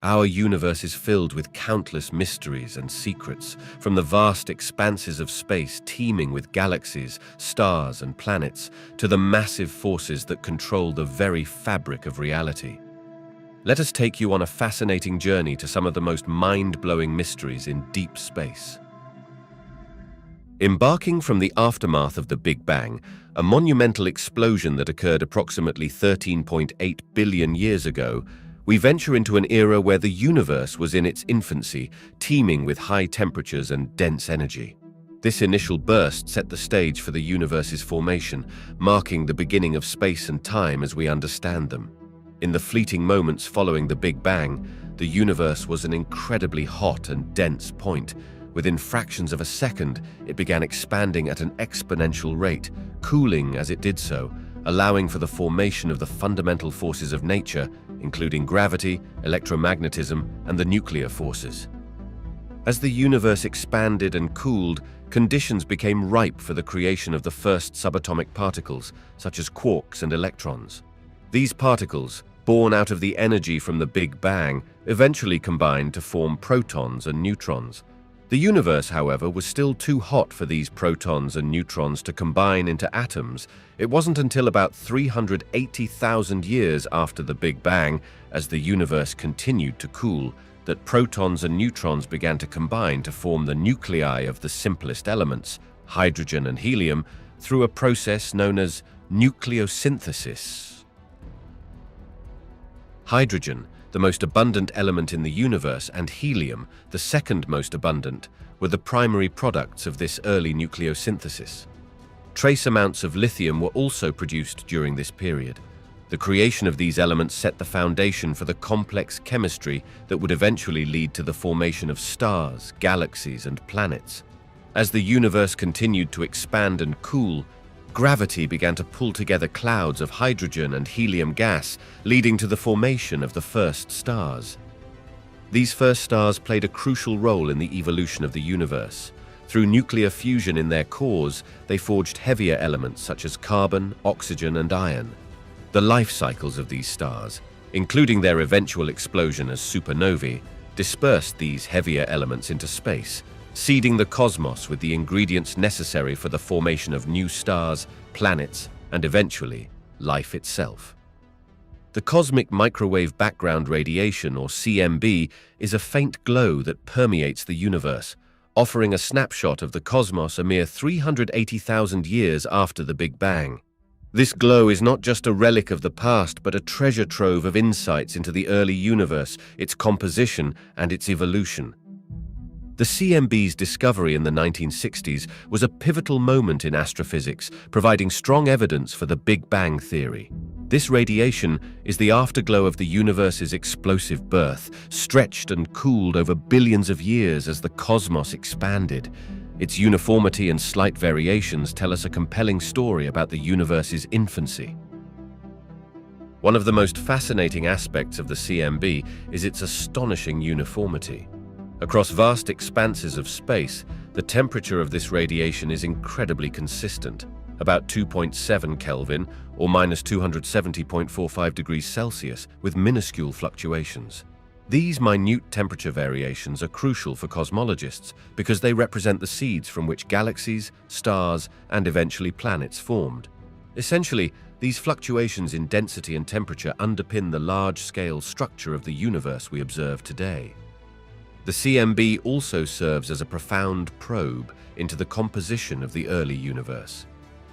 Our universe is filled with countless mysteries and secrets, from the vast expanses of space teeming with galaxies, stars, and planets, to the massive forces that control the very fabric of reality. Let us take you on a fascinating journey to some of the most mind-blowing mysteries in deep space. Embarking from the aftermath of the Big Bang, a monumental explosion that occurred approximately 13.8 billion years ago, we venture into an era where the universe was in its infancy, teeming with high temperatures and dense energy. This initial burst set the stage for the universe's formation, marking the beginning of space and time as we understand them. In the fleeting moments following the Big Bang, the universe was an incredibly hot and dense point. Within fractions of a second, it began expanding at an exponential rate, cooling as it did so, allowing for the formation of the fundamental forces of nature, including gravity, electromagnetism, and the nuclear forces. As the universe expanded and cooled, conditions became ripe for the creation of the first subatomic particles, such as quarks and electrons. These particles, born out of the energy from the Big Bang, eventually combined to form protons and neutrons. The universe, however, was still too hot for these protons and neutrons to combine into atoms. It wasn't until about 380,000 years after the Big Bang, as the universe continued to cool, that protons and neutrons began to combine to form the nuclei of the simplest elements, hydrogen and helium, through a process known as nucleosynthesis. Hydrogen, the most abundant element in the universe, and helium, the second most abundant, were the primary products of this early nucleosynthesis. Trace amounts of lithium were also produced during this period. The creation of these elements set the foundation for the complex chemistry that would eventually lead to the formation of stars, galaxies, and planets. As the universe continued to expand and cool, gravity began to pull together clouds of hydrogen and helium gas, leading to the formation of the first stars. These first stars played a crucial role in the evolution of the universe. Through nuclear fusion in their cores, they forged heavier elements such as carbon, oxygen, and iron. The life cycles of these stars, including their eventual explosion as supernovae, dispersed these heavier elements into space, seeding the cosmos with the ingredients necessary for the formation of new stars, planets, and eventually, life itself. The cosmic microwave background radiation, or CMB, is a faint glow that permeates the universe, offering a snapshot of the cosmos a mere 380,000 years after the Big Bang. This glow is not just a relic of the past, but a treasure trove of insights into the early universe, its composition, and its evolution. The CMB's discovery in the 1960s was a pivotal moment in astrophysics, providing strong evidence for the Big Bang theory. This radiation is the afterglow of the universe's explosive birth, stretched and cooled over billions of years as the cosmos expanded. Its uniformity and slight variations tell us a compelling story about the universe's infancy. One of the most fascinating aspects of the CMB is its astonishing uniformity. Across vast expanses of space, the temperature of this radiation is incredibly consistent, about 2.7 Kelvin or minus 270.45 degrees Celsius, with minuscule fluctuations. These minute temperature variations are crucial for cosmologists because they represent the seeds from which galaxies, stars, and eventually planets formed. Essentially, these fluctuations in density and temperature underpin the large-scale structure of the universe we observe today. The CMB also serves as a profound probe into the composition of the early universe.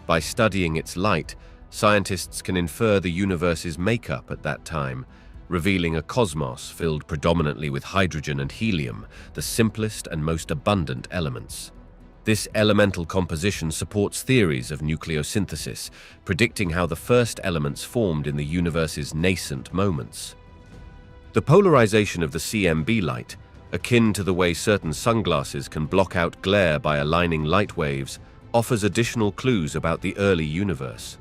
By studying its light, scientists can infer the universe's makeup at that time, revealing a cosmos filled predominantly with hydrogen and helium, the simplest and most abundant elements. This elemental composition supports theories of nucleosynthesis, predicting how the first elements formed in the universe's nascent moments. The polarization of the CMB light, akin to the way certain sunglasses can block out glare by aligning light waves, offers additional clues about the early universe.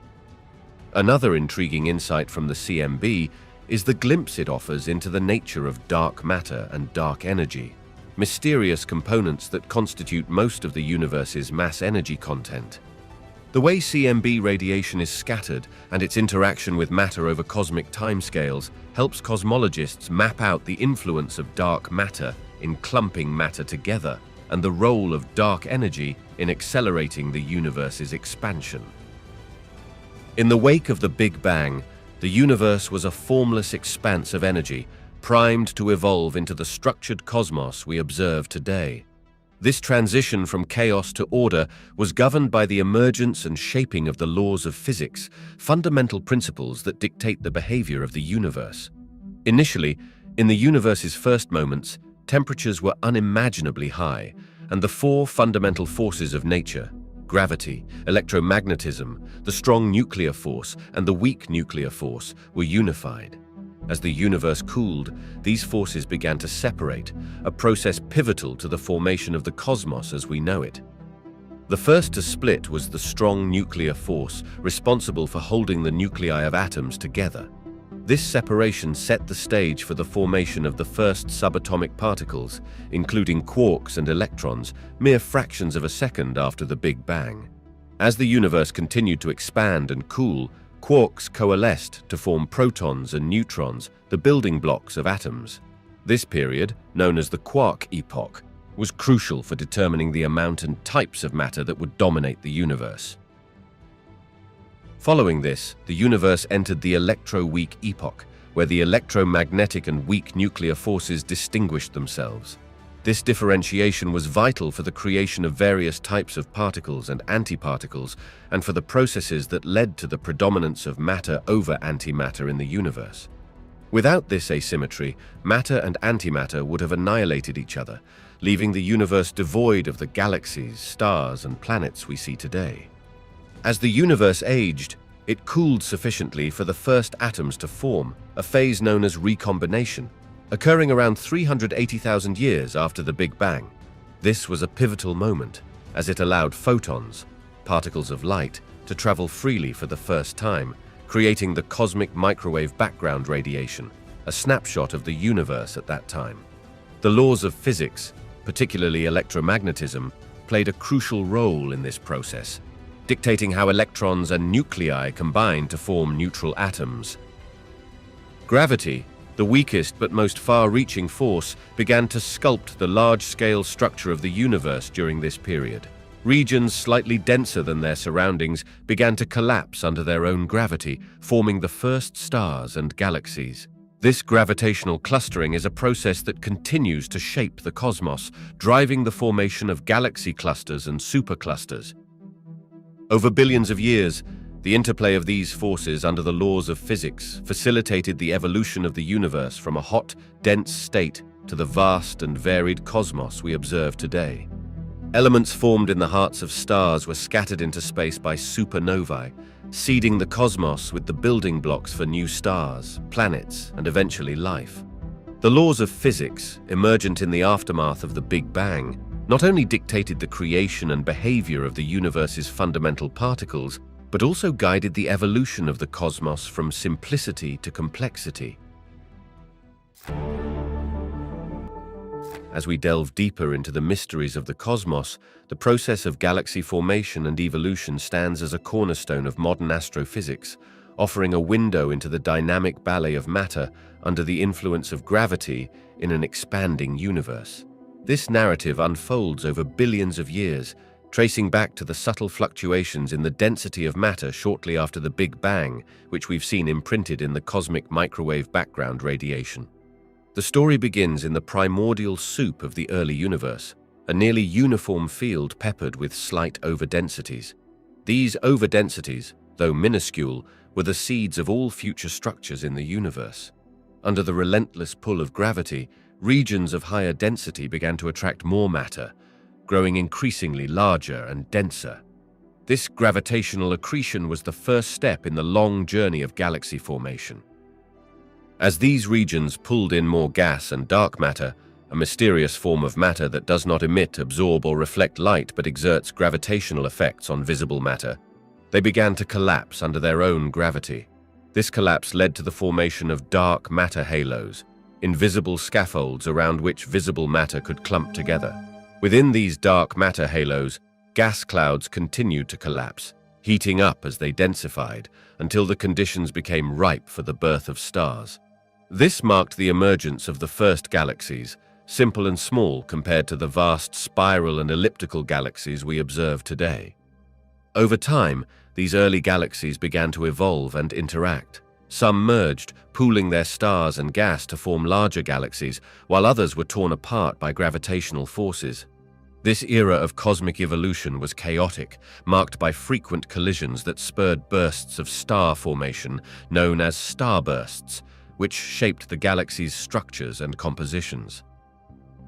Another intriguing insight from the CMB is the glimpse it offers into the nature of dark matter and dark energy, mysterious components that constitute most of the universe's mass energy content. The way CMB radiation is scattered and its interaction with matter over cosmic timescales helps cosmologists map out the influence of dark matter in clumping matter together and the role of dark energy in accelerating the universe's expansion. In the wake of the Big Bang, the universe was a formless expanse of energy, primed to evolve into the structured cosmos we observe today. This transition from chaos to order was governed by the emergence and shaping of the laws of physics, fundamental principles that dictate the behavior of the universe. Initially, in the universe's first moments, temperatures were unimaginably high, and the four fundamental forces of nature — gravity, electromagnetism, the strong nuclear force, and the weak nuclear force — were unified. As the universe cooled, these forces began to separate, a process pivotal to the formation of the cosmos as we know it. The first to split was the strong nuclear force, responsible for holding the nuclei of atoms together. This separation set the stage for the formation of the first subatomic particles, including quarks and electrons, mere fractions of a second after the Big Bang. As the universe continued to expand and cool, quarks coalesced to form protons and neutrons, the building blocks of atoms. This period, known as the quark epoch, was crucial for determining the amount and types of matter that would dominate the universe. Following this, the universe entered the electro-weak epoch, where the electromagnetic and weak nuclear forces distinguished themselves. This differentiation was vital for the creation of various types of particles and antiparticles, and for the processes that led to the predominance of matter over antimatter in the universe. Without this asymmetry, matter and antimatter would have annihilated each other, leaving the universe devoid of the galaxies, stars, and planets we see today. As the universe aged, it cooled sufficiently for the first atoms to form, a phase known as recombination, occurring around 380,000 years after the Big Bang. This was a pivotal moment, as it allowed photons, particles of light, to travel freely for the first time, creating the cosmic microwave background radiation, a snapshot of the universe at that time. The laws of physics, particularly electromagnetism, played a crucial role in this process, dictating how electrons and nuclei combine to form neutral atoms. Gravity, the weakest but most far-reaching force, began to sculpt the large-scale structure of the universe during this period. Regions slightly denser than their surroundings began to collapse under their own gravity, forming the first stars and galaxies. This gravitational clustering is a process that continues to shape the cosmos, driving the formation of galaxy clusters and superclusters. Over billions of years, the interplay of these forces under the laws of physics facilitated the evolution of the universe from a hot, dense state to the vast and varied cosmos we observe today. Elements formed in the hearts of stars were scattered into space by supernovae, seeding the cosmos with the building blocks for new stars, planets, and eventually life. The laws of physics, emergent in the aftermath of the Big Bang, not only dictated the creation and behavior of the universe's fundamental particles, but also guided the evolution of the cosmos from simplicity to complexity. As we delve deeper into the mysteries of the cosmos, the process of galaxy formation and evolution stands as a cornerstone of modern astrophysics, offering a window into the dynamic ballet of matter under the influence of gravity in an expanding universe. This narrative unfolds over billions of years, tracing back to the subtle fluctuations in the density of matter shortly after the Big Bang, which we've seen imprinted in the cosmic microwave background radiation. The story begins in the primordial soup of the early universe, a nearly uniform field peppered with slight overdensities. These overdensities, though minuscule, were the seeds of all future structures in the universe. Under the relentless pull of gravity, regions of higher density began to attract more matter, growing increasingly larger and denser. This gravitational accretion was the first step in the long journey of galaxy formation. As these regions pulled in more gas and dark matter, a mysterious form of matter that does not emit, absorb, or reflect light but exerts gravitational effects on visible matter, they began to collapse under their own gravity. This collapse led to the formation of dark matter halos, invisible scaffolds around which visible matter could clump together. Within these dark matter halos, gas clouds continued to collapse, heating up as they densified until the conditions became ripe for the birth of stars. This marked the emergence of the first galaxies, simple and small compared to the vast spiral and elliptical galaxies we observe today. Over time, these early galaxies began to evolve and interact. Some merged, pooling their stars and gas to form larger galaxies, while others were torn apart by gravitational forces. This era of cosmic evolution was chaotic, marked by frequent collisions that spurred bursts of star formation, known as starbursts, which shaped the galaxy's structures and compositions.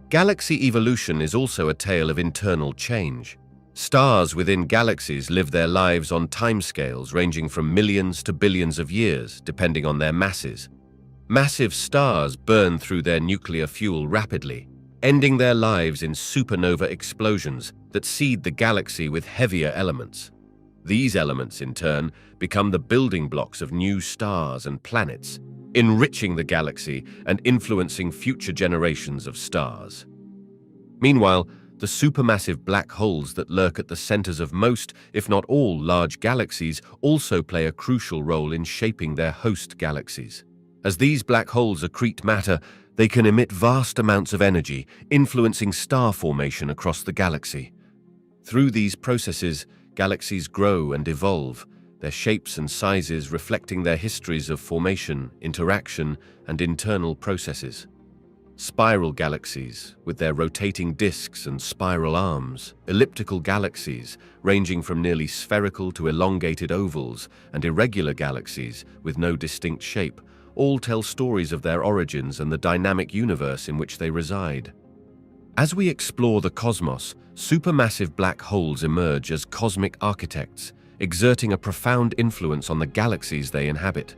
Galaxy evolution is also a tale of internal change. Stars within galaxies live their lives on timescales ranging from millions to billions of years, depending on their masses. Massive stars burn through their nuclear fuel rapidly, ending their lives in supernova explosions that seed the galaxy with heavier elements. These elements, in turn, become the building blocks of new stars and planets, enriching the galaxy and influencing future generations of stars. Meanwhile, the supermassive black holes that lurk at the centers of most, if not all, large galaxies also play a crucial role in shaping their host galaxies. As these black holes accrete matter, they can emit vast amounts of energy, influencing star formation across the galaxy. Through these processes, galaxies grow and evolve, their shapes and sizes reflecting their histories of formation, interaction, and internal processes. Spiral galaxies, with their rotating disks and spiral arms, elliptical galaxies, ranging from nearly spherical to elongated ovals, and irregular galaxies, with no distinct shape, all tell stories of their origins and the dynamic universe in which they reside. As we explore the cosmos, supermassive black holes emerge as cosmic architects, exerting a profound influence on the galaxies they inhabit.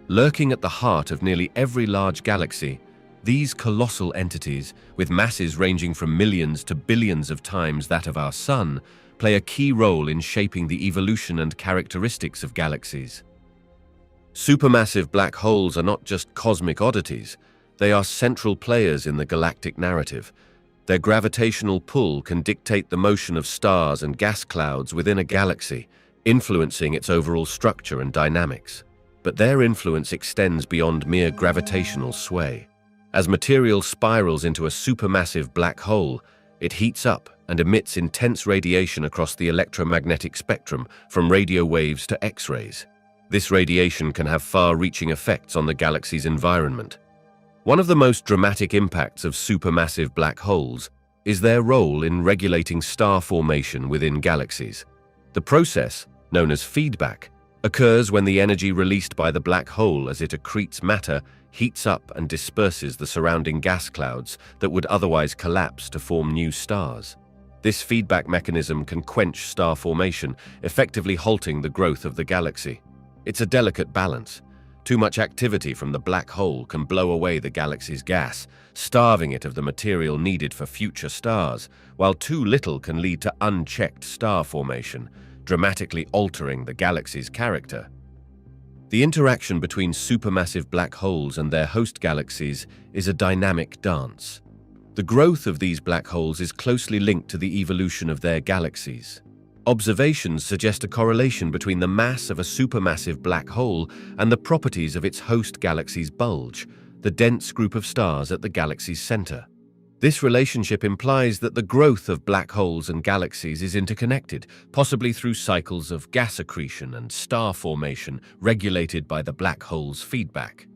Lurking at the heart of nearly every large galaxy, these colossal entities, with masses ranging from millions to billions of times that of our Sun, play a key role in shaping the evolution and characteristics of galaxies. Supermassive black holes are not just cosmic oddities, they are central players in the galactic narrative. Their gravitational pull can dictate the motion of stars and gas clouds within a galaxy, influencing its overall structure and dynamics. But their influence extends beyond mere gravitational sway. As material spirals into a supermassive black hole, it heats up and emits intense radiation across the electromagnetic spectrum, from radio waves to X-rays. This radiation can have far-reaching effects on the galaxy's environment. One of the most dramatic impacts of supermassive black holes is their role in regulating star formation within galaxies. The process, known as feedback, occurs when the energy released by the black hole as it accretes matter heats up and disperses the surrounding gas clouds that would otherwise collapse to form new stars. This feedback mechanism can quench star formation, effectively halting the growth of the galaxy. It's a delicate balance. Too much activity from the black hole can blow away the galaxy's gas, starving it of the material needed for future stars, while too little can lead to unchecked star formation, dramatically altering the galaxy's character. The interaction between supermassive black holes and their host galaxies is a dynamic dance. The growth of these black holes is closely linked to the evolution of their galaxies. Observations suggest a correlation between the mass of a supermassive black hole and the properties of its host galaxy's bulge, the dense group of stars at the galaxy's center. This relationship implies that the growth of black holes and galaxies is interconnected, possibly through cycles of gas accretion and star formation regulated by the black hole's feedback.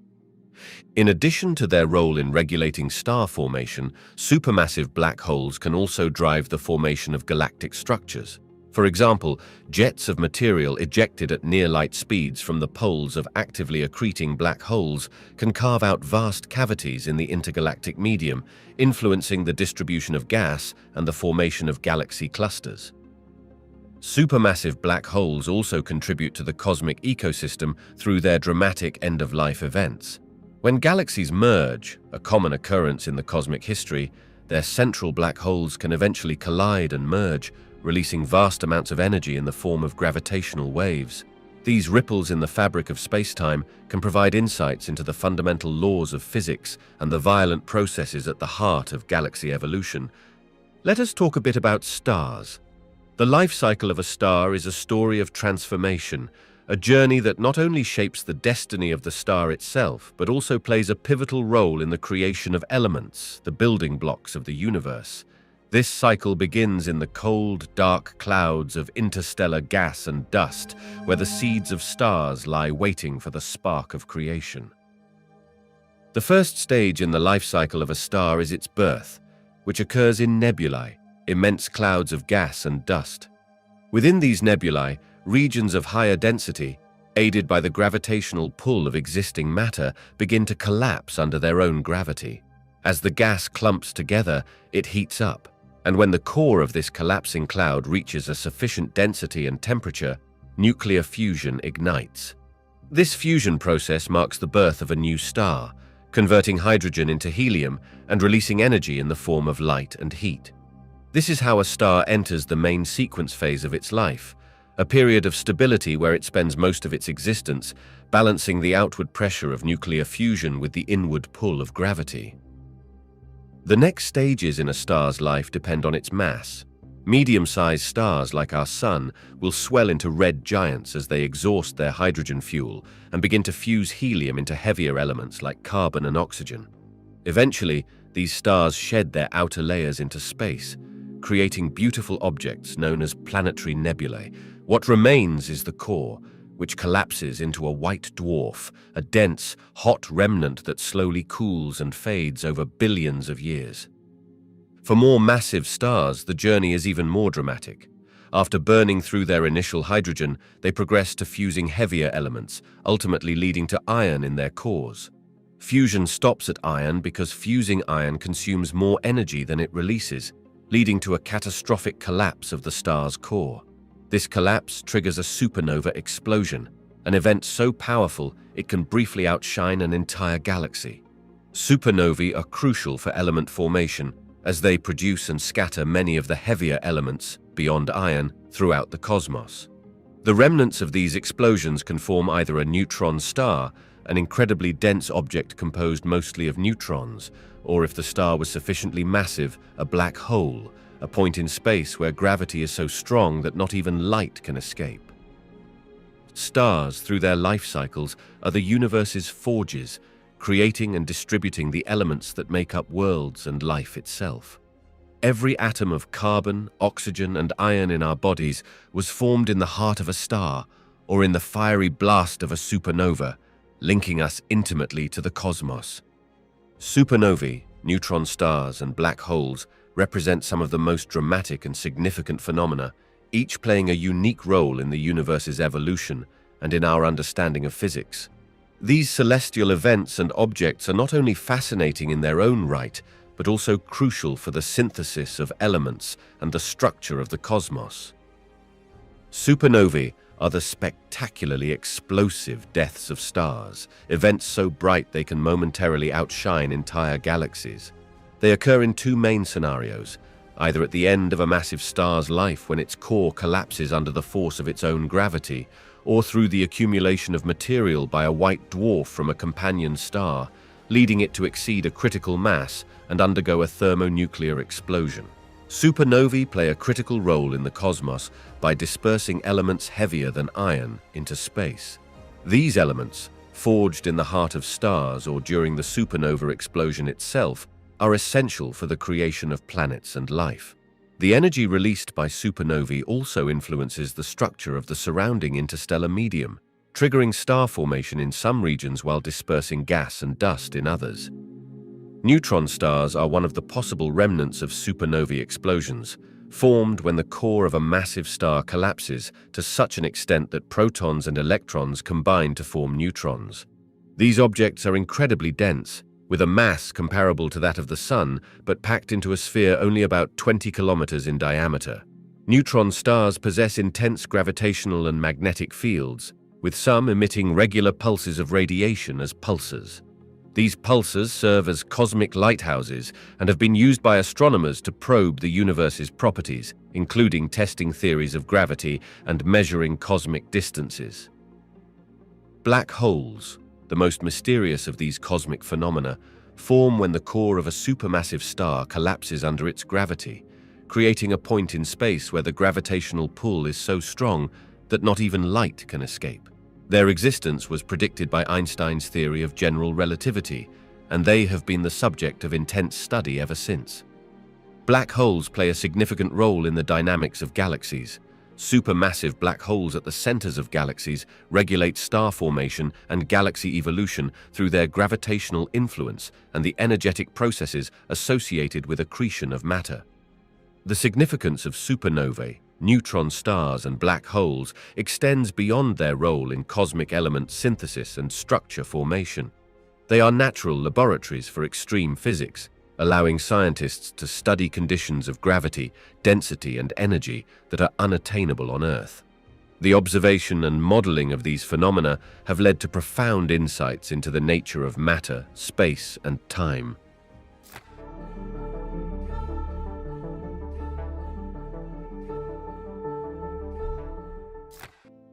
In addition to their role in regulating star formation, supermassive black holes can also drive the formation of galactic structures. For example, jets of material ejected at near-light speeds from the poles of actively accreting black holes can carve out vast cavities in the intergalactic medium, influencing the distribution of gas and the formation of galaxy clusters. Supermassive black holes also contribute to the cosmic ecosystem through their dramatic end-of-life events. When galaxies merge, a common occurrence in the cosmic history, their central black holes can eventually collide and merge, releasing vast amounts of energy in the form of gravitational waves. These ripples in the fabric of space-time can provide insights into the fundamental laws of physics and the violent processes at the heart of galaxy evolution. Let us talk a bit about stars. The life cycle of a star is a story of transformation, a journey that not only shapes the destiny of the star itself, but also plays a pivotal role in the creation of elements, the building blocks of the universe. This cycle begins in the cold, dark clouds of interstellar gas and dust, where the seeds of stars lie waiting for the spark of creation. The first stage in the life cycle of a star is its birth, which occurs in nebulae, immense clouds of gas and dust. Within these nebulae, regions of higher density, aided by the gravitational pull of existing matter, begin to collapse under their own gravity. As the gas clumps together, it heats up, and when the core of this collapsing cloud reaches a sufficient density and temperature, nuclear fusion ignites. This fusion process marks the birth of a new star, converting hydrogen into helium and releasing energy in the form of light and heat. This is how a star enters the main sequence phase of its life, a period of stability where it spends most of its existence, balancing the outward pressure of nuclear fusion with the inward pull of gravity. The next stages in a star's life depend on its mass. Medium-sized stars like our Sun will swell into red giants as they exhaust their hydrogen fuel and begin to fuse helium into heavier elements like carbon and oxygen. Eventually, these stars shed their outer layers into space, creating beautiful objects known as planetary nebulae. What remains is the core, which collapses into a white dwarf, a dense, hot remnant that slowly cools and fades over billions of years. For more massive stars, the journey is even more dramatic. After burning through their initial hydrogen, they progress to fusing heavier elements, ultimately leading to iron in their cores. Fusion stops at iron because fusing iron consumes more energy than it releases, leading to a catastrophic collapse of the star's core. This collapse triggers a supernova explosion, an event so powerful it can briefly outshine an entire galaxy. Supernovae are crucial for element formation, as they produce and scatter many of the heavier elements, beyond iron, throughout the cosmos. The remnants of these explosions can form either a neutron star, an incredibly dense object composed mostly of neutrons, or if the star was sufficiently massive, a black hole, a point in space where gravity is so strong that not even light can escape. Stars, through their life cycles, are the universe's forges, creating and distributing the elements that make up worlds and life itself. Every atom of carbon, oxygen, and iron in our bodies was formed in the heart of a star or in the fiery blast of a supernova, linking us intimately to the cosmos. Supernovae, neutron stars, and black holes represent some of the most dramatic and significant phenomena, each playing a unique role in the universe's evolution and in our understanding of physics. These celestial events and objects are not only fascinating in their own right, but also crucial for the synthesis of elements and the structure of the cosmos. Supernovae are the spectacularly explosive deaths of stars, events so bright they can momentarily outshine entire galaxies. They occur in two main scenarios, either at the end of a massive star's life when its core collapses under the force of its own gravity, or through the accumulation of material by a white dwarf from a companion star, leading it to exceed a critical mass and undergo a thermonuclear explosion. Supernovae play a critical role in the cosmos by dispersing elements heavier than iron into space. These elements, forged in the heart of stars or during the supernova explosion itself, are essential for the creation of planets and life. The energy released by supernovae also influences the structure of the surrounding interstellar medium, triggering star formation in some regions while dispersing gas and dust in others. Neutron stars are one of the possible remnants of supernovae explosions, formed when the core of a massive star collapses to such an extent that protons and electrons combine to form neutrons. These objects are incredibly dense, with a mass comparable to that of the Sun, but packed into a sphere only about 20 kilometers in diameter. Neutron stars possess intense gravitational and magnetic fields, with some emitting regular pulses of radiation as pulsars. These pulsars serve as cosmic lighthouses and have been used by astronomers to probe the universe's properties, including testing theories of gravity and measuring cosmic distances. Black holes, the most mysterious of these cosmic phenomena, form when the core of a supermassive star collapses under its gravity, creating a point in space where the gravitational pull is so strong that not even light can escape. Their existence was predicted by Einstein's theory of general relativity, and they have been the subject of intense study ever since. Black holes play a significant role in the dynamics of galaxies. Supermassive black holes at the centers of galaxies regulate star formation and galaxy evolution through their gravitational influence and the energetic processes associated with accretion of matter. The significance of supernovae, neutron stars, and black holes extends beyond their role in cosmic element synthesis and structure formation. They are natural laboratories for extreme physics, allowing scientists to study conditions of gravity, density, and energy that are unattainable on Earth. The observation and modeling of these phenomena have led to profound insights into the nature of matter, space, and time.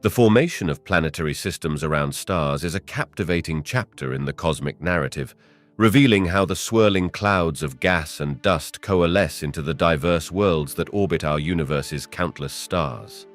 The formation of planetary systems around stars is a captivating chapter in the cosmic narrative, revealing how the swirling clouds of gas and dust coalesce into the diverse worlds that orbit our universe's countless stars.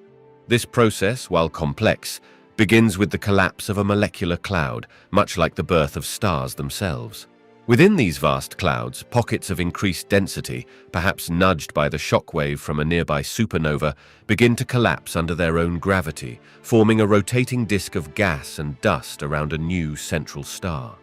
This process, while complex, begins with the collapse of a molecular cloud, much like the birth of stars themselves. Within these vast clouds, pockets of increased density, perhaps nudged by the shockwave from a nearby supernova, begin to collapse under their own gravity, forming a rotating disk of gas and dust around a new central star.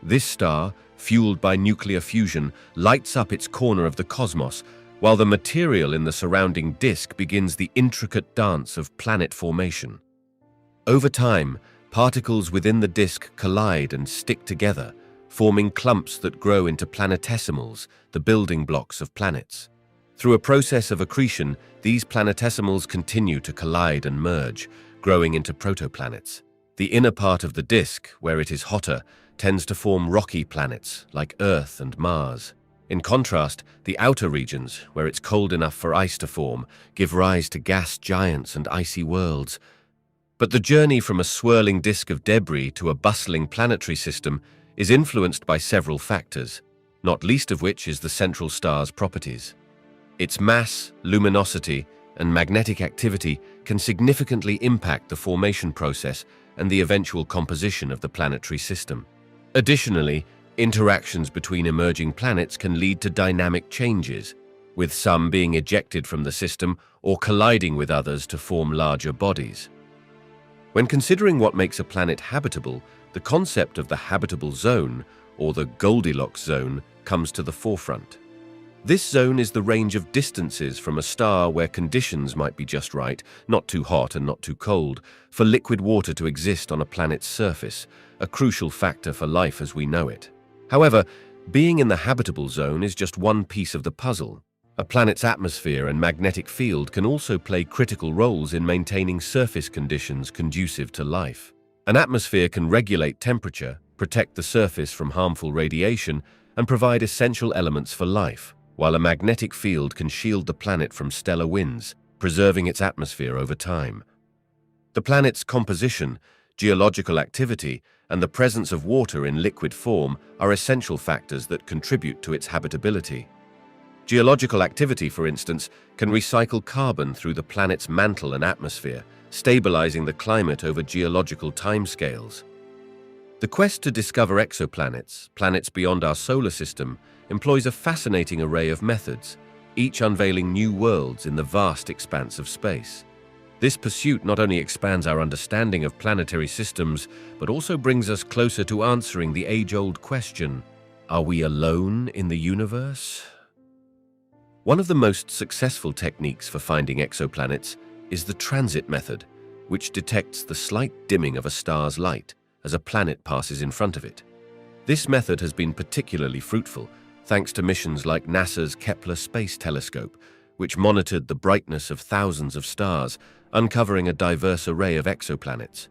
This star, fueled by nuclear fusion, lights up its corner of the cosmos, while the material in the surrounding disk begins the intricate dance of planet formation. Over time, particles within the disk collide and stick together, forming clumps that grow into planetesimals, the building blocks of planets. Through a process of accretion, these planetesimals continue to collide and merge, growing into protoplanets. The inner part of the disk, where it is hotter, tends to form rocky planets like Earth and Mars. In contrast, the outer regions, where it's cold enough for ice to form, give rise to gas giants and icy worlds. But the journey from a swirling disk of debris to a bustling planetary system is influenced by several factors, not least of which is the central star's properties. Its mass, luminosity, and magnetic activity can significantly impact the formation process and the eventual composition of the planetary system. Additionally, interactions between emerging planets can lead to dynamic changes, with some being ejected from the system or colliding with others to form larger bodies. When considering what makes a planet habitable, the concept of the habitable zone, or the Goldilocks zone, comes to the forefront. This zone is the range of distances from a star where conditions might be just right, not too hot and not too cold, for liquid water to exist on a planet's surface, a crucial factor for life as we know it. However, being in the habitable zone is just one piece of the puzzle. A planet's atmosphere and magnetic field can also play critical roles in maintaining surface conditions conducive to life. An atmosphere can regulate temperature, protect the surface from harmful radiation, and provide essential elements for life, while a magnetic field can shield the planet from stellar winds, preserving its atmosphere over time. The planet's composition, geological activity, and the presence of water in liquid form are essential factors that contribute to its habitability. Geological activity, for instance, can recycle carbon through the planet's mantle and atmosphere, stabilizing the climate over geological timescales. The quest to discover exoplanets, planets beyond our solar system, employs a fascinating array of methods, each unveiling new worlds in the vast expanse of space. This pursuit not only expands our understanding of planetary systems, but also brings us closer to answering the age-old question, are we alone in the universe? One of the most successful techniques for finding exoplanets is the transit method, which detects the slight dimming of a star's light as a planet passes in front of it. This method has been particularly fruitful thanks to missions like NASA's Kepler Space Telescope, which monitored the brightness of thousands of stars, uncovering a diverse array of exoplanets.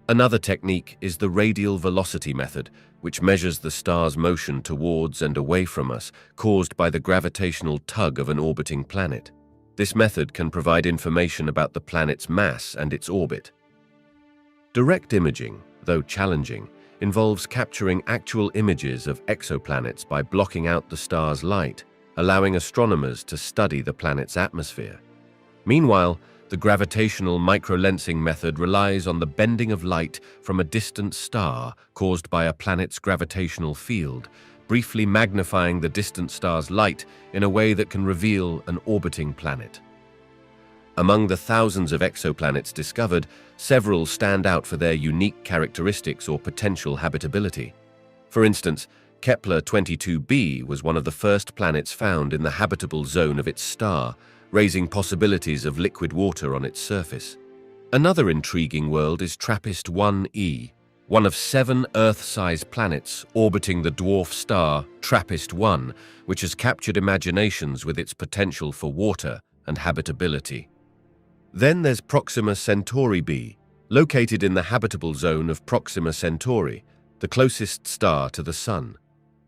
Another technique is the radial velocity method, which measures the star's motion towards and away from us, caused by the gravitational tug of an orbiting planet. This method can provide information about the planet's mass and its orbit. Direct imaging, though challenging, involves capturing actual images of exoplanets by blocking out the star's light, allowing astronomers to study the planet's atmosphere. Meanwhile, the gravitational microlensing method relies on the bending of light from a distant star caused by a planet's gravitational field, briefly magnifying the distant star's light in a way that can reveal an orbiting planet. Among the thousands of exoplanets discovered, several stand out for their unique characteristics or potential habitability. For instance, Kepler-22b was one of the first planets found in the habitable zone of its star, raising possibilities of liquid water on its surface. Another intriguing world is TRAPPIST-1e, one of 7 Earth-sized planets orbiting the dwarf star TRAPPIST-1, which has captured imaginations with its potential for water and habitability. Then there's Proxima Centauri b, located in the habitable zone of Proxima Centauri, the closest star to the Sun.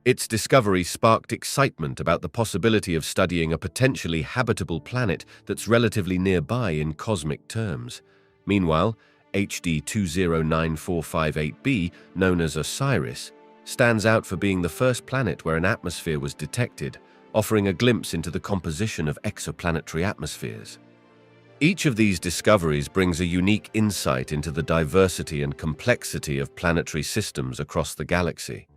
Its discovery sparked excitement about the possibility of studying a potentially habitable planet that's relatively nearby in cosmic terms. Meanwhile, HD 209458b, known as Osiris, stands out for being the first planet where an atmosphere was detected, offering a glimpse into the composition of exoplanetary atmospheres. Each of these discoveries brings a unique insight into the diversity and complexity of planetary systems across the galaxy.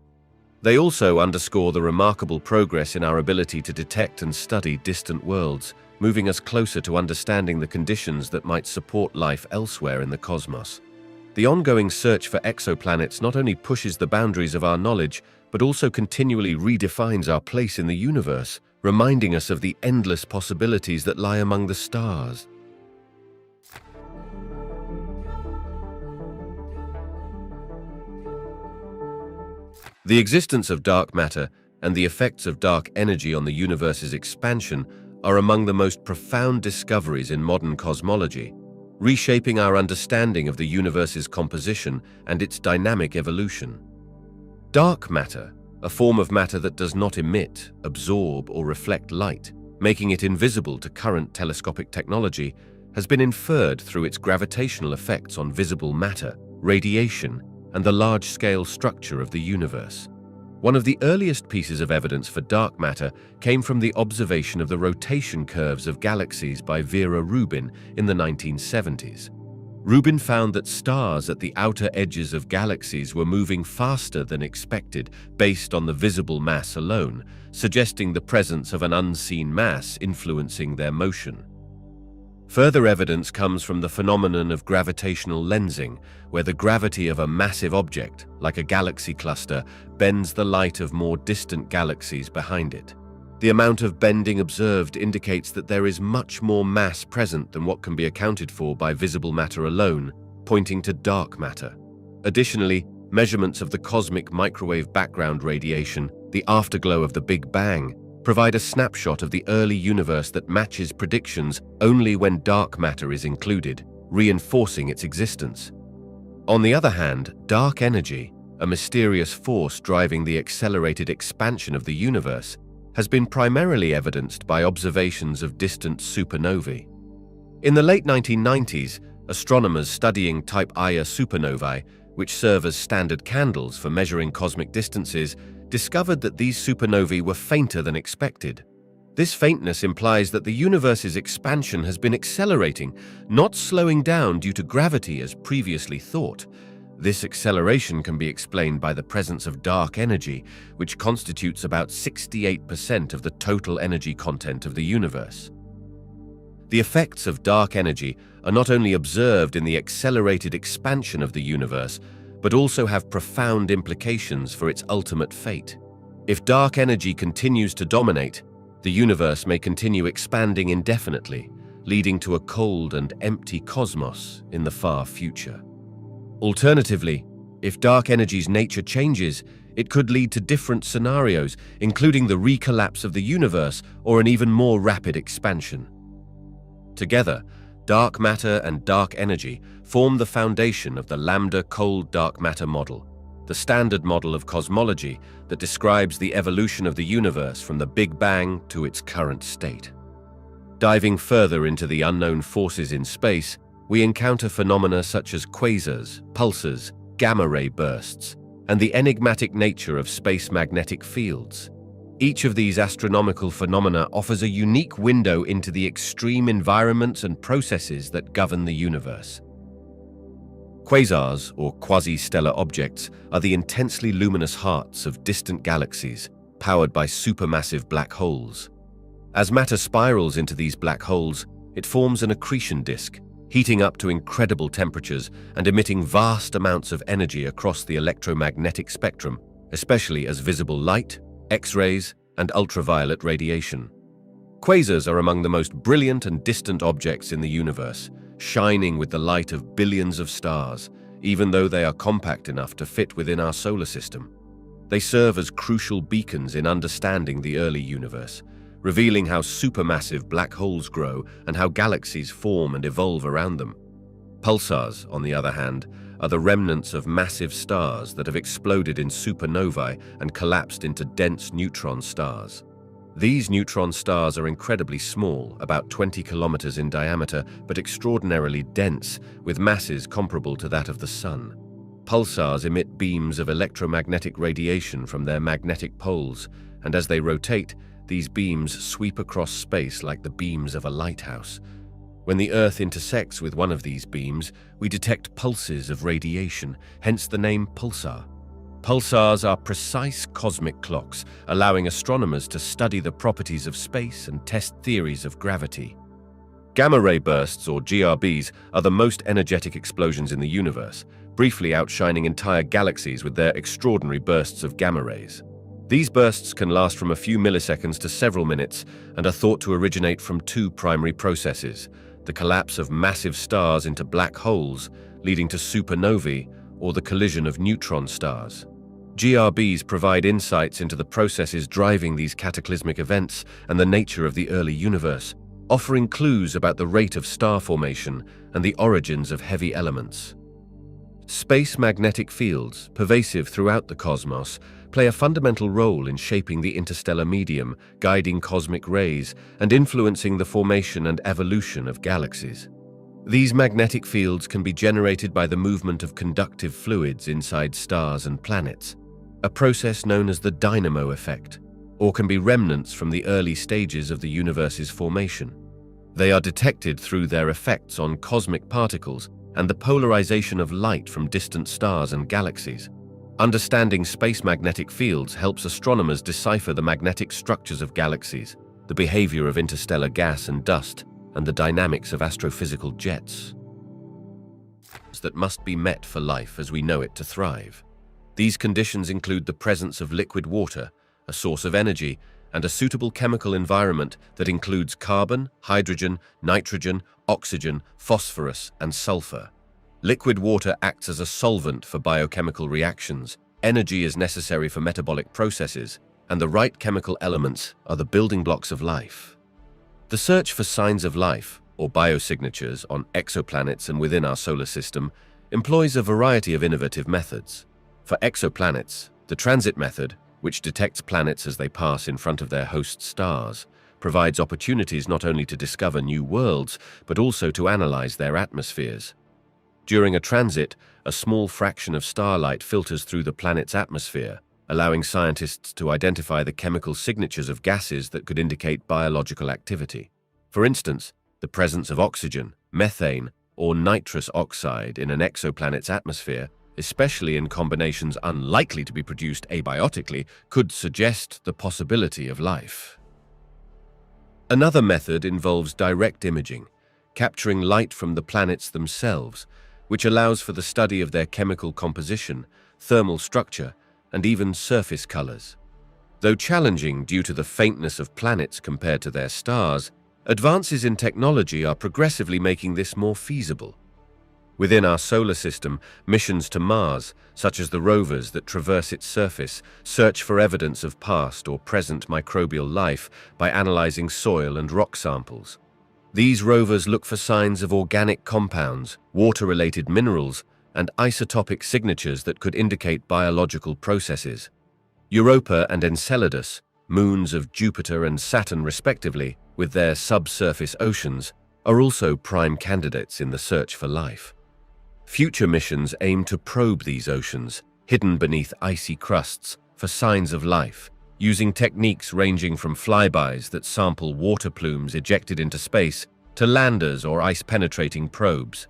They also underscore the remarkable progress in our ability to detect and study distant worlds, moving us closer to understanding the conditions that might support life elsewhere in the cosmos. The ongoing search for exoplanets not only pushes the boundaries of our knowledge, but also continually redefines our place in the universe, reminding us of the endless possibilities that lie among the stars. The existence of dark matter and the effects of dark energy on the universe's expansion are among the most profound discoveries in modern cosmology, reshaping our understanding of the universe's composition and its dynamic evolution. Dark matter, a form of matter that does not emit, absorb, or reflect light, making it invisible to current telescopic technology, has been inferred through its gravitational effects on visible matter, radiation, and the large-scale structure of the universe. One of the earliest pieces of evidence for dark matter came from the observation of the rotation curves of galaxies by Vera Rubin in the 1970s. Rubin found that stars at the outer edges of galaxies were moving faster than expected based on the visible mass alone, suggesting the presence of an unseen mass influencing their motion. Further evidence comes from the phenomenon of gravitational lensing, where the gravity of a massive object, like a galaxy cluster, bends the light of more distant galaxies behind it. The amount of bending observed indicates that there is much more mass present than what can be accounted for by visible matter alone, pointing to dark matter. Additionally, measurements of the cosmic microwave background radiation, the afterglow of the Big Bang, provide a snapshot of the early universe that matches predictions only when dark matter is included, reinforcing its existence. On the other hand, dark energy, a mysterious force driving the accelerated expansion of the universe, has been primarily evidenced by observations of distant supernovae. In the late 1990s, astronomers studying Type Ia supernovae, which serve as standard candles for measuring cosmic distances, discovered that these supernovae were fainter than expected. This faintness implies that the universe's expansion has been accelerating, not slowing down due to gravity as previously thought. This acceleration can be explained by the presence of dark energy, which constitutes about 68% of the total energy content of the universe. The effects of dark energy are not only observed in the accelerated expansion of the universe, but also have profound implications for its ultimate fate. If dark energy continues to dominate, the universe may continue expanding indefinitely, leading to a cold and empty cosmos in the far future. Alternatively, if dark energy's nature changes, it could lead to different scenarios, including the recollapse of the universe or an even more rapid expansion. Together, dark matter and dark energy form the foundation of the Lambda cold dark matter model, the standard model of cosmology that describes the evolution of the universe from the Big Bang to its current state. Diving further into the unknown forces in space, we encounter phenomena such as quasars, pulsars, gamma-ray bursts, and the enigmatic nature of space magnetic fields. Each of these astronomical phenomena offers a unique window into the extreme environments and processes that govern the universe. Quasars, or quasi-stellar objects, are the intensely luminous hearts of distant galaxies, powered by supermassive black holes. As matter spirals into these black holes, it forms an accretion disk, heating up to incredible temperatures and emitting vast amounts of energy across the electromagnetic spectrum, especially as visible light, X-rays, and ultraviolet radiation. Quasars are among the most brilliant and distant objects in the universe, shining with the light of billions of stars, even though they are compact enough to fit within our solar system. They serve as crucial beacons in understanding the early universe, revealing how supermassive black holes grow and how galaxies form and evolve around them. Pulsars, on the other hand, are the remnants of massive stars that have exploded in supernovae and collapsed into dense neutron stars. These neutron stars are incredibly small, about 20 kilometers in diameter, but extraordinarily dense, with masses comparable to that of the Sun. Pulsars emit beams of electromagnetic radiation from their magnetic poles, and as they rotate, these beams sweep across space like the beams of a lighthouse. When the Earth intersects with one of these beams, we detect pulses of radiation, hence the name pulsar. Pulsars are precise cosmic clocks, allowing astronomers to study the properties of space and test theories of gravity. Gamma-ray bursts, or GRBs, are the most energetic explosions in the universe, briefly outshining entire galaxies with their extraordinary bursts of gamma rays. These bursts can last from a few milliseconds to several minutes and are thought to originate from two primary processes: the collapse of massive stars into black holes, leading to supernovae, or the collision of neutron stars. GRBs provide insights into the processes driving these cataclysmic events and the nature of the early universe, offering clues about the rate of star formation and the origins of heavy elements. Space magnetic fields, pervasive throughout the cosmos, play a fundamental role in shaping the interstellar medium, guiding cosmic rays, and influencing the formation and evolution of galaxies. These magnetic fields can be generated by the movement of conductive fluids inside stars and planets, a process known as the dynamo effect, or can be remnants from the early stages of the universe's formation. They are detected through their effects on cosmic particles and the polarization of light from distant stars and galaxies. Understanding space magnetic fields helps astronomers decipher the magnetic structures of galaxies, the behavior of interstellar gas and dust, and the dynamics of astrophysical jets that must be met for life as we know it to thrive. These conditions include the presence of liquid water, a source of energy, and a suitable chemical environment that includes carbon, hydrogen, nitrogen, oxygen, phosphorus, and sulfur. Liquid water acts as a solvent for biochemical reactions, energy is necessary for metabolic processes, and the right chemical elements are the building blocks of life. The search for signs of life, or biosignatures, on exoplanets and within our solar system employs a variety of innovative methods. For exoplanets, the transit method, which detects planets as they pass in front of their host stars, provides opportunities not only to discover new worlds, but also to analyze their atmospheres. During a transit, a small fraction of starlight filters through the planet's atmosphere, allowing scientists to identify the chemical signatures of gases that could indicate biological activity. For instance, the presence of oxygen, methane, or nitrous oxide in an exoplanet's atmosphere, especially in combinations unlikely to be produced abiotically, could suggest the possibility of life. Another method involves direct imaging, capturing light from the planets themselves, which allows for the study of their chemical composition, thermal structure, and even surface colors. Though challenging due to the faintness of planets compared to their stars, advances in technology are progressively making this more feasible. Within our solar system, missions to Mars, such as the rovers that traverse its surface, search for evidence of past or present microbial life by analyzing soil and rock samples. These rovers look for signs of organic compounds, water-related minerals, and isotopic signatures that could indicate biological processes. Europa and Enceladus, moons of Jupiter and Saturn respectively, with their subsurface oceans, are also prime candidates in the search for life. Future missions aim to probe these oceans, hidden beneath icy crusts, for signs of life, using techniques ranging from flybys that sample water plumes ejected into space to landers or ice-penetrating probes.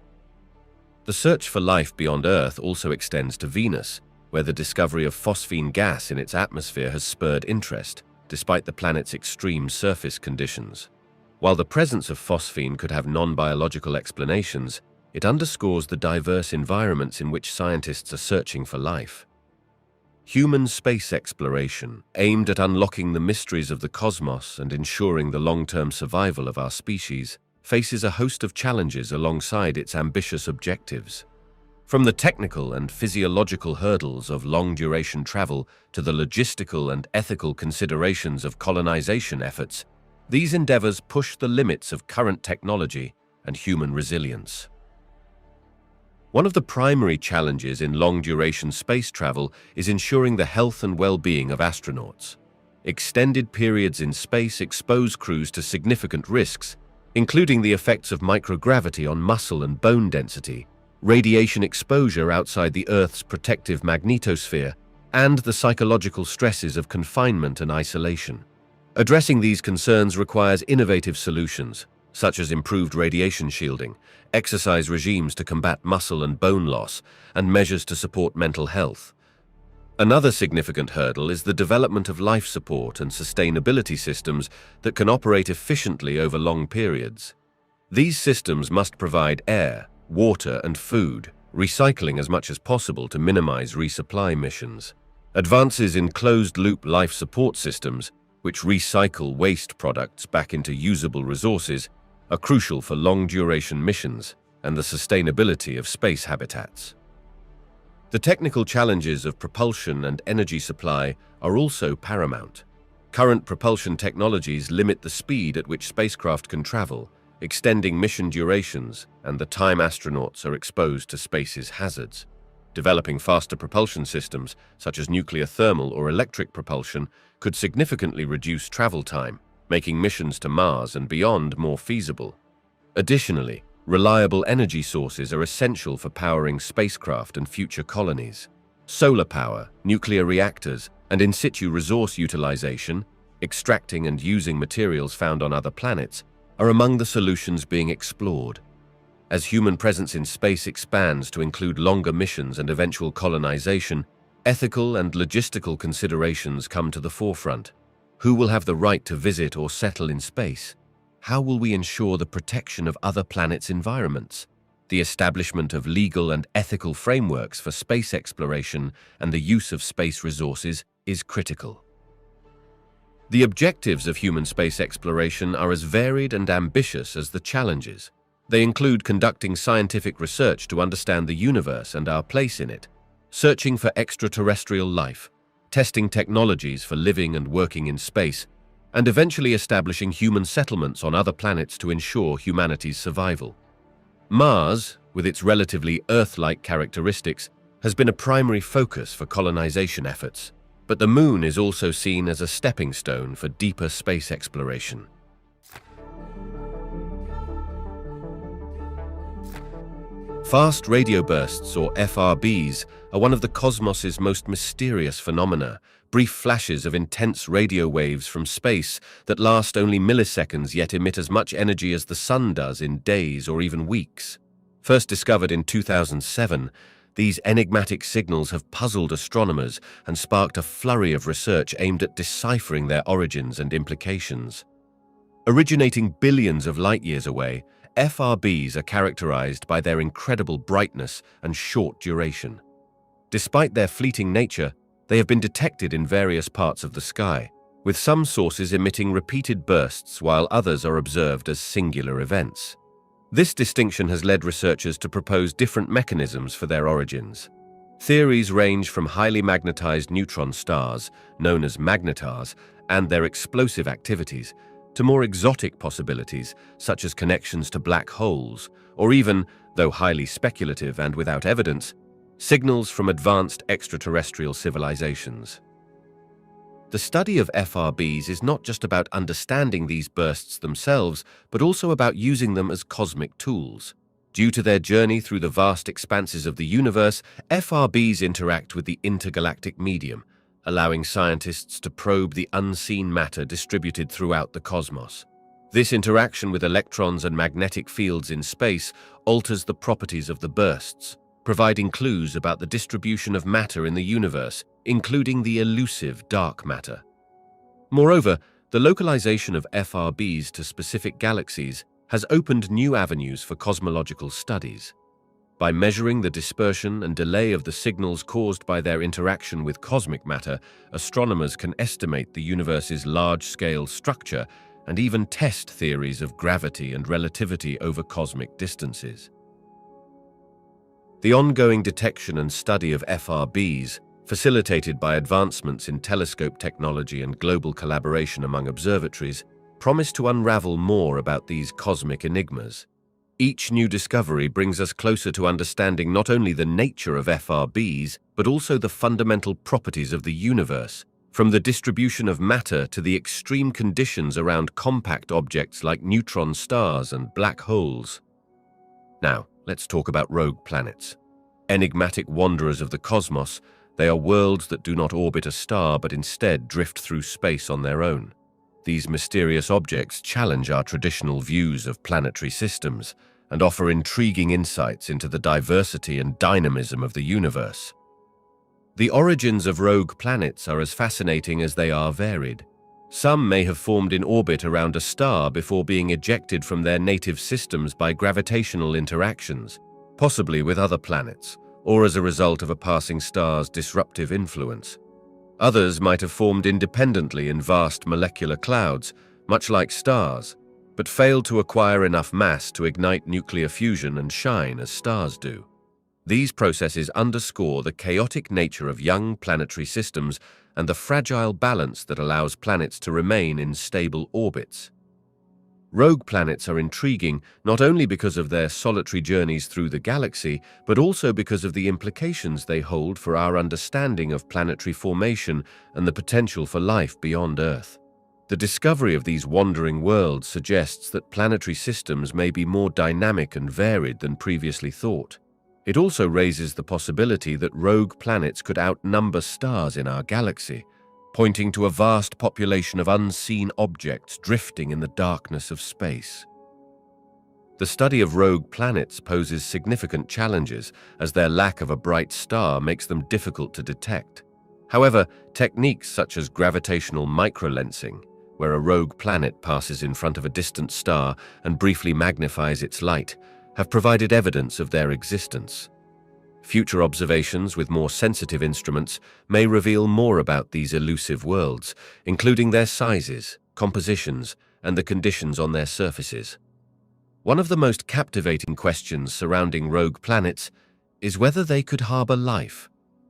The search for life beyond Earth also extends to Venus, where the discovery of phosphine gas in its atmosphere has spurred interest, despite the planet's extreme surface conditions. While the presence of phosphine could have non-biological explanations, it underscores the diverse environments in which scientists are searching for life. Human space exploration, aimed at unlocking the mysteries of the cosmos and ensuring the long-term survival of our species, faces a host of challenges alongside its ambitious objectives. From the technical and physiological hurdles of long-duration travel to the logistical and ethical considerations of colonization efforts, these endeavors push the limits of current technology and human resilience. One of the primary challenges in long-duration space travel is ensuring the health and well-being of astronauts. Extended periods in space expose crews to significant risks, including the effects of microgravity on muscle and bone density, radiation exposure outside the Earth's protective magnetosphere, and the psychological stresses of confinement and isolation. Addressing these concerns requires innovative solutions, such as improved radiation shielding, exercise regimes to combat muscle and bone loss, and measures to support mental health. Another significant hurdle is the development of life support and sustainability systems that can operate efficiently over long periods. These systems must provide air, water, and food, recycling as much as possible to minimize resupply missions. Advances in closed-loop life support systems, which recycle waste products back into usable resources, are crucial for long-duration missions and the sustainability of space habitats. The technical challenges of propulsion and energy supply are also paramount. Current propulsion technologies limit the speed at which spacecraft can travel, extending mission durations and the time astronauts are exposed to space's hazards. Developing faster propulsion systems, such as nuclear thermal or electric propulsion, could significantly reduce travel time, making missions to Mars and beyond more feasible. Additionally, reliable energy sources are essential for powering spacecraft and future colonies. Solar power, nuclear reactors, and in situ resource utilization, extracting and using materials found on other planets, are among the solutions being explored. As human presence in space expands to include longer missions and eventual colonization, ethical and logistical considerations come to the forefront. Who will have the right to visit or settle in space? How will we ensure the protection of other planets' environments? The establishment of legal and ethical frameworks for space exploration and the use of space resources is critical. The objectives of human space exploration are as varied and ambitious as the challenges. They include conducting scientific research to understand the universe and our place in it, searching for extraterrestrial life, testing technologies for living and working in space, and eventually establishing human settlements on other planets to ensure humanity's survival. Mars, with its relatively Earth-like characteristics, has been a primary focus for colonization efforts, but the Moon is also seen as a stepping stone for deeper space exploration. Fast radio bursts, or FRBs, are one of the cosmos's most mysterious phenomena, brief flashes of intense radio waves from space that last only milliseconds yet emit as much energy as the Sun does in days or even weeks. First discovered in 2007, these enigmatic signals have puzzled astronomers and sparked a flurry of research aimed at deciphering their origins and implications. Originating billions of light-years away, FRBs are characterized by their incredible brightness and short duration. Despite their fleeting nature, they have been detected in various parts of the sky, with some sources emitting repeated bursts while others are observed as singular events. This distinction has led researchers to propose different mechanisms for their origins. Theories range from highly magnetized neutron stars, known as magnetars, and their explosive activities, to more exotic possibilities, such as connections to black holes, or even, though highly speculative and without evidence, signals from advanced extraterrestrial civilizations. The study of FRBs is not just about understanding these bursts themselves, but also about using them as cosmic tools. Due to their journey through the vast expanses of the universe, FRBs interact with the intergalactic medium, allowing scientists to probe the unseen matter distributed throughout the cosmos. This interaction with electrons and magnetic fields in space alters the properties of the bursts, providing clues about the distribution of matter in the universe, including the elusive dark matter. Moreover, the localization of FRBs to specific galaxies has opened new avenues for cosmological studies. By measuring the dispersion and delay of the signals caused by their interaction with cosmic matter, astronomers can estimate the universe's large-scale structure and even test theories of gravity and relativity over cosmic distances. The ongoing detection and study of FRBs, facilitated by advancements in telescope technology and global collaboration among observatories, promise to unravel more about these cosmic enigmas. Each new discovery brings us closer to understanding not only the nature of FRBs, but also the fundamental properties of the universe, from the distribution of matter to the extreme conditions around compact objects like neutron stars and black holes. Now, let's talk about rogue planets. Enigmatic wanderers of the cosmos, they are worlds that do not orbit a star but instead drift through space on their own. These mysterious objects challenge our traditional views of planetary systems and offer intriguing insights into the diversity and dynamism of the universe. The origins of rogue planets are as fascinating as they are varied. Some may have formed in orbit around a star before being ejected from their native systems by gravitational interactions, possibly with other planets, or as a result of a passing star's disruptive influence. Others might have formed independently in vast molecular clouds, much like stars, but failed to acquire enough mass to ignite nuclear fusion and shine as stars do. These processes underscore the chaotic nature of young planetary systems and the fragile balance that allows planets to remain in stable orbits. Rogue planets are intriguing not only because of their solitary journeys through the galaxy, but also because of the implications they hold for our understanding of planetary formation and the potential for life beyond Earth. The discovery of these wandering worlds suggests that planetary systems may be more dynamic and varied than previously thought. It also raises the possibility that rogue planets could outnumber stars in our galaxy, pointing to a vast population of unseen objects drifting in the darkness of space. The study of rogue planets poses significant challenges, as their lack of a bright star makes them difficult to detect. However, techniques such as gravitational microlensing, where a rogue planet passes in front of a distant star and briefly magnifies its light, have provided evidence of their existence. Future observations with more sensitive instruments may reveal more about these elusive worlds, including their sizes, compositions, and the conditions on their surfaces. One of the most captivating questions surrounding rogue planets is whether they could harbor life.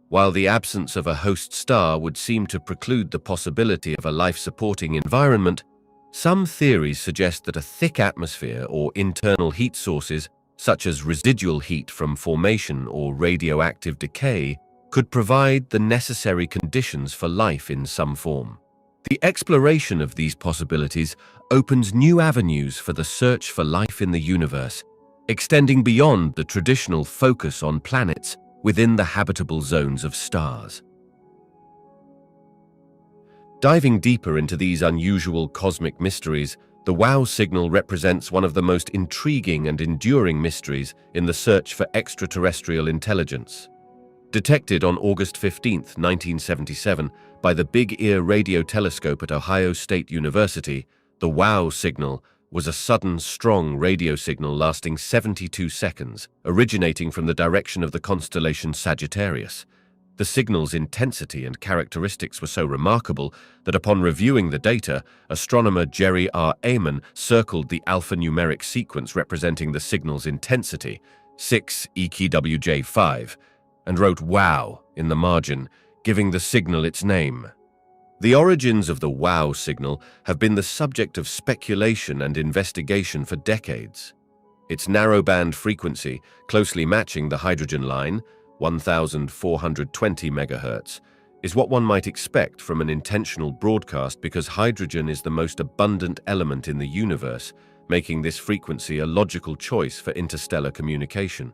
While the absence of a host star would seem to preclude the possibility of a life-supporting environment, some theories suggest that a thick atmosphere or internal heat sources, such as residual heat from formation or radioactive decay, could provide the necessary conditions for life in some form. The exploration of these possibilities opens new avenues for the search for life in the universe, extending beyond the traditional focus on planets within the habitable zones of stars. Diving deeper into these unusual cosmic mysteries, the WOW signal represents one of the most intriguing and enduring mysteries in the search for extraterrestrial intelligence. Detected on August 15, 1977, by the Big Ear radio telescope at Ohio State University, the WOW signal was a sudden, strong radio signal lasting 72 seconds, originating from the direction of the constellation Sagittarius. The signal's intensity and characteristics were so remarkable that upon reviewing the data, astronomer Jerry R. Amon circled the alphanumeric sequence representing the signal's intensity, 6 EQWJ5, and wrote WOW in the margin, giving the signal its name. The origins of the WOW signal have been the subject of speculation and investigation for decades. Its narrowband frequency, closely matching the hydrogen line, 1420 MHz, is what one might expect from an intentional broadcast because hydrogen is the most abundant element in the universe, making this frequency a logical choice for interstellar communication.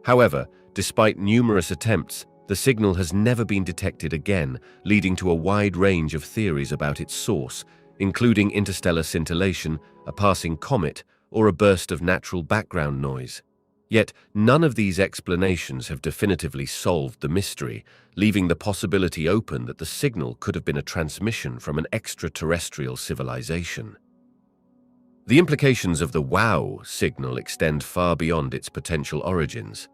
However, despite numerous attempts, The signal has never been detected again, leading to a wide range of theories about its source, including interstellar scintillation, a passing comet, or a burst of natural background noise. Yet none of these explanations have definitively solved the mystery, leaving the possibility open that the signal could have been a transmission from an extraterrestrial civilization. The implications of the WOW signal extend far beyond its potential origins.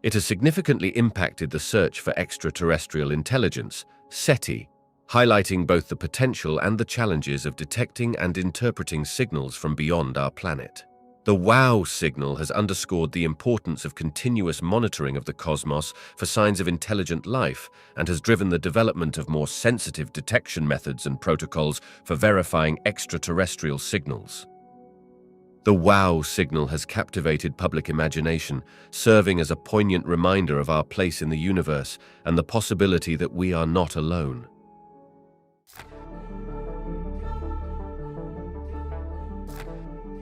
It has significantly impacted the search for extraterrestrial intelligence, SETI, highlighting both the potential and the challenges of detecting and interpreting signals from beyond our planet. The WOW signal has underscored the importance of continuous monitoring of the cosmos for signs of intelligent life and has driven the development of more sensitive detection methods and protocols for verifying extraterrestrial signals. The WOW signal has captivated public imagination, serving as a poignant reminder of our place in the universe and the possibility that we are not alone.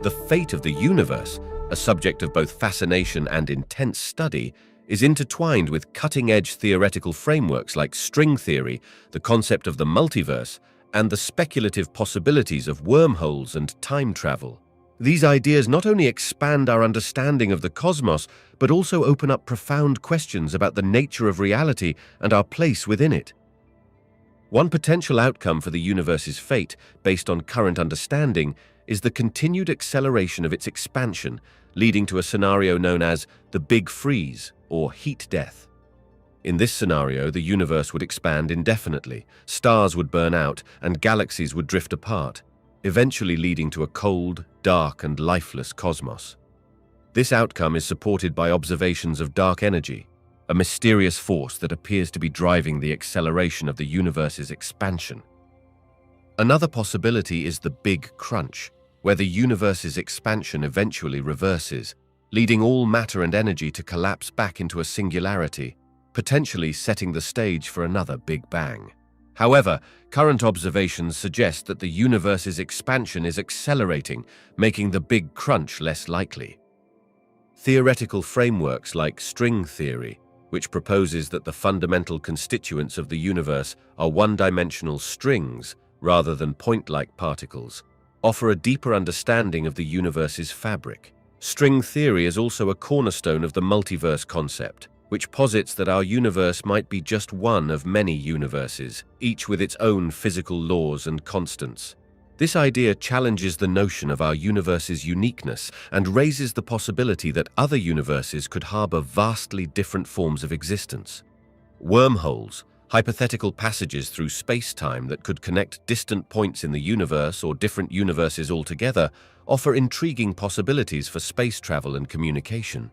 The fate of the universe, a subject of both fascination and intense study, is intertwined with cutting-edge theoretical frameworks like string theory, the concept of the multiverse, and the speculative possibilities of wormholes and time travel. These ideas not only expand our understanding of the cosmos, but also open up profound questions about the nature of reality and our place within it. One potential outcome for the universe's fate, based on current understanding, is the continued acceleration of its expansion, leading to a scenario known as the Big Freeze, or heat death. In this scenario, the universe would expand indefinitely, stars would burn out, and galaxies would drift apart, eventually leading to a cold, dark, and lifeless cosmos. This outcome is supported by observations of dark energy, a mysterious force that appears to be driving the acceleration of the universe's expansion. Another possibility is the Big Crunch, where the universe's expansion eventually reverses, leading all matter and energy to collapse back into a singularity, potentially setting the stage for another Big Bang. However, current observations suggest that the universe's expansion is accelerating, making the Big Crunch less likely. Theoretical frameworks like string theory, which proposes that the fundamental constituents of the universe are one-dimensional strings rather than point-like particles, offer a deeper understanding of the universe's fabric. String theory is also a cornerstone of the multiverse concept, which posits that our universe might be just one of many universes, each with its own physical laws and constants. This idea challenges the notion of our universe's uniqueness and raises the possibility that other universes could harbor vastly different forms of existence. Wormholes, hypothetical passages through space-time that could connect distant points in the universe or different universes altogether, offer intriguing possibilities for space travel and communication.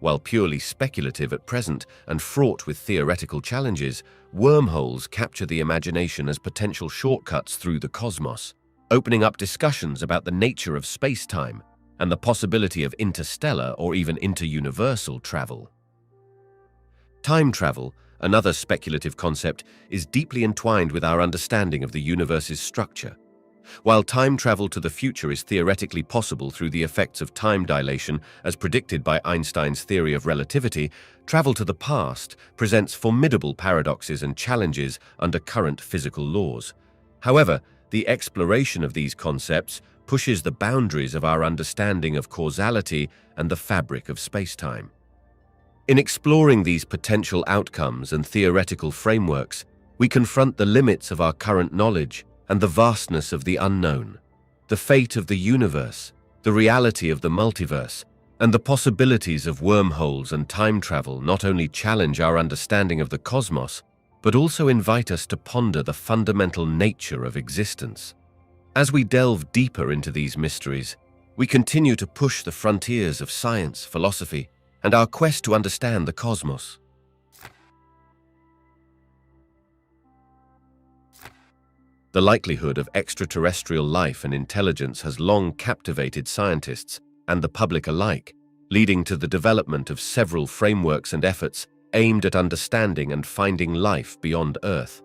While purely speculative at present and fraught with theoretical challenges, wormholes capture the imagination as potential shortcuts through the cosmos, opening up discussions about the nature of space-time and the possibility of interstellar or even interuniversal travel. Time travel, another speculative concept, is deeply entwined with our understanding of the universe's structure. While time travel to the future is theoretically possible through the effects of time dilation as predicted by Einstein's theory of relativity, travel to the past presents formidable paradoxes and challenges under current physical laws. However, the exploration of these concepts pushes the boundaries of our understanding of causality and the fabric of space-time. In exploring these potential outcomes and theoretical frameworks, we confront the limits of our current knowledge and the vastness of the unknown. The fate of the universe, the reality of the multiverse, and the possibilities of wormholes and time travel not only challenge our understanding of the cosmos, but also invite us to ponder the fundamental nature of existence. As we delve deeper into these mysteries, we continue to push the frontiers of science, philosophy, and our quest to understand the cosmos. The likelihood of extraterrestrial life and intelligence has long captivated scientists and the public alike, leading to the development of several frameworks and efforts aimed at understanding and finding life beyond Earth.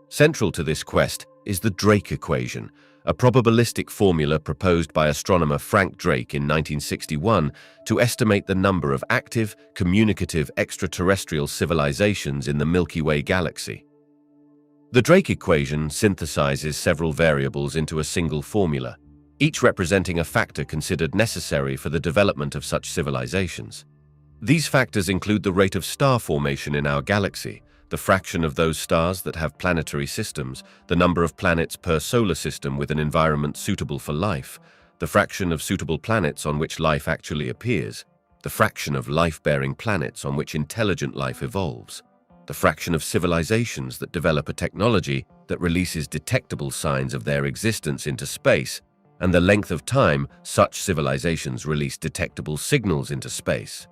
Central to this quest is the Drake equation, a probabilistic formula proposed by astronomer Frank Drake in 1961 to estimate the number of active, communicative extraterrestrial civilizations in the Milky Way galaxy. The Drake equation synthesizes several variables into a single formula, each representing a factor considered necessary for the development of such civilizations. These factors include the rate of star formation in our galaxy, the fraction of those stars that have planetary systems, the number of planets per solar system with an environment suitable for life, the fraction of suitable planets on which life actually appears, the fraction of life-bearing planets on which intelligent life evolves, the fraction of civilizations that develop a technology that releases detectable signs of their existence into space, and the length of time such civilizations release detectable signals into space.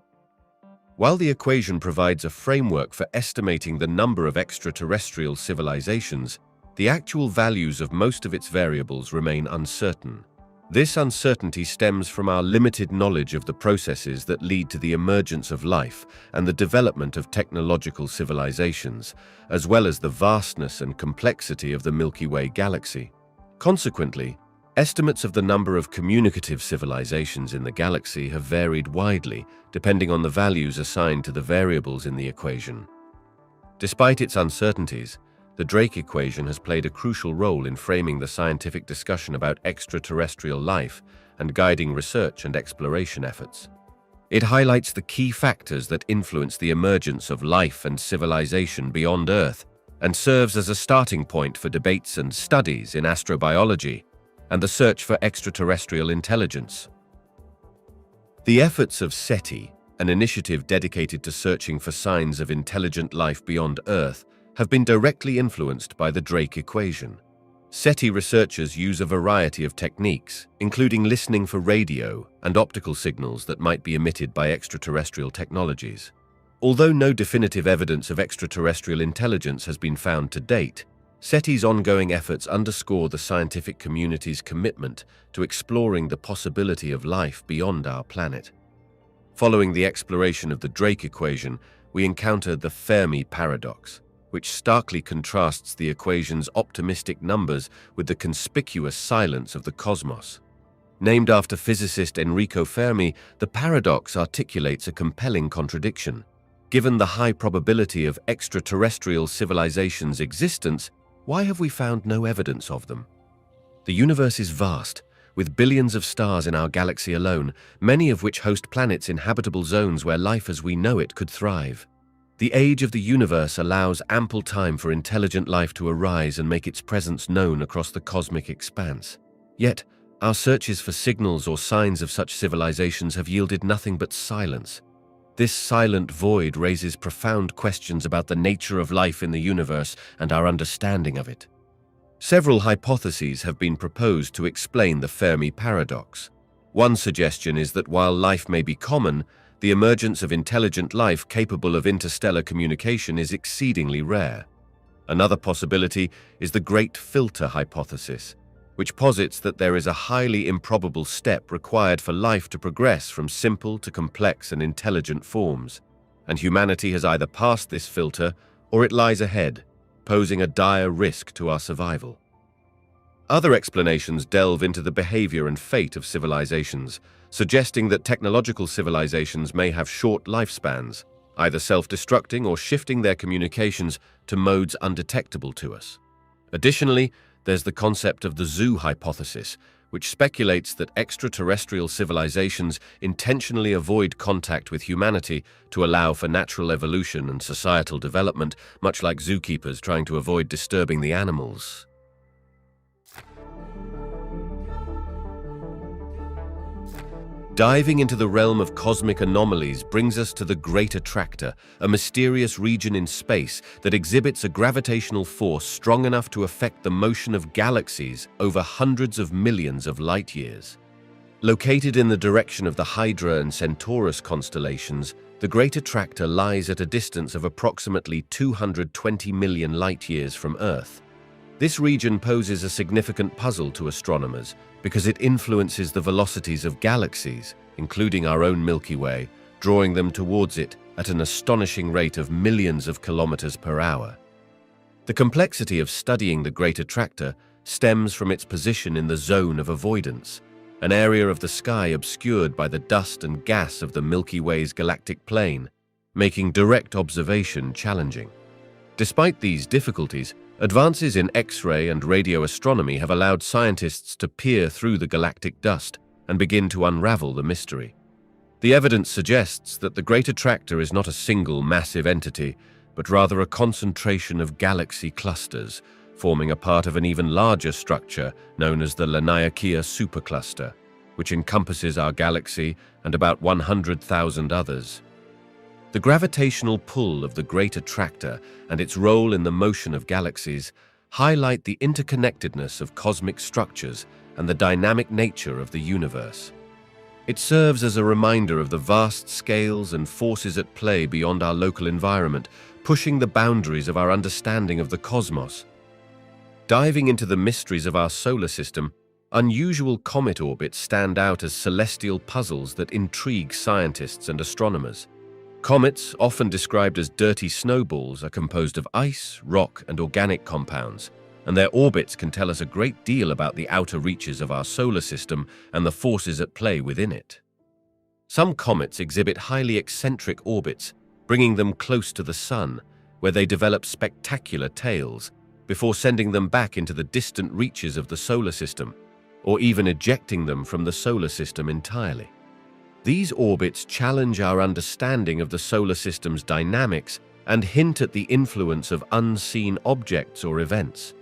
While the equation provides a framework for estimating the number of extraterrestrial civilizations, the actual values of most of its variables remain uncertain. This uncertainty stems from our limited knowledge of the processes that lead to the emergence of life and the development of technological civilizations, as well as the vastness and complexity of the Milky Way galaxy. Consequently, estimates of the number of communicative civilizations in the galaxy have varied widely, depending on the values assigned to the variables in the equation. Despite its uncertainties, the Drake equation has played a crucial role in framing the scientific discussion about extraterrestrial life and guiding research and exploration efforts. It highlights the key factors that influence the emergence of life and civilization beyond Earth, and serves as a starting point for debates and studies in astrobiology and the search for extraterrestrial intelligence. The efforts of SETI, an initiative dedicated to searching for signs of intelligent life beyond Earth, have been directly influenced by the Drake equation. SETI researchers use a variety of techniques, including listening for radio and optical signals that might be emitted by extraterrestrial technologies. Although no definitive evidence of extraterrestrial intelligence has been found to date, SETI's ongoing efforts underscore the scientific community's commitment to exploring the possibility of life beyond our planet. Following the exploration of the Drake equation, we encounter the Fermi paradox, which starkly contrasts the equation's optimistic numbers with the conspicuous silence of the cosmos. Named after physicist Enrico Fermi, the paradox articulates a compelling contradiction. Given the high probability of extraterrestrial civilizations' existence, why have we found no evidence of them? The universe is vast, with billions of stars in our galaxy alone, many of which host planets in habitable zones where life as we know it could thrive. The age of the universe allows ample time for intelligent life to arise and make its presence known across the cosmic expanse. Yet, our searches for signals or signs of such civilizations have yielded nothing but silence. This silent void raises profound questions about the nature of life in the universe and our understanding of it. Several hypotheses have been proposed to explain the Fermi paradox. One suggestion is that while life may be common, the emergence of intelligent life capable of interstellar communication is exceedingly rare. Another possibility is the Great Filter hypothesis, which posits that there is a highly improbable step required for life to progress from simple to complex and intelligent forms, and humanity has either passed this filter or it lies ahead, posing a dire risk to our survival. Other explanations delve into the behavior and fate of civilizations, suggesting that technological civilizations may have short lifespans, either self-destructing or shifting their communications to modes undetectable to us. Additionally, there's the concept of the zoo hypothesis, which speculates that extraterrestrial civilizations intentionally avoid contact with humanity to allow for natural evolution and societal development, much like zookeepers trying to avoid disturbing the animals. Diving into the realm of cosmic anomalies brings us to the Great Attractor, a mysterious region in space that exhibits a gravitational force strong enough to affect the motion of galaxies over hundreds of millions of light years. Located in the direction of the Hydra and Centaurus constellations, the Great Attractor lies at a distance of approximately 220 million light-years from Earth. This region poses a significant puzzle to astronomers because it influences the velocities of galaxies, including our own Milky Way, drawing them towards it at an astonishing rate of millions of kilometers per hour. The complexity of studying the Great Attractor stems from its position in the zone of avoidance, an area of the sky obscured by the dust and gas of the Milky Way's galactic plane, making direct observation challenging. Despite these difficulties, advances in X-ray and radio astronomy have allowed scientists to peer through the galactic dust and begin to unravel the mystery. The evidence suggests that the Great Attractor is not a single massive entity, but rather a concentration of galaxy clusters, forming a part of an even larger structure known as the Laniakea supercluster, which encompasses our galaxy and about 100,000 others. The gravitational pull of the Great Attractor and its role in the motion of galaxies highlight the interconnectedness of cosmic structures and the dynamic nature of the universe. It serves as a reminder of the vast scales and forces at play beyond our local environment, pushing the boundaries of our understanding of the cosmos. Diving into the mysteries of our solar system, unusual comet orbits stand out as celestial puzzles that intrigue scientists and astronomers. Comets, often described as dirty snowballs, are composed of ice, rock, and organic compounds, and their orbits can tell us a great deal about the outer reaches of our solar system and the forces at play within it. Some comets exhibit highly eccentric orbits, bringing them close to the Sun, where they develop spectacular tails, before sending them back into the distant reaches of the solar system, or even ejecting them from the solar system entirely. These orbits challenge our understanding of the solar system's dynamics and hint at the influence of unseen objects or events.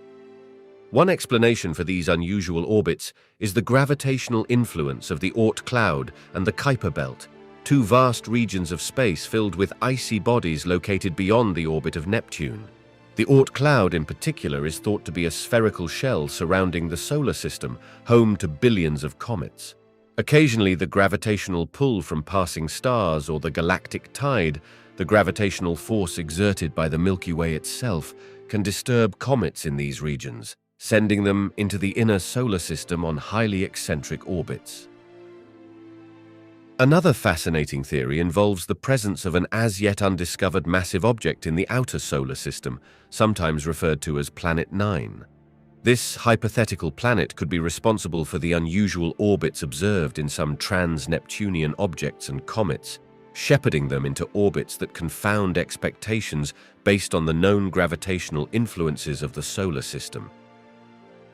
One explanation for these unusual orbits is the gravitational influence of the Oort cloud and the Kuiper belt, two vast regions of space filled with icy bodies located beyond the orbit of Neptune. The Oort cloud in particular is thought to be a spherical shell surrounding the solar system, home to billions of comets. Occasionally, the gravitational pull from passing stars or the galactic tide, the gravitational force exerted by the Milky Way itself, can disturb comets in these regions, sending them into the inner solar system on highly eccentric orbits. Another fascinating theory involves the presence of an as-yet undiscovered massive object in the outer solar system, sometimes referred to as Planet 9. This hypothetical planet could be responsible for the unusual orbits observed in some trans-Neptunian objects and comets, shepherding them into orbits that confound expectations based on the known gravitational influences of the solar system.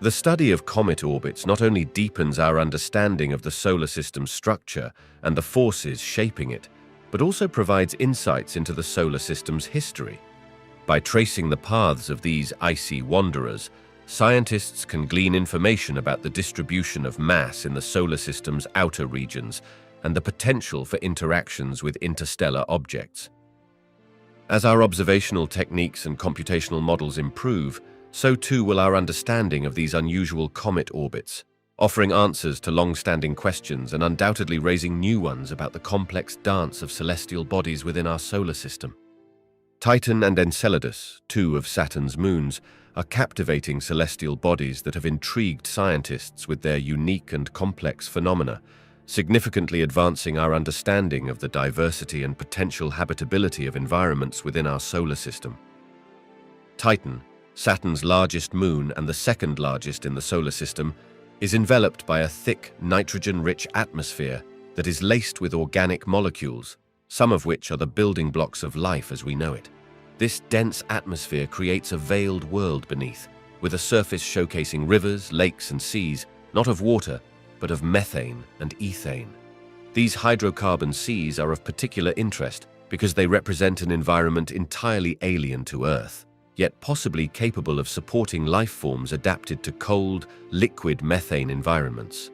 The study of comet orbits not only deepens our understanding of the solar system's structure and the forces shaping it, but also provides insights into the solar system's history. By tracing the paths of these icy wanderers, scientists can glean information about the distribution of mass in the solar system's outer regions and the potential for interactions with interstellar objects. As our observational techniques and computational models improve, so too will our understanding of these unusual comet orbits, offering answers to long-standing questions and undoubtedly raising new ones about the complex dance of celestial bodies within our solar system. Titan and Enceladus, two of Saturn's moons, are captivating celestial bodies that have intrigued scientists with their unique and complex phenomena, significantly advancing our understanding of the diversity and potential habitability of environments within our solar system. Titan, Saturn's largest moon and the second largest in the solar system, is enveloped by a thick, nitrogen-rich atmosphere that is laced with organic molecules, some of which are the building blocks of life as we know it. This dense atmosphere creates a veiled world beneath, with a surface showcasing rivers, lakes, and seas, not of water, but of methane and ethane. These hydrocarbon seas are of particular interest because they represent an environment entirely alien to Earth, yet possibly capable of supporting life forms adapted to cold, liquid methane environments.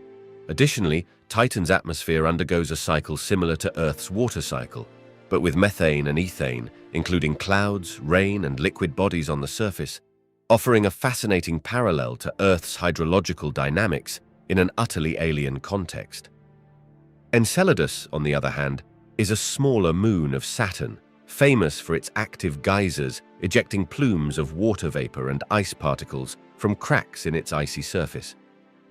Additionally, Titan's atmosphere undergoes a cycle similar to Earth's water cycle, but with methane and ethane, including clouds, rain, and liquid bodies on the surface, offering a fascinating parallel to Earth's hydrological dynamics in an utterly alien context. Enceladus, on the other hand, is a smaller moon of Saturn, famous for its active geysers ejecting plumes of water vapor and ice particles from cracks in its icy surface.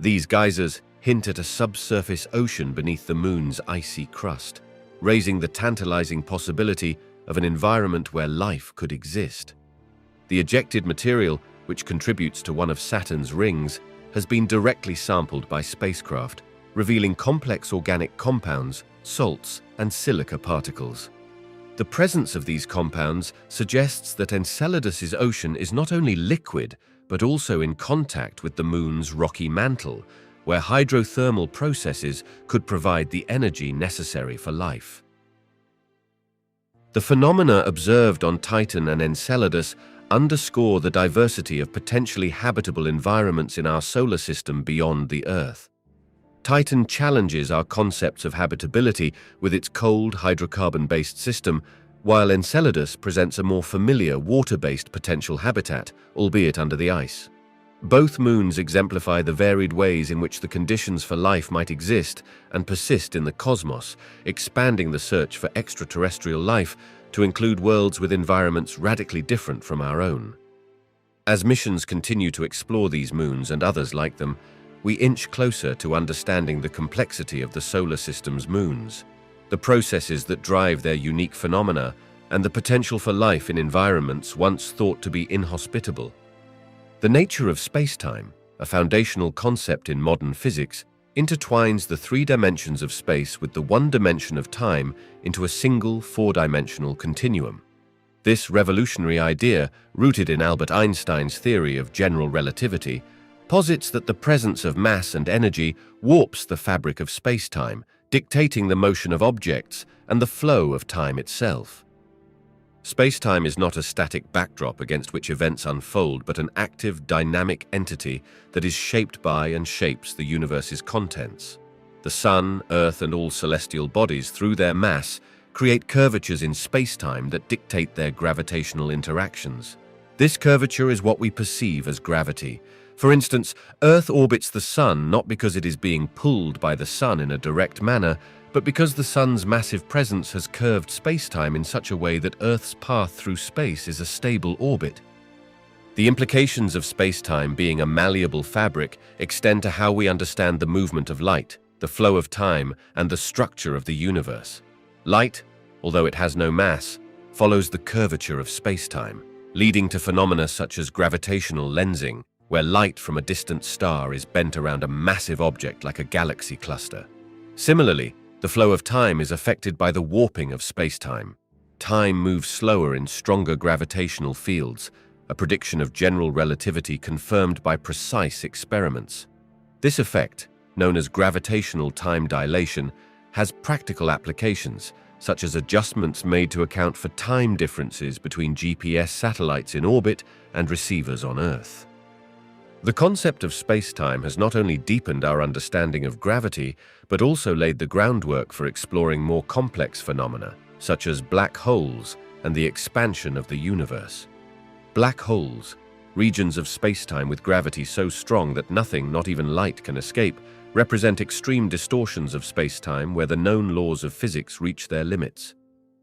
These geysers hint at a subsurface ocean beneath the moon's icy crust, raising the tantalizing possibility of an environment where life could exist. The ejected material which contributes to one of Saturn's rings, has been directly sampled by spacecraft, revealing complex organic compounds, salts, and silica particles. The presence of these compounds suggests that Enceladus's ocean is not only liquid, but also in contact with the Moon's rocky mantle, where hydrothermal processes could provide the energy necessary for life. The phenomena observed on Titan and Enceladus underscore the diversity of potentially habitable environments in our solar system beyond the Earth. Titan challenges our concepts of habitability with its cold, hydrocarbon-based system, while Enceladus presents a more familiar water-based potential habitat, albeit under the ice. Both moons exemplify the varied ways in which the conditions for life might exist and persist in the cosmos, expanding the search for extraterrestrial life to include worlds with environments radically different from our own. As missions continue to explore these moons and others like them, we inch closer to understanding the complexity of the solar system's moons, the processes that drive their unique phenomena, and the potential for life in environments once thought to be inhospitable. The nature of spacetime, a foundational concept in modern physics, intertwines the three dimensions of space with the one dimension of time into a single four-dimensional continuum. This revolutionary idea, rooted in Albert Einstein's theory of general relativity, posits that the presence of mass and energy warps the fabric of spacetime, dictating the motion of objects and the flow of time itself. Spacetime is not a static backdrop against which events unfold, but an active, dynamic entity that is shaped by and shapes the universe's contents. The Sun, Earth, and all celestial bodies, through their mass, create curvatures in spacetime that dictate their gravitational interactions. This curvature is what we perceive as gravity. For instance, Earth orbits the Sun not because it is being pulled by the Sun in a direct manner, but because the Sun's massive presence has curved spacetime in such a way that Earth's path through space is a stable orbit. The implications of spacetime being a malleable fabric extend to how we understand the movement of light, the flow of time, and the structure of the universe. Light, although it has no mass, follows the curvature of spacetime, leading to phenomena such as gravitational lensing, where light from a distant star is bent around a massive object like a galaxy cluster. Similarly, the flow of time is affected by the warping of spacetime. Time moves slower in stronger gravitational fields, a prediction of general relativity confirmed by precise experiments. This effect, known as gravitational time dilation, has practical applications, such as adjustments made to account for time differences between GPS satellites in orbit and receivers on Earth. The concept of spacetime has not only deepened our understanding of gravity, but also laid the groundwork for exploring more complex phenomena, such as black holes and the expansion of the universe. Black holes, regions of spacetime with gravity so strong that nothing, not even light, can escape, represent extreme distortions of spacetime where the known laws of physics reach their limits.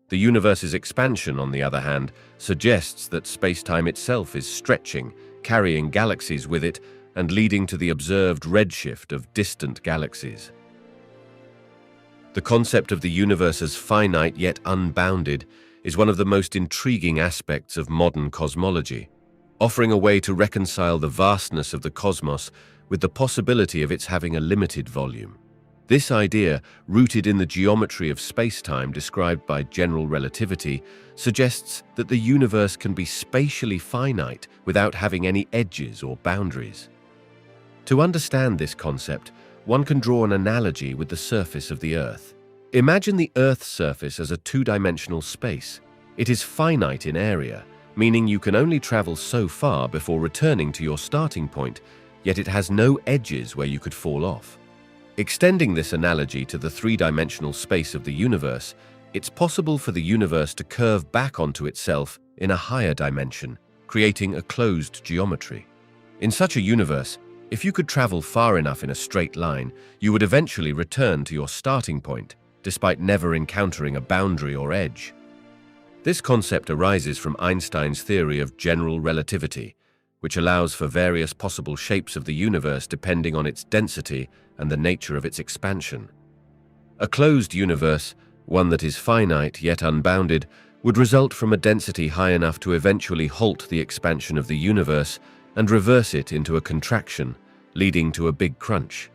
The universe's expansion, on the other hand, suggests that spacetime itself is stretching, carrying galaxies with it and leading to the observed redshift of distant galaxies. The concept of the universe as finite yet unbounded is one of the most intriguing aspects of modern cosmology, offering a way to reconcile the vastness of the cosmos with the possibility of its having a limited volume. This idea, rooted in the geometry of spacetime described by general relativity, suggests that the universe can be spatially finite without having any edges or boundaries. To understand this concept, one can draw an analogy with the surface of the Earth. Imagine the Earth's surface as a two-dimensional space. It is finite in area, meaning you can only travel so far before returning to your starting point, yet it has no edges where you could fall off. Extending this analogy to the three-dimensional space of the universe, it's possible for the universe to curve back onto itself in a higher dimension, creating a closed geometry. In such a universe, if you could travel far enough in a straight line, you would eventually return to your starting point, despite never encountering a boundary or edge. This concept arises from Einstein's theory of general relativity, which allows for various possible shapes of the universe depending on its density and the nature of its expansion. A closed universe, one that is finite yet unbounded, would result from a density high enough to eventually halt the expansion of the universe and reverse it into a contraction, leading to a big crunch.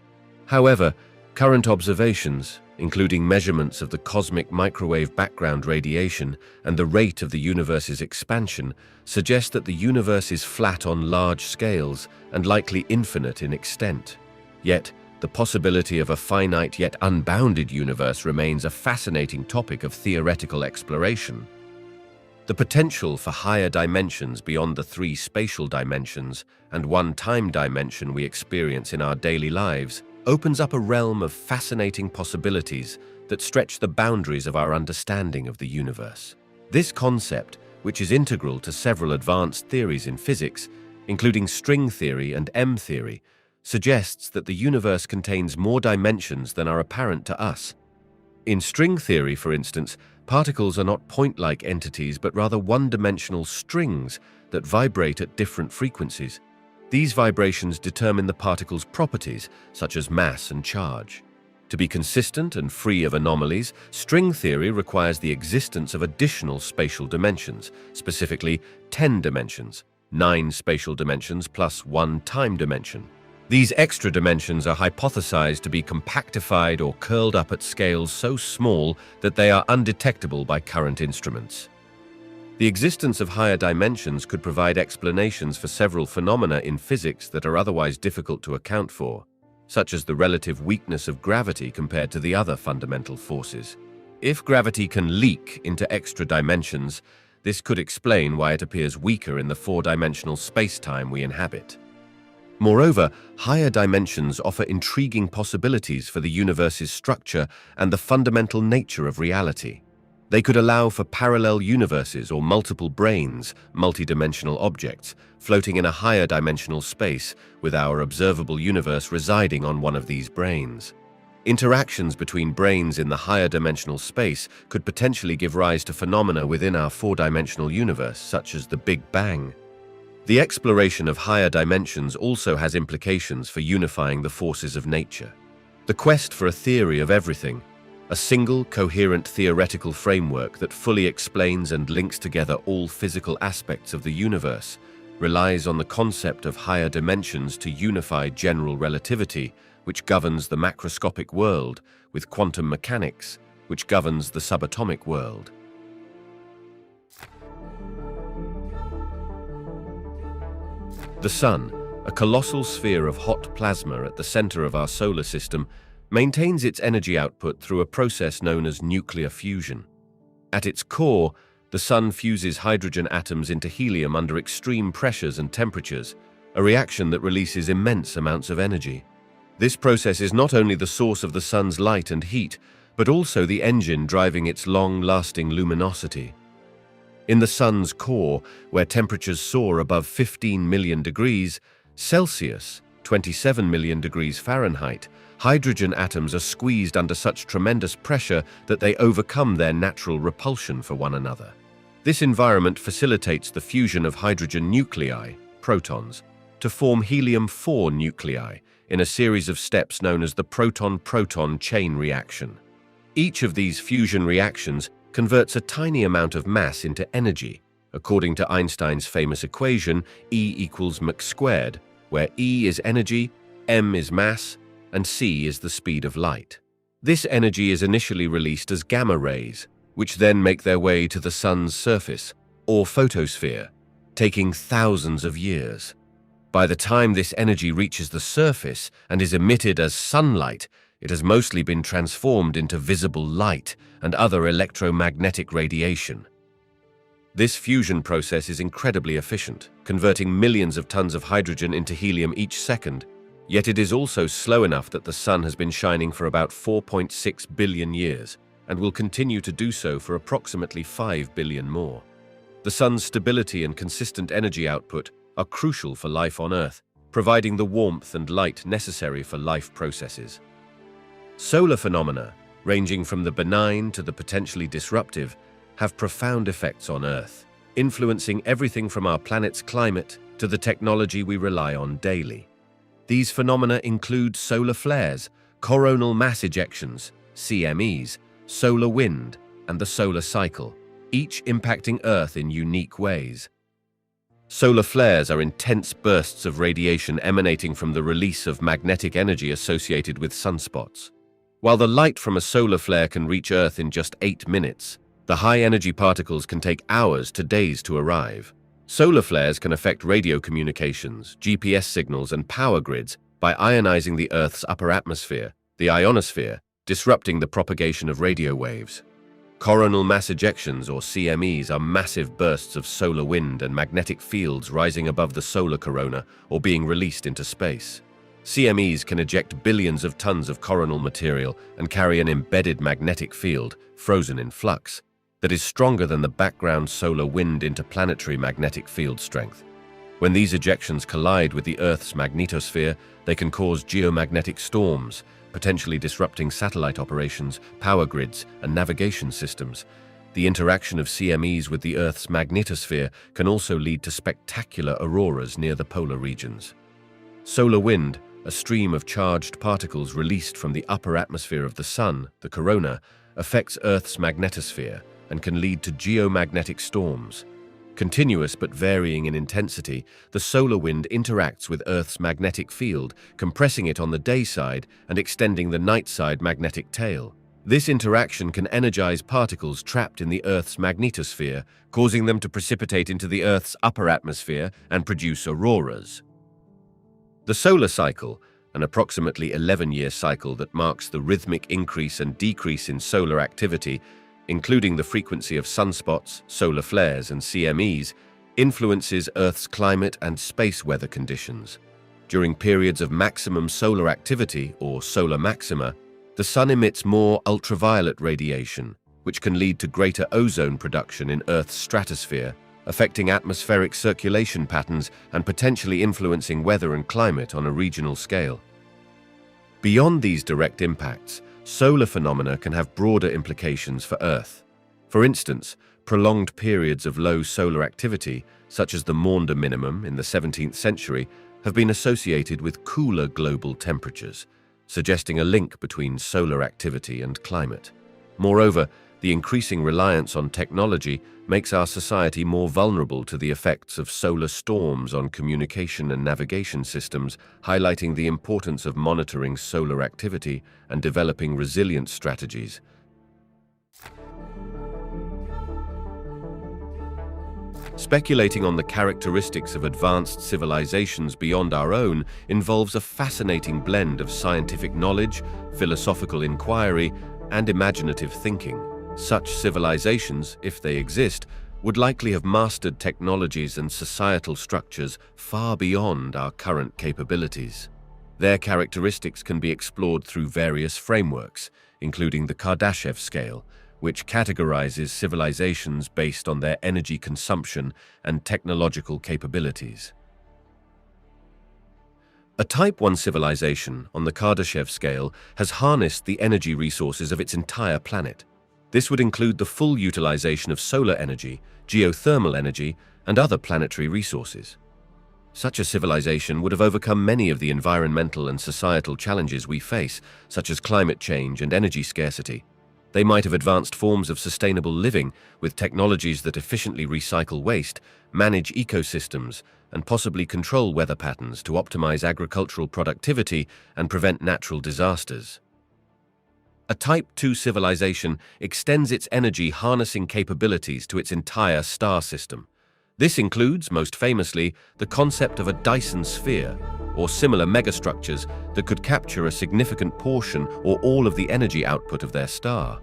However, current observations, including measurements of the cosmic microwave background radiation and the rate of the universe's expansion, suggest that the universe is flat on large scales and likely infinite in extent. Yet, the possibility of a finite yet unbounded universe remains a fascinating topic of theoretical exploration. The potential for higher dimensions beyond the 3 spatial dimensions and 1 time dimension we experience in our daily lives opens up a realm of fascinating possibilities that stretch the boundaries of our understanding of the universe. This concept, which is integral to several advanced theories in physics, including string theory and M-theory, suggests that the universe contains more dimensions than are apparent to us. In string theory, for instance, particles are not point-like entities but rather one-dimensional strings that vibrate at different frequencies. These vibrations determine the particle's properties, such as mass and charge. To be consistent and free of anomalies, string theory requires the existence of additional spatial dimensions, specifically 10 dimensions, 9 spatial dimensions plus 1 time dimension. These extra dimensions are hypothesized to be compactified or curled up at scales so small that they are undetectable by current instruments. The existence of higher dimensions could provide explanations for several phenomena in physics that are otherwise difficult to account for, such as the relative weakness of gravity compared to the other fundamental forces. If gravity can leak into extra dimensions, this could explain why it appears weaker in the 4-dimensional space-time we inhabit. Moreover, higher dimensions offer intriguing possibilities for the universe's structure and the fundamental nature of reality. They could allow for parallel universes or multiple branes, multidimensional objects, floating in a higher dimensional space, with our observable universe residing on one of these branes. Interactions between branes in the higher dimensional space could potentially give rise to phenomena within our 4-dimensional universe, such as the Big Bang. The exploration of higher dimensions also has implications for unifying the forces of nature. The quest for a theory of everything, a single, coherent theoretical framework that fully explains and links together all physical aspects of the universe, relies on the concept of higher dimensions to unify general relativity, which governs the macroscopic world, with quantum mechanics, which governs the subatomic world. The Sun, a colossal sphere of hot plasma at the center of our solar system, maintains its energy output through a process known as nuclear fusion. At its core, the Sun fuses hydrogen atoms into helium under extreme pressures and temperatures, a reaction that releases immense amounts of energy. This process is not only the source of the Sun's light and heat, but also the engine driving its long-lasting luminosity. In the Sun's core, where temperatures soar above 15 million degrees Celsius, 27 million degrees Fahrenheit, hydrogen atoms are squeezed under such tremendous pressure that they overcome their natural repulsion for one another. This environment facilitates the fusion of hydrogen nuclei, protons, to form helium-4 nuclei in a series of steps known as the proton-proton chain reaction. Each of these fusion reactions converts a tiny amount of mass into energy, according to Einstein's famous equation E equals mc squared, where E is energy, m is mass, and c is the speed of light. This energy is initially released as gamma rays, which then make their way to the Sun's surface, or photosphere, taking thousands of years. By the time this energy reaches the surface and is emitted as sunlight, it has mostly been transformed into visible light and other electromagnetic radiation. This fusion process is incredibly efficient, converting millions of tons of hydrogen into helium each second, yet it is also slow enough that the Sun has been shining for about 4.6 billion years and will continue to do so for approximately 5 billion more. The Sun's stability and consistent energy output are crucial for life on Earth, providing the warmth and light necessary for life processes. Solar phenomena, ranging from the benign to the potentially disruptive, have profound effects on Earth, influencing everything from our planet's climate to the technology we rely on daily. These phenomena include solar flares, coronal mass ejections, CMEs, solar wind, and the solar cycle, each impacting Earth in unique ways. Solar flares are intense bursts of radiation emanating from the release of magnetic energy associated with sunspots. While the light from a solar flare can reach Earth in just 8 minutes, the high-energy particles can take hours to days to arrive. Solar flares can affect radio communications, GPS signals, and power grids by ionizing the Earth's upper atmosphere, the ionosphere, disrupting the propagation of radio waves. Coronal mass ejections, or CMEs, are massive bursts of solar wind and magnetic fields rising above the solar corona or being released into space. CMEs can eject billions of tons of coronal material and carry an embedded magnetic field, frozen in flux, that is stronger than the background solar wind interplanetary magnetic field strength. When these ejections collide with the Earth's magnetosphere, they can cause geomagnetic storms, potentially disrupting satellite operations, power grids, and navigation systems. The interaction of CMEs with the Earth's magnetosphere can also lead to spectacular auroras near the polar regions. Solar wind, a stream of charged particles released from the upper atmosphere of the Sun, the corona, affects Earth's magnetosphere and can lead to geomagnetic storms. Continuous but varying in intensity, the solar wind interacts with Earth's magnetic field, compressing it on the day side and extending the night side magnetic tail. This interaction can energize particles trapped in the Earth's magnetosphere, causing them to precipitate into the Earth's upper atmosphere and produce auroras. The solar cycle, an approximately 11-year cycle that marks the rhythmic increase and decrease in solar activity, including the frequency of sunspots, solar flares, and CMEs, influences Earth's climate and space weather conditions. During periods of maximum solar activity, or solar maxima, the Sun emits more ultraviolet radiation, which can lead to greater ozone production in Earth's stratosphere, affecting atmospheric circulation patterns and potentially influencing weather and climate on a regional scale. Beyond these direct impacts, solar phenomena can have broader implications for Earth. For instance, prolonged periods of low solar activity, such as the Maunder minimum in the 17th century, have been associated with cooler global temperatures, suggesting a link between solar activity and climate. Moreover, the increasing reliance on technology makes our society more vulnerable to the effects of solar storms on communication and navigation systems, highlighting the importance of monitoring solar activity and developing resilient strategies. Speculating on the characteristics of advanced civilizations beyond our own involves a fascinating blend of scientific knowledge, philosophical inquiry, and imaginative thinking. Such civilizations, if they exist, would likely have mastered technologies and societal structures far beyond our current capabilities. Their characteristics can be explored through various frameworks, including the Kardashev scale, which categorizes civilizations based on their energy consumption and technological capabilities. A Type 1 civilization on the Kardashev scale has harnessed the energy resources of its entire planet. This would include the full utilization of solar energy, geothermal energy, and other planetary resources. Such a civilization would have overcome many of the environmental and societal challenges we face, such as climate change and energy scarcity. They might have advanced forms of sustainable living with technologies that efficiently recycle waste, manage ecosystems, and possibly control weather patterns to optimize agricultural productivity and prevent natural disasters. A Type 2 civilization extends its energy harnessing capabilities to its entire star system. This includes, most famously, the concept of a Dyson sphere, or similar megastructures that could capture a significant portion or all of the energy output of their star.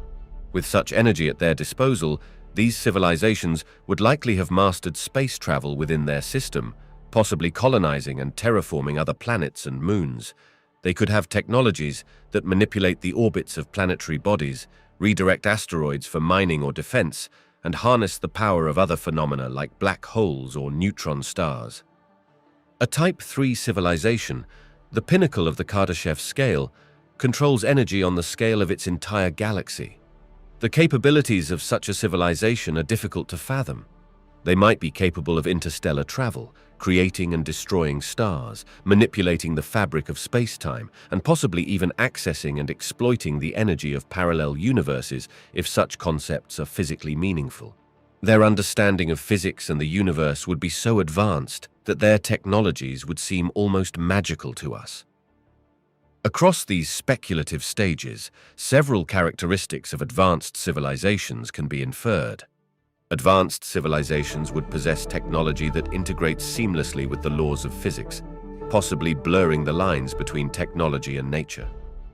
With such energy at their disposal, these civilizations would likely have mastered space travel within their system, possibly colonizing and terraforming other planets and moons. They could have technologies that manipulate the orbits of planetary bodies, redirect asteroids for mining or defense, and harness the power of other phenomena like black holes or neutron stars. A Type 3 civilization, the pinnacle of the Kardashev scale, controls energy on the scale of its entire galaxy. The capabilities of such a civilization are difficult to fathom. They might be capable of interstellar travel, creating and destroying stars, manipulating the fabric of space-time, and possibly even accessing and exploiting the energy of parallel universes if such concepts are physically meaningful. Their understanding of physics and the universe would be so advanced that their technologies would seem almost magical to us. Across these speculative stages, several characteristics of advanced civilizations can be inferred. Advanced civilizations would possess technology that integrates seamlessly with the laws of physics, possibly blurring the lines between technology and nature.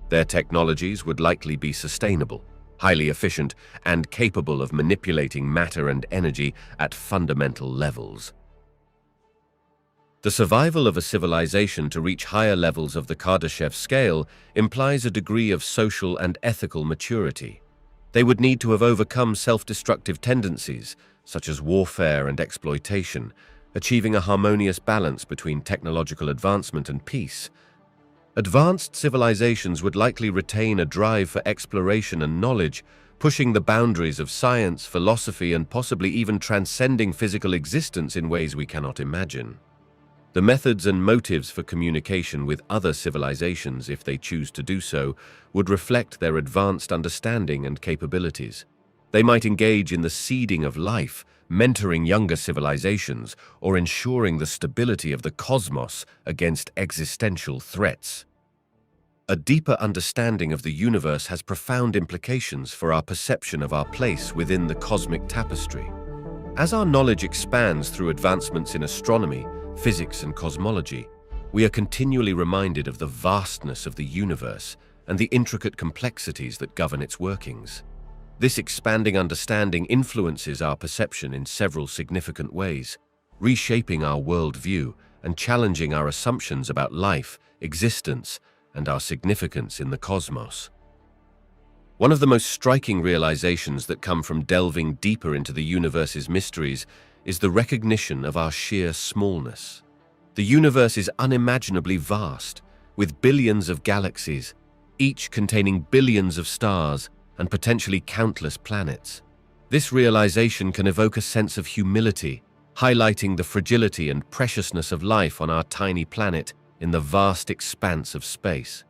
Their technologies would likely be sustainable, highly efficient, and capable of manipulating matter and energy at fundamental levels. The survival of a civilization to reach higher levels of the Kardashev scale implies a degree of social and ethical maturity. They would need to have overcome self-destructive tendencies, such as warfare and exploitation, achieving a harmonious balance between technological advancement and peace. Advanced civilizations would likely retain a drive for exploration and knowledge, pushing the boundaries of science, philosophy, and possibly even transcending physical existence in ways we cannot imagine. The methods and motives for communication with other civilizations, if they choose to do so, would reflect their advanced understanding and capabilities. They might engage in the seeding of life, mentoring younger civilizations, or ensuring the stability of the cosmos against existential threats. A deeper understanding of the universe has profound implications for our perception of our place within the cosmic tapestry. As our knowledge expands through advancements in astronomy, physics, and cosmology, we are continually reminded of the vastness of the universe and the intricate complexities that govern its workings. This expanding understanding influences our perception in several significant ways, reshaping our worldview and challenging our assumptions about life, existence, and our significance in the cosmos. One of the most striking realizations that come from delving deeper into the universe's mysteries is the recognition of our sheer smallness. The universe is unimaginably vast, with billions of galaxies, each containing billions of stars and potentially countless planets. This realization can evoke a sense of humility, highlighting the fragility and preciousness of life on our tiny planet in the vast expanse of space.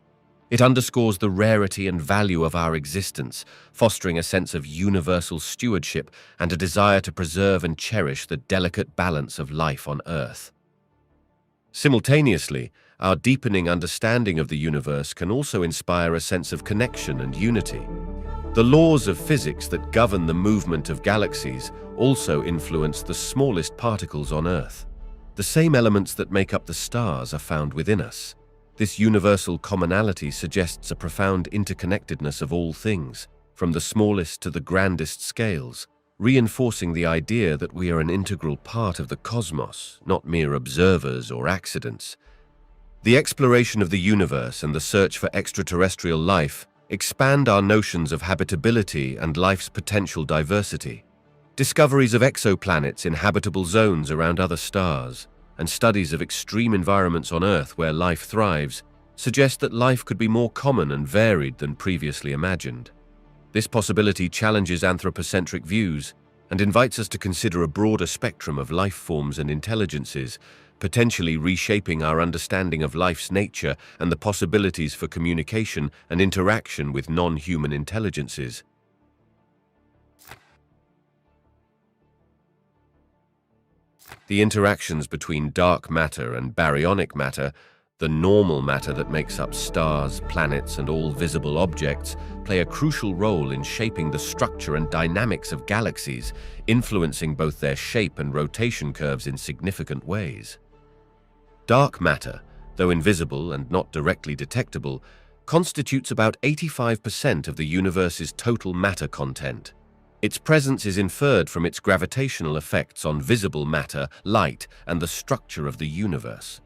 It underscores the rarity and value of our existence, fostering a sense of universal stewardship and a desire to preserve and cherish the delicate balance of life on Earth. Simultaneously, our deepening understanding of the universe can also inspire a sense of connection and unity. The laws of physics that govern the movement of galaxies also influence the smallest particles on Earth. The same elements that make up the stars are found within us. This universal commonality suggests a profound interconnectedness of all things, from the smallest to the grandest scales, reinforcing the idea that we are an integral part of the cosmos, not mere observers or accidents. The exploration of the universe and the search for extraterrestrial life expand our notions of habitability and life's potential diversity. Discoveries of exoplanets in habitable zones around other stars, and studies of extreme environments on Earth where life thrives, suggest that life could be more common and varied than previously imagined. This possibility challenges anthropocentric views and invites us to consider a broader spectrum of life forms and intelligences, potentially reshaping our understanding of life's nature and the possibilities for communication and interaction with non-human intelligences. The interactions between dark matter and baryonic matter, the normal matter that makes up stars, planets, and all visible objects, play a crucial role in shaping the structure and dynamics of galaxies, influencing both their shape and rotation curves in significant ways. Dark matter, though invisible and not directly detectable, constitutes about 85% of the universe's total matter content. Its presence is inferred from its gravitational effects on visible matter, light, and the structure of the universe.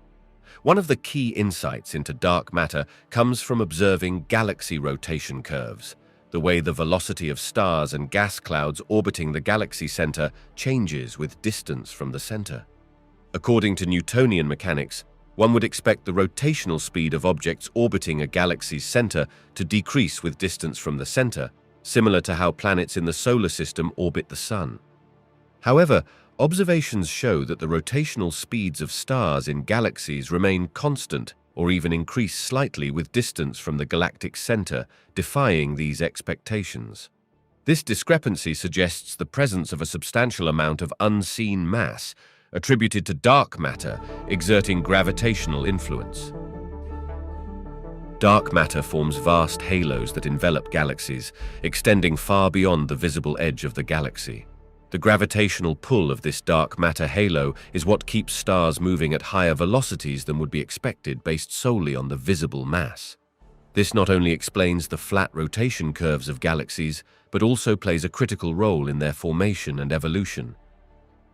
One of the key insights into dark matter comes from observing galaxy rotation curves, the way the velocity of stars and gas clouds orbiting the galaxy center changes with distance from the center. According to Newtonian mechanics, one would expect the rotational speed of objects orbiting a galaxy's center to decrease with distance from the center, similar to how planets in the solar system orbit the Sun. However, observations show that the rotational speeds of stars in galaxies remain constant or even increase slightly with distance from the galactic center, defying these expectations. This discrepancy suggests the presence of a substantial amount of unseen mass, attributed to dark matter exerting gravitational influence. Dark matter forms vast halos that envelop galaxies, extending far beyond the visible edge of the galaxy. The gravitational pull of this dark matter halo is what keeps stars moving at higher velocities than would be expected based solely on the visible mass. This not only explains the flat rotation curves of galaxies, but also plays a critical role in their formation and evolution.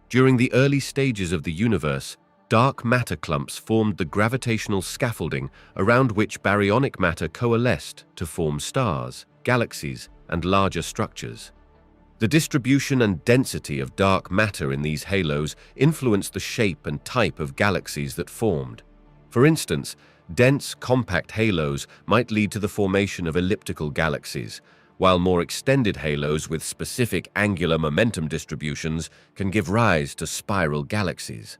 During the early stages of the universe, dark matter clumps formed the gravitational scaffolding around which baryonic matter coalesced to form stars, galaxies, and larger structures. The distribution and density of dark matter in these halos influenced the shape and type of galaxies that formed. For instance, dense, compact halos might lead to the formation of elliptical galaxies, while more extended halos with specific angular momentum distributions can give rise to spiral galaxies.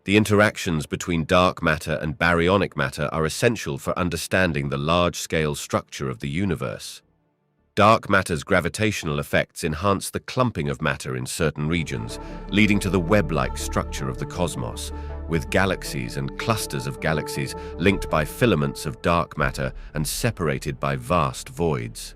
The interactions between dark matter and baryonic matter are essential for understanding the large-scale structure of the universe. Dark matter's gravitational effects enhance the clumping of matter in certain regions, leading to the web-like structure of the cosmos, with galaxies and clusters of galaxies linked by filaments of dark matter and separated by vast voids.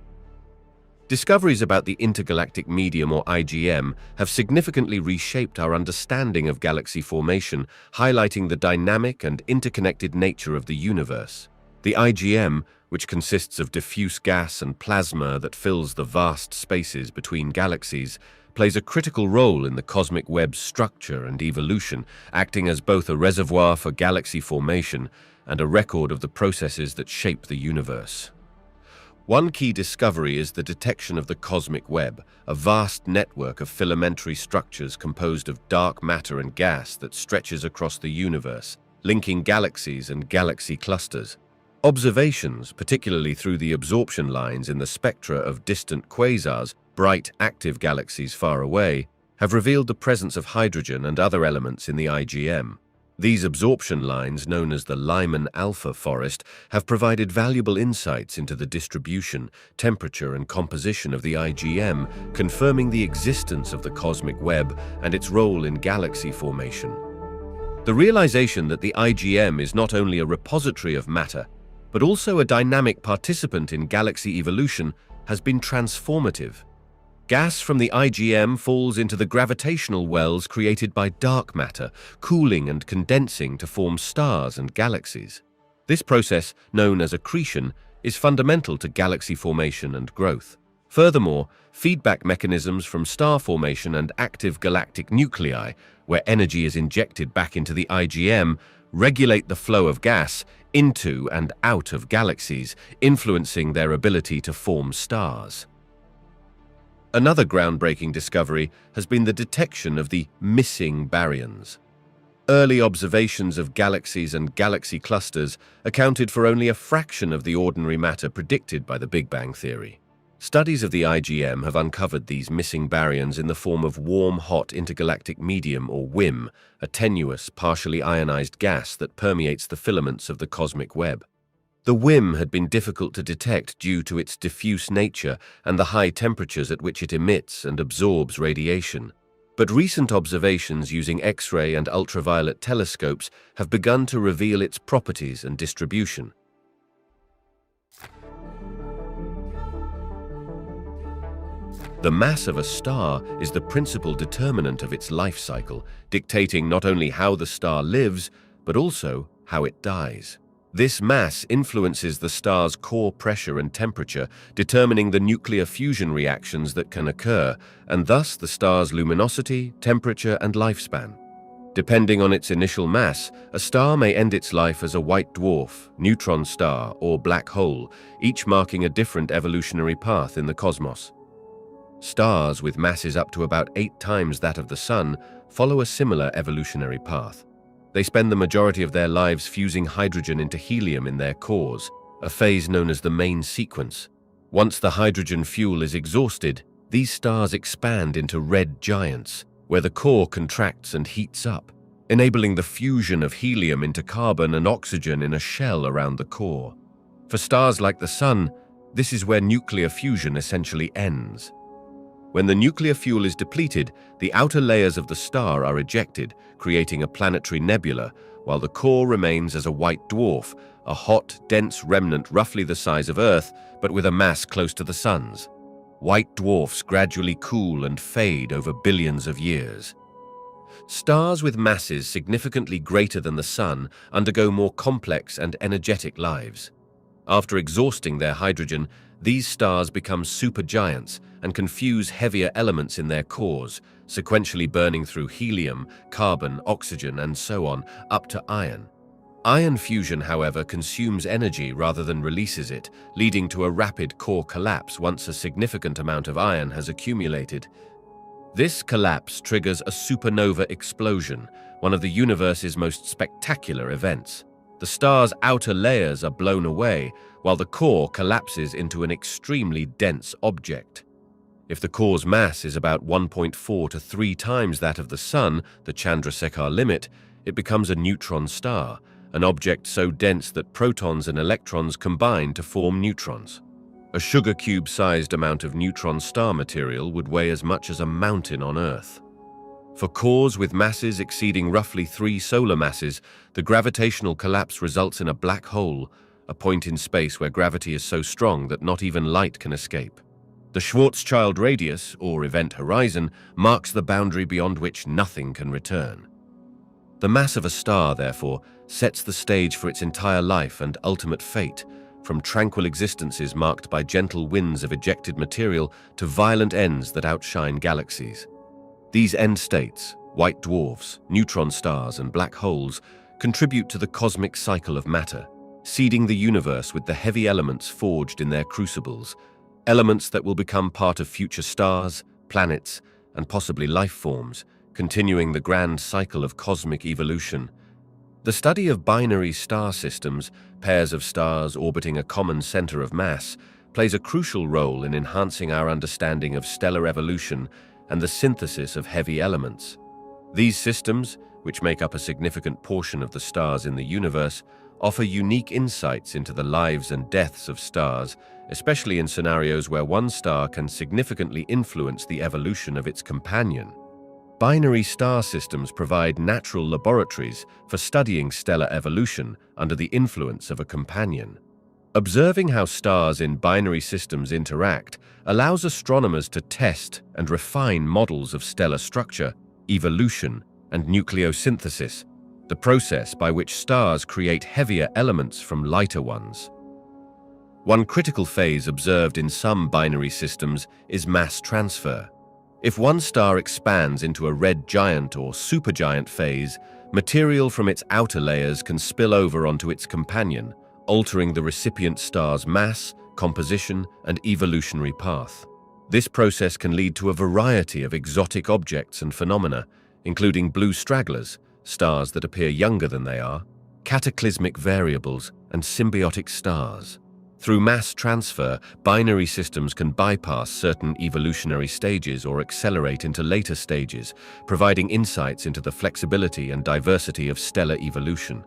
Discoveries about the intergalactic medium, or IGM, have significantly reshaped our understanding of galaxy formation, highlighting the dynamic and interconnected nature of the universe. The IGM, which consists of diffuse gas and plasma that fills the vast spaces between galaxies, plays a critical role in the cosmic web's structure and evolution, acting as both a reservoir for galaxy formation and a record of the processes that shape the universe. One key discovery is the detection of the cosmic web, a vast network of filamentary structures composed of dark matter and gas that stretches across the universe, linking galaxies and galaxy clusters. Observations, particularly through the absorption lines in the spectra of distant quasars, bright active galaxies far away, have revealed the presence of hydrogen and other elements in the IGM. These absorption lines, known as the Lyman alpha forest, have provided valuable insights into the distribution, temperature, and composition of the IGM, confirming the existence of the cosmic web and its role in galaxy formation. The realization that the IGM is not only a repository of matter, but also a dynamic participant in galaxy evolution has been transformative. Gas from the IGM falls into the gravitational wells created by dark matter, cooling and condensing to form stars and galaxies. This process, known as accretion, is fundamental to galaxy formation and growth. Furthermore, feedback mechanisms from star formation and active galactic nuclei, where energy is injected back into the IGM, regulate the flow of gas into and out of galaxies, influencing their ability to form stars. Another groundbreaking discovery has been the detection of the missing baryons. Early observations of galaxies and galaxy clusters accounted for only a fraction of the ordinary matter predicted by the Big Bang theory. Studies of the IGM have uncovered these missing baryons in the form of warm-hot intergalactic medium, or WIM, a tenuous, partially ionized gas that permeates the filaments of the cosmic web. The WIM had been difficult to detect due to its diffuse nature and the high temperatures at which it emits and absorbs radiation. But recent observations using X-ray and ultraviolet telescopes have begun to reveal its properties and distribution. The mass of a star is the principal determinant of its life cycle, dictating not only how the star lives, but also how it dies. This mass influences the star's core pressure and temperature, determining the nuclear fusion reactions that can occur, and thus the star's luminosity, temperature, and lifespan. Depending on its initial mass, a star may end its life as a white dwarf, neutron star, or black hole, each marking a different evolutionary path in the cosmos. Stars with masses up to about 8 times that of the Sun follow a similar evolutionary path. They spend the majority of their lives fusing hydrogen into helium in their cores, a phase known as the main sequence. Once the hydrogen fuel is exhausted, these stars expand into red giants, where the core contracts and heats up, enabling the fusion of helium into carbon and oxygen in a shell around the core. For stars like the Sun, this is where nuclear fusion essentially ends. When the nuclear fuel is depleted, the outer layers of the star are ejected, creating a planetary nebula, while the core remains as a white dwarf, a hot, dense remnant roughly the size of Earth, but with a mass close to the Sun's. White dwarfs gradually cool and fade over billions of years. Stars with masses significantly greater than the Sun undergo more complex and energetic lives. After exhausting their hydrogen, these stars become supergiants and can fuse heavier elements in their cores, sequentially burning through helium, carbon, oxygen, and so on, up to iron. Iron fusion, however, consumes energy rather than releases it, leading to a rapid core collapse once a significant amount of iron has accumulated. This collapse triggers a supernova explosion, one of the universe's most spectacular events. The star's outer layers are blown away, while the core collapses into an extremely dense object. If the core's mass is about 1.4 to 3 times that of the Sun, the Chandrasekhar limit, it becomes a neutron star, an object so dense that protons and electrons combine to form neutrons. A sugar cube-sized amount of neutron star material would weigh as much as a mountain on Earth. For cores with masses exceeding roughly 3 solar masses, the gravitational collapse results in a black hole, a point in space where gravity is so strong that not even light can escape. The Schwarzschild radius, or event horizon, marks the boundary beyond which nothing can return. The mass of a star, therefore, sets the stage for its entire life and ultimate fate, from tranquil existences marked by gentle winds of ejected material to violent ends that outshine galaxies. These end states, white dwarfs, neutron stars, and black holes, contribute to the cosmic cycle of matter, seeding the universe with the heavy elements forged in their crucibles, elements that will become part of future stars, planets, and possibly life forms, continuing the grand cycle of cosmic evolution. The study of binary star systems, pairs of stars orbiting a common center of mass, plays a crucial role in enhancing our understanding of stellar evolution and the synthesis of heavy elements. These systems, which make up a significant portion of the stars in the universe, offer unique insights into the lives and deaths of stars, especially in scenarios where one star can significantly influence the evolution of its companion. Binary star systems provide natural laboratories for studying stellar evolution under the influence of a companion. Observing how stars in binary systems interact allows astronomers to test and refine models of stellar structure, evolution, and nucleosynthesis, the process by which stars create heavier elements from lighter ones. One critical phase observed in some binary systems is mass transfer. If one star expands into a red giant or supergiant phase, material from its outer layers can spill over onto its companion, altering the recipient star's mass, composition, and evolutionary path. This process can lead to a variety of exotic objects and phenomena, including blue stragglers, stars that appear younger than they are, cataclysmic variables, and symbiotic stars. Through mass transfer, binary systems can bypass certain evolutionary stages or accelerate into later stages, providing insights into the flexibility and diversity of stellar evolution.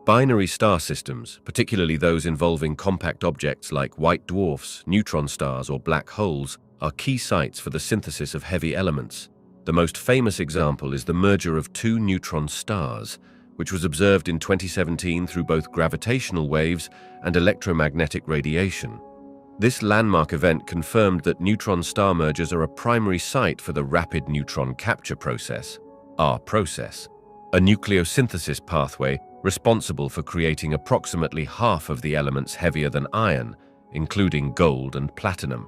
Binary star systems, particularly those involving compact objects like white dwarfs, neutron stars, or black holes, are key sites for the synthesis of heavy elements. The most famous example is the merger of 2 neutron stars, which was observed in 2017 through both gravitational waves and electromagnetic radiation. This landmark event confirmed that neutron star mergers are a primary site for the rapid neutron capture process, our process, a nucleosynthesis pathway responsible for creating approximately half of the elements heavier than iron, including gold and platinum.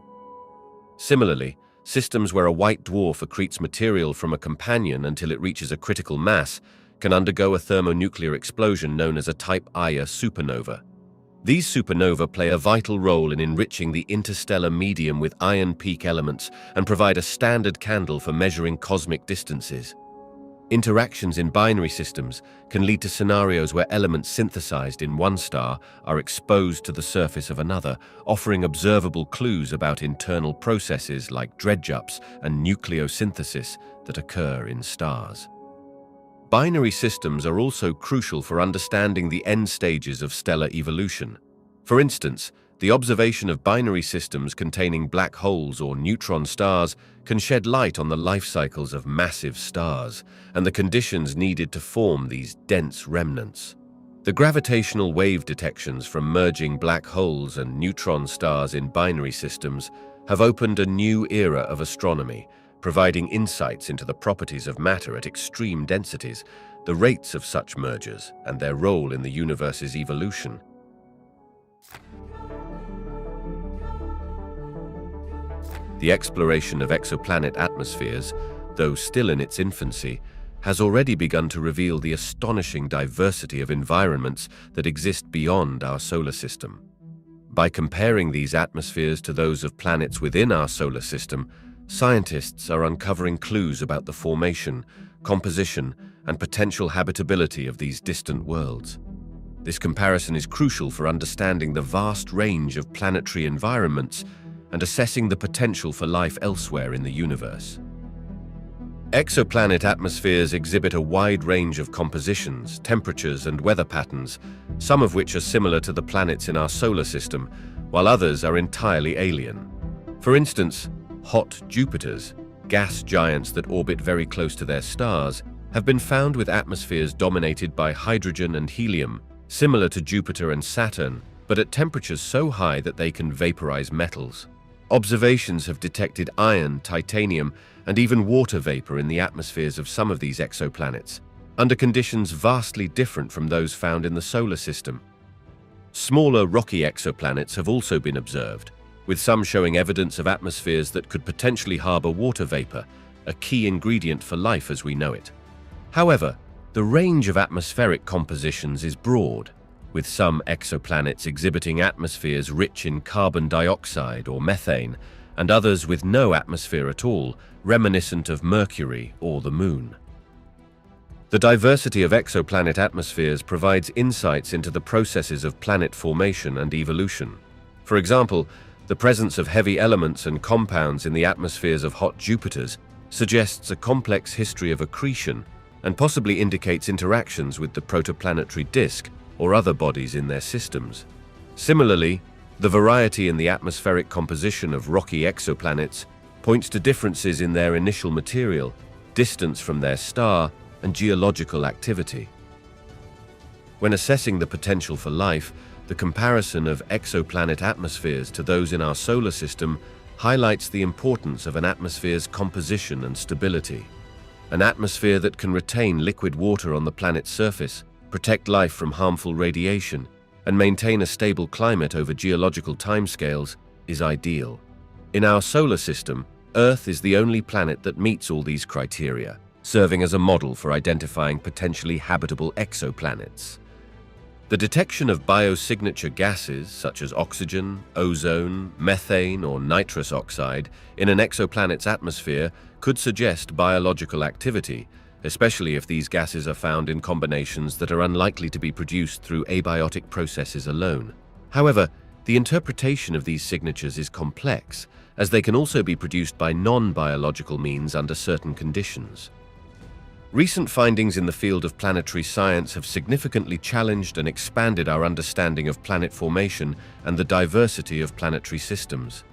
Similarly, systems where a white dwarf accretes material from a companion until it reaches a critical mass can undergo a thermonuclear explosion known as a Type Ia supernova. These supernovae play a vital role in enriching the interstellar medium with iron peak elements and provide a standard candle for measuring cosmic distances. Interactions in binary systems can lead to scenarios where elements synthesized in one star are exposed to the surface of another, offering observable clues about internal processes like dredge-ups and nucleosynthesis that occur in stars. Binary systems are also crucial for understanding the end stages of stellar evolution. For instance, The observation of binary systems containing black holes or neutron stars can shed light on the life cycles of massive stars and the conditions needed to form these dense remnants. The gravitational wave detections from merging black holes and neutron stars in binary systems have opened a new era of astronomy, providing insights into the properties of matter at extreme densities, the rates of such mergers, and their role in the universe's evolution. The exploration of exoplanet atmospheres, though still in its infancy, has already begun to reveal the astonishing diversity of environments that exist beyond our solar system. By comparing these atmospheres to those of planets within our solar system, scientists are uncovering clues about the formation, composition, and potential habitability of these distant worlds. This comparison is crucial for understanding the vast range of planetary environments and assessing the potential for life elsewhere in the universe. Exoplanet atmospheres exhibit a wide range of compositions, temperatures, and weather patterns, some of which are similar to the planets in our solar system, while others are entirely alien. For instance, hot Jupiters, gas giants that orbit very close to their stars, have been found with atmospheres dominated by hydrogen and helium, similar to Jupiter and Saturn, but at temperatures so high that they can vaporize metals. Observations have detected iron, titanium, and even water vapor in the atmospheres of some of these exoplanets, under conditions vastly different from those found in the solar system. Smaller rocky exoplanets have also been observed, with some showing evidence of atmospheres that could potentially harbor water vapor, a key ingredient for life as we know it. However, the range of atmospheric compositions is broad, with some exoplanets exhibiting atmospheres rich in carbon dioxide or methane, and others with no atmosphere at all, reminiscent of Mercury or the Moon. The diversity of exoplanet atmospheres provides insights into the processes of planet formation and evolution. For example, the presence of heavy elements and compounds in the atmospheres of hot Jupiters suggests a complex history of accretion and possibly indicates interactions with the protoplanetary disk or other bodies in their systems. Similarly, the variety in the atmospheric composition of rocky exoplanets points to differences in their initial material, distance from their star, and geological activity. When assessing the potential for life, the comparison of exoplanet atmospheres to those in our solar system highlights the importance of an atmosphere's composition and stability. An atmosphere that can retain liquid water on the planet's surface, protect life from harmful radiation, and maintain a stable climate over geological timescales is ideal. In our solar system, Earth is the only planet that meets all these criteria, serving as a model for identifying potentially habitable exoplanets. The detection of biosignature gases such as oxygen, ozone, methane, or nitrous oxide in an exoplanet's atmosphere could suggest biological activity, especially if these gases are found in combinations that are unlikely to be produced through abiotic processes alone. However, the interpretation of these signatures is complex, as they can also be produced by non-biological means under certain conditions. Recent findings in the field of planetary science have significantly challenged and expanded our understanding of planet formation and the diversity of planetary systems.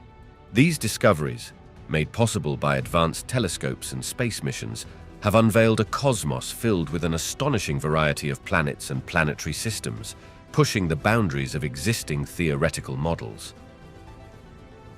These discoveries, made possible by advanced telescopes and space missions, have unveiled a cosmos filled with an astonishing variety of planets and planetary systems, pushing the boundaries of existing theoretical models.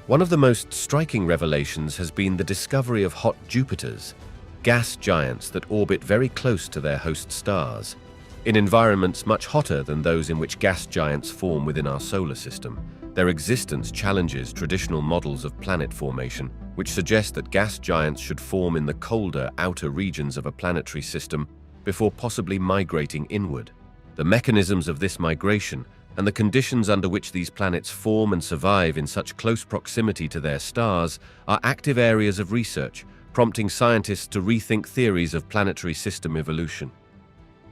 One of the most striking revelations has been the discovery of hot Jupiters, gas giants that orbit very close to their host stars, in environments much hotter than those in which gas giants form within our solar system. Their existence challenges traditional models of planet formation, which suggest that gas giants should form in the colder outer regions of a planetary system before possibly migrating inward. The mechanisms of this migration and the conditions under which these planets form and survive in such close proximity to their stars are active areas of research, prompting scientists to rethink theories of planetary system evolution.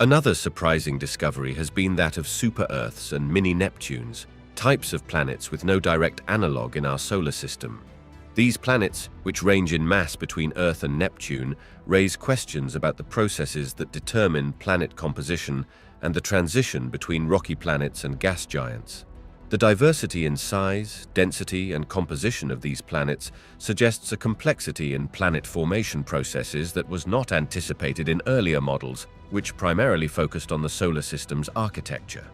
Another surprising discovery has been that of super-Earths and mini-Neptunes, types of planets with no direct analogue in our solar system. These planets, which range in mass between Earth and Neptune, raise questions about the processes that determine planet composition and the transition between rocky planets and gas giants. The diversity in size, density, and composition of these planets suggests a complexity in planet formation processes that was not anticipated in earlier models, which primarily focused on the solar system's architecture.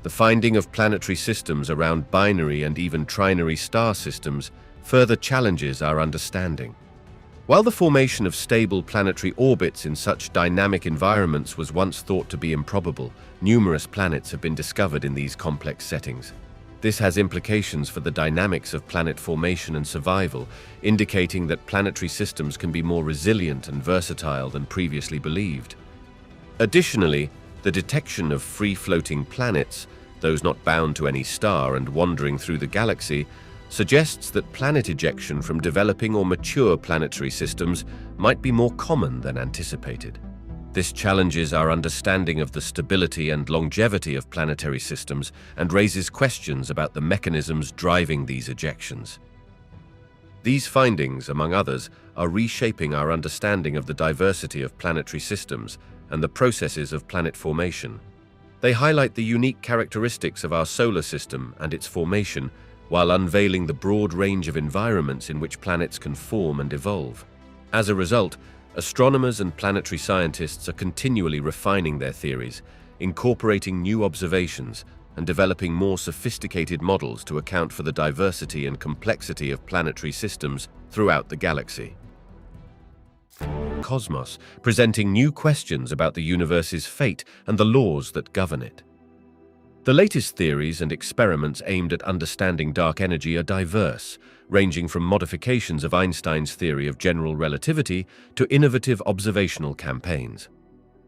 The finding of planetary systems around binary and even trinary star systems further challenges our understanding. While the formation of stable planetary orbits in such dynamic environments was once thought to be improbable, numerous planets have been discovered in these complex settings. This has implications for the dynamics of planet formation and survival, indicating that planetary systems can be more resilient and versatile than previously believed. Additionally, the detection of free-floating planets, those not bound to any star and wandering through the galaxy, suggests that planet ejection from developing or mature planetary systems might be more common than anticipated. This challenges our understanding of the stability and longevity of planetary systems and raises questions about the mechanisms driving these ejections. These findings, among others, are reshaping our understanding of the diversity of planetary systems and the processes of planet formation. They highlight the unique characteristics of our solar system and its formation, while unveiling the broad range of environments in which planets can form and evolve. As a result, astronomers and planetary scientists are continually refining their theories, incorporating new observations, and developing more sophisticated models to account for the diversity and complexity of planetary systems throughout the galaxy. Cosmos, presenting new questions about the universe's fate and the laws that govern it. The latest theories and experiments aimed at understanding dark energy are diverse, ranging from modifications of Einstein's theory of general relativity to innovative observational campaigns.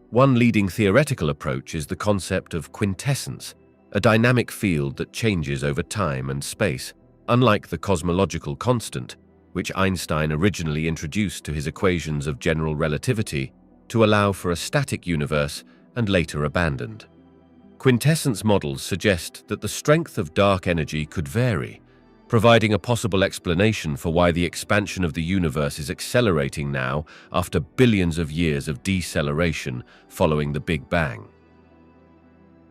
One leading theoretical approach is the concept of quintessence, a dynamic field that changes over time and space, unlike the cosmological constant, which Einstein originally introduced to his equations of general relativity to allow for a static universe and later abandoned. Quintessence models suggest that the strength of dark energy could vary, providing a possible explanation for why the expansion of the universe is accelerating now after billions of years of deceleration following the Big Bang.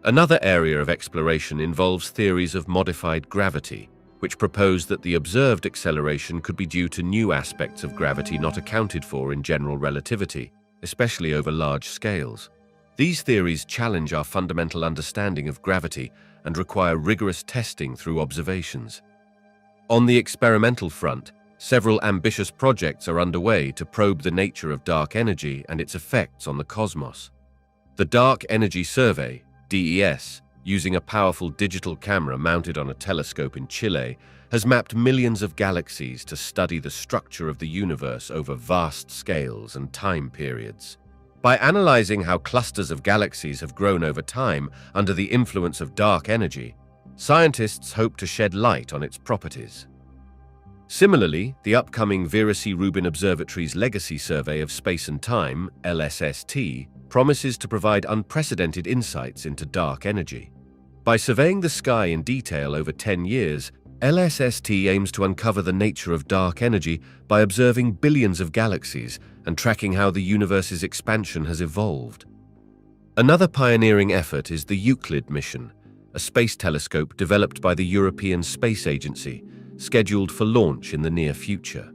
Another area of exploration involves theories of modified gravity, which propose that the observed acceleration could be due to new aspects of gravity not accounted for in general relativity, especially over large scales. These theories challenge our fundamental understanding of gravity and require rigorous testing through observations. On the experimental front, several ambitious projects are underway to probe the nature of dark energy and its effects on the cosmos. The Dark Energy Survey, DES, using a powerful digital camera mounted on a telescope in Chile, has mapped millions of galaxies to study the structure of the universe over vast scales and time periods. By analyzing how clusters of galaxies have grown over time under the influence of dark energy, scientists hope to shed light on its properties. Similarly, the upcoming Vera C. Rubin Observatory's Legacy Survey of Space and Time, LSST, promises to provide unprecedented insights into dark energy. By surveying the sky in detail over 10 years, LSST aims to uncover the nature of dark energy by observing billions of galaxies and tracking how the universe's expansion has evolved. Another pioneering effort is the Euclid mission, a space telescope developed by the European Space Agency, scheduled for launch in the near future.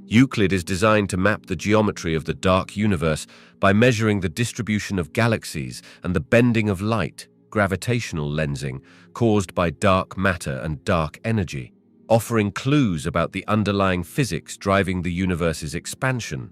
Euclid is designed to map the geometry of the dark universe by measuring the distribution of galaxies and the bending of light, gravitational lensing, caused by dark matter and dark energy, offering clues about the underlying physics driving the universe's expansion.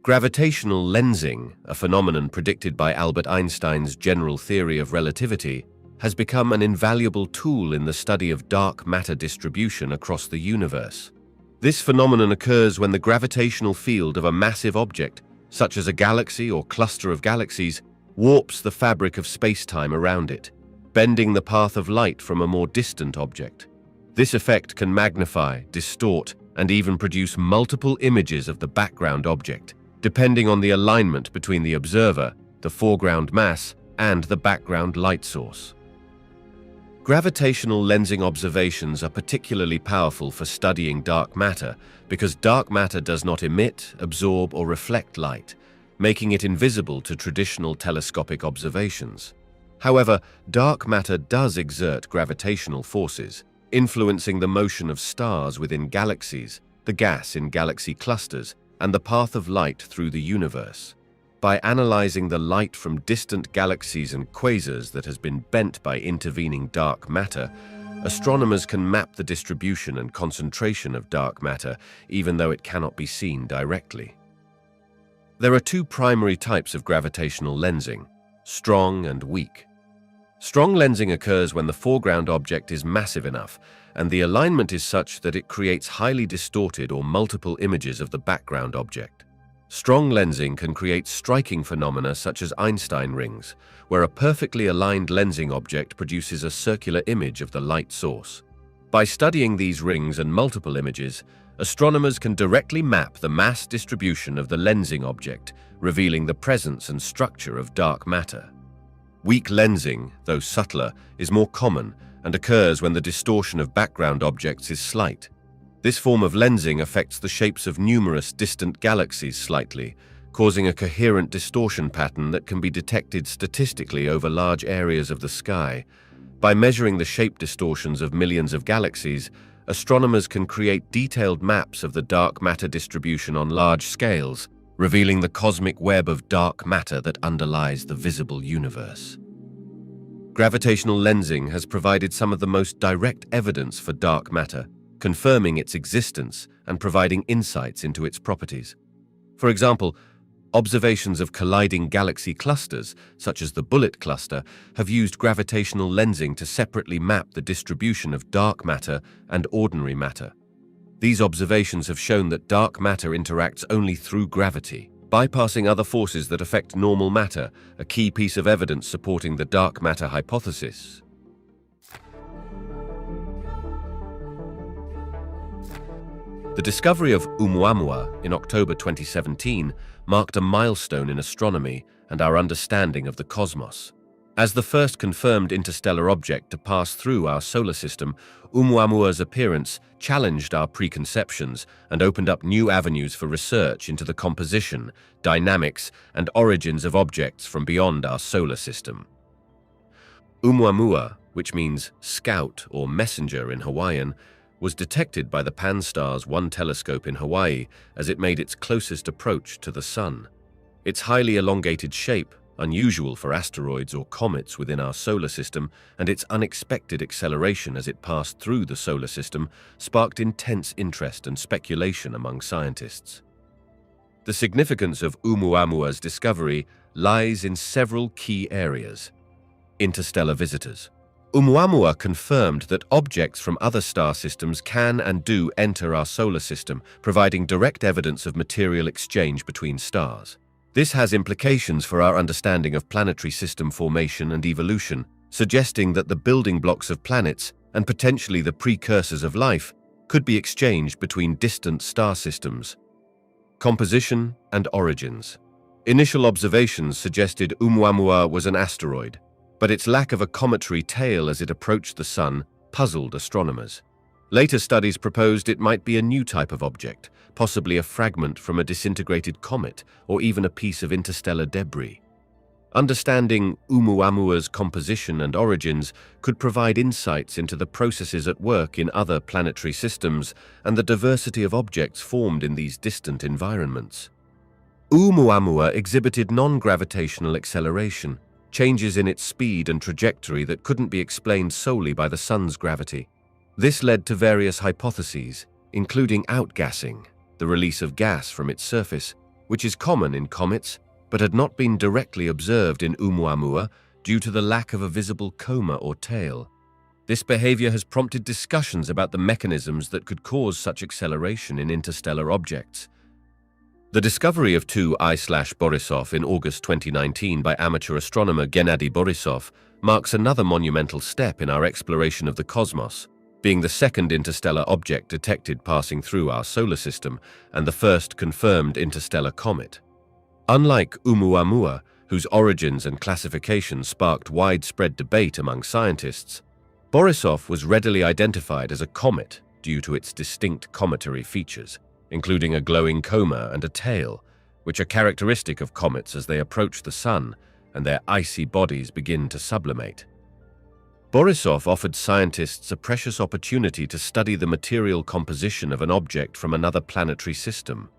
Gravitational lensing, a phenomenon predicted by Albert Einstein's general theory of relativity, has become an invaluable tool in the study of dark matter distribution across the universe. This phenomenon occurs when the gravitational field of a massive object, such as a galaxy or cluster of galaxies, warps the fabric of space-time around it, bending the path of light from a more distant object. This effect can magnify, distort, and even produce multiple images of the background object, depending on the alignment between the observer, the foreground mass, and the background light source. Gravitational lensing observations are particularly powerful for studying dark matter because dark matter does not emit, absorb, or reflect light, making it invisible to traditional telescopic observations. However, dark matter does exert gravitational forces, influencing the motion of stars within galaxies, the gas in galaxy clusters, and the path of light through the universe. By analyzing the light from distant galaxies and quasars that has been bent by intervening dark matter, astronomers can map the distribution and concentration of dark matter, even though it cannot be seen directly. There are two primary types of gravitational lensing: strong and weak. Strong lensing occurs when the foreground object is massive enough, and the alignment is such that it creates highly distorted or multiple images of the background object. Strong lensing can create striking phenomena such as Einstein rings, where a perfectly aligned lensing object produces a circular image of the light source. By studying these rings and multiple images, astronomers can directly map the mass distribution of the lensing object, revealing the presence and structure of dark matter. Weak lensing, though subtler, is more common and occurs when the distortion of background objects is slight. This form of lensing affects the shapes of numerous distant galaxies slightly, causing a coherent distortion pattern that can be detected statistically over large areas of the sky. By measuring the shape distortions of millions of galaxies, astronomers can create detailed maps of the dark matter distribution on large scales, revealing the cosmic web of dark matter that underlies the visible universe. Gravitational lensing has provided some of the most direct evidence for dark matter, confirming its existence and providing insights into its properties. For example, observations of colliding galaxy clusters, such as the Bullet Cluster, have used gravitational lensing to separately map the distribution of dark matter and ordinary matter. These observations have shown that dark matter interacts only through gravity, bypassing other forces that affect normal matter, a key piece of evidence supporting the dark matter hypothesis. The discovery of Oumuamua in October 2017 marked a milestone in astronomy and our understanding of the cosmos. As the first confirmed interstellar object to pass through our solar system, Oumuamua's appearance challenged our preconceptions and opened up new avenues for research into the composition, dynamics, and origins of objects from beyond our solar system. Oumuamua, which means scout or messenger in Hawaiian, was detected by the Pan-STARRS 1 telescope in Hawaii as it made its closest approach to the Sun. Its highly elongated shape, unusual for asteroids or comets within our solar system, and its unexpected acceleration as it passed through the solar system sparked intense interest and speculation among scientists. The significance of Oumuamua's discovery lies in several key areas. Interstellar visitors. Oumuamua confirmed that objects from other star systems can and do enter our solar system, providing direct evidence of material exchange between stars. This has implications for our understanding of planetary system formation and evolution, suggesting that the building blocks of planets, and potentially the precursors of life, could be exchanged between distant star systems. Composition and origins. Initial observations suggested Oumuamua was an asteroid, but its lack of a cometary tail as it approached the Sun puzzled astronomers. Later studies proposed it might be a new type of object, possibly a fragment from a disintegrated comet or even a piece of interstellar debris. Understanding Oumuamua's composition and origins could provide insights into the processes at work in other planetary systems and the diversity of objects formed in these distant environments. Oumuamua exhibited non-gravitational acceleration, changes in its speed and trajectory that couldn't be explained solely by the Sun's gravity. This led to various hypotheses, including outgassing, the release of gas from its surface, which is common in comets, but had not been directly observed in Oumuamua due to the lack of a visible coma or tail. This behavior has prompted discussions about the mechanisms that could cause such acceleration in interstellar objects. The discovery of 2I/Borisov in August 2019 by amateur astronomer Gennady Borisov marks another monumental step in our exploration of the cosmos, being the second interstellar object detected passing through our solar system and the first confirmed interstellar comet. Unlike Oumuamua, whose origins and classification sparked widespread debate among scientists, Borisov was readily identified as a comet due to its distinct cometary features, including a glowing coma and a tail, which are characteristic of comets as they approach the Sun, and their icy bodies begin to sublimate. Borisov offered scientists a precious opportunity to study the material composition of an object from another planetary system.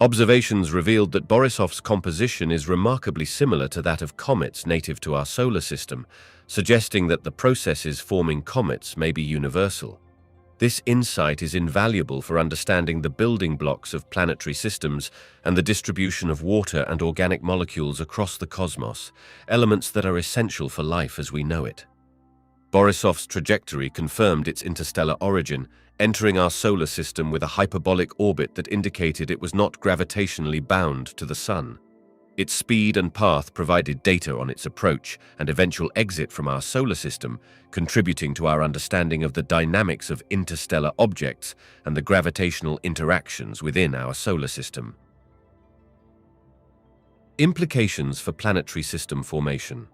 Observations revealed that Borisov's composition is remarkably similar to that of comets native to our solar system, suggesting that the processes forming comets may be universal. This insight is invaluable for understanding the building blocks of planetary systems and the distribution of water and organic molecules across the cosmos, elements that are essential for life as we know it. Borisov's trajectory confirmed its interstellar origin, entering our solar system with a hyperbolic orbit that indicated it was not gravitationally bound to the Sun. Its speed and path provided data on its approach and eventual exit from our solar system, contributing to our understanding of the dynamics of interstellar objects and the gravitational interactions within our solar system. Implications for planetary system formation.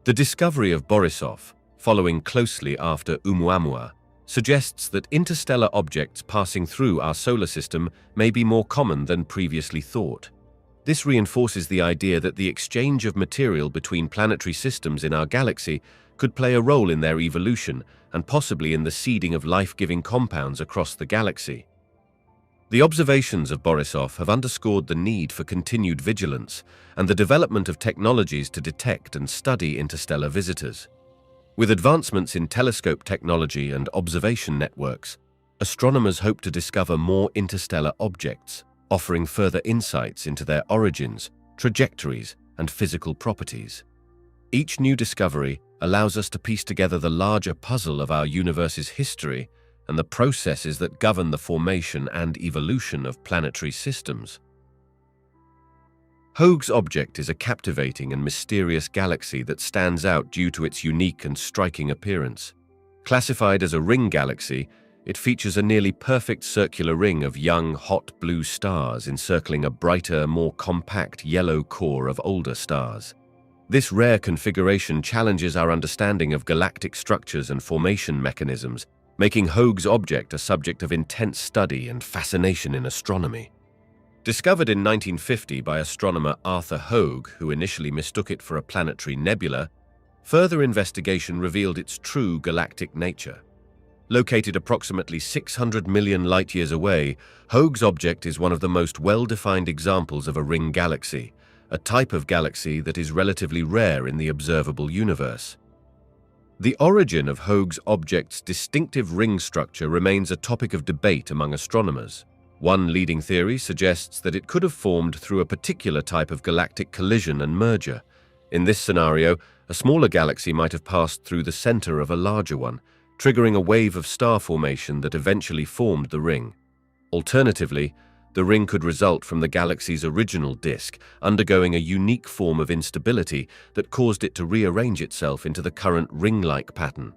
The discovery of Borisov, following closely after Oumuamua, suggests that interstellar objects passing through our solar system may be more common than previously thought. This reinforces the idea that the exchange of material between planetary systems in our galaxy could play a role in their evolution and possibly in the seeding of life-giving compounds across the galaxy. The observations of Borisov have underscored the need for continued vigilance and the development of technologies to detect and study interstellar visitors. With advancements in telescope technology and observation networks, astronomers hope to discover more interstellar objects, offering further insights into their origins, trajectories, and physical properties. Each new discovery allows us to piece together the larger puzzle of our universe's history and the processes that govern the formation and evolution of planetary systems. Hoag's object is a captivating and mysterious galaxy that stands out due to its unique and striking appearance. Classified as a ring galaxy, it features a nearly perfect circular ring of young, hot blue stars encircling a brighter, more compact yellow core of older stars. This rare configuration challenges our understanding of galactic structures and formation mechanisms, making Hoag's object a subject of intense study and fascination in astronomy. Discovered in 1950 by astronomer Arthur Hoag, who initially mistook it for a planetary nebula, further investigation revealed its true galactic nature. Located approximately 600 million light-years away, Hoag's object is one of the most well-defined examples of a ring galaxy, a type of galaxy that is relatively rare in the observable universe. The origin of Hoag's object's distinctive ring structure remains a topic of debate among astronomers. One leading theory suggests that it could have formed through a particular type of galactic collision and merger. In this scenario, a smaller galaxy might have passed through the center of a larger one, triggering a wave of star formation that eventually formed the ring. Alternatively, the ring could result from the galaxy's original disk undergoing a unique form of instability that caused it to rearrange itself into the current ring-like pattern.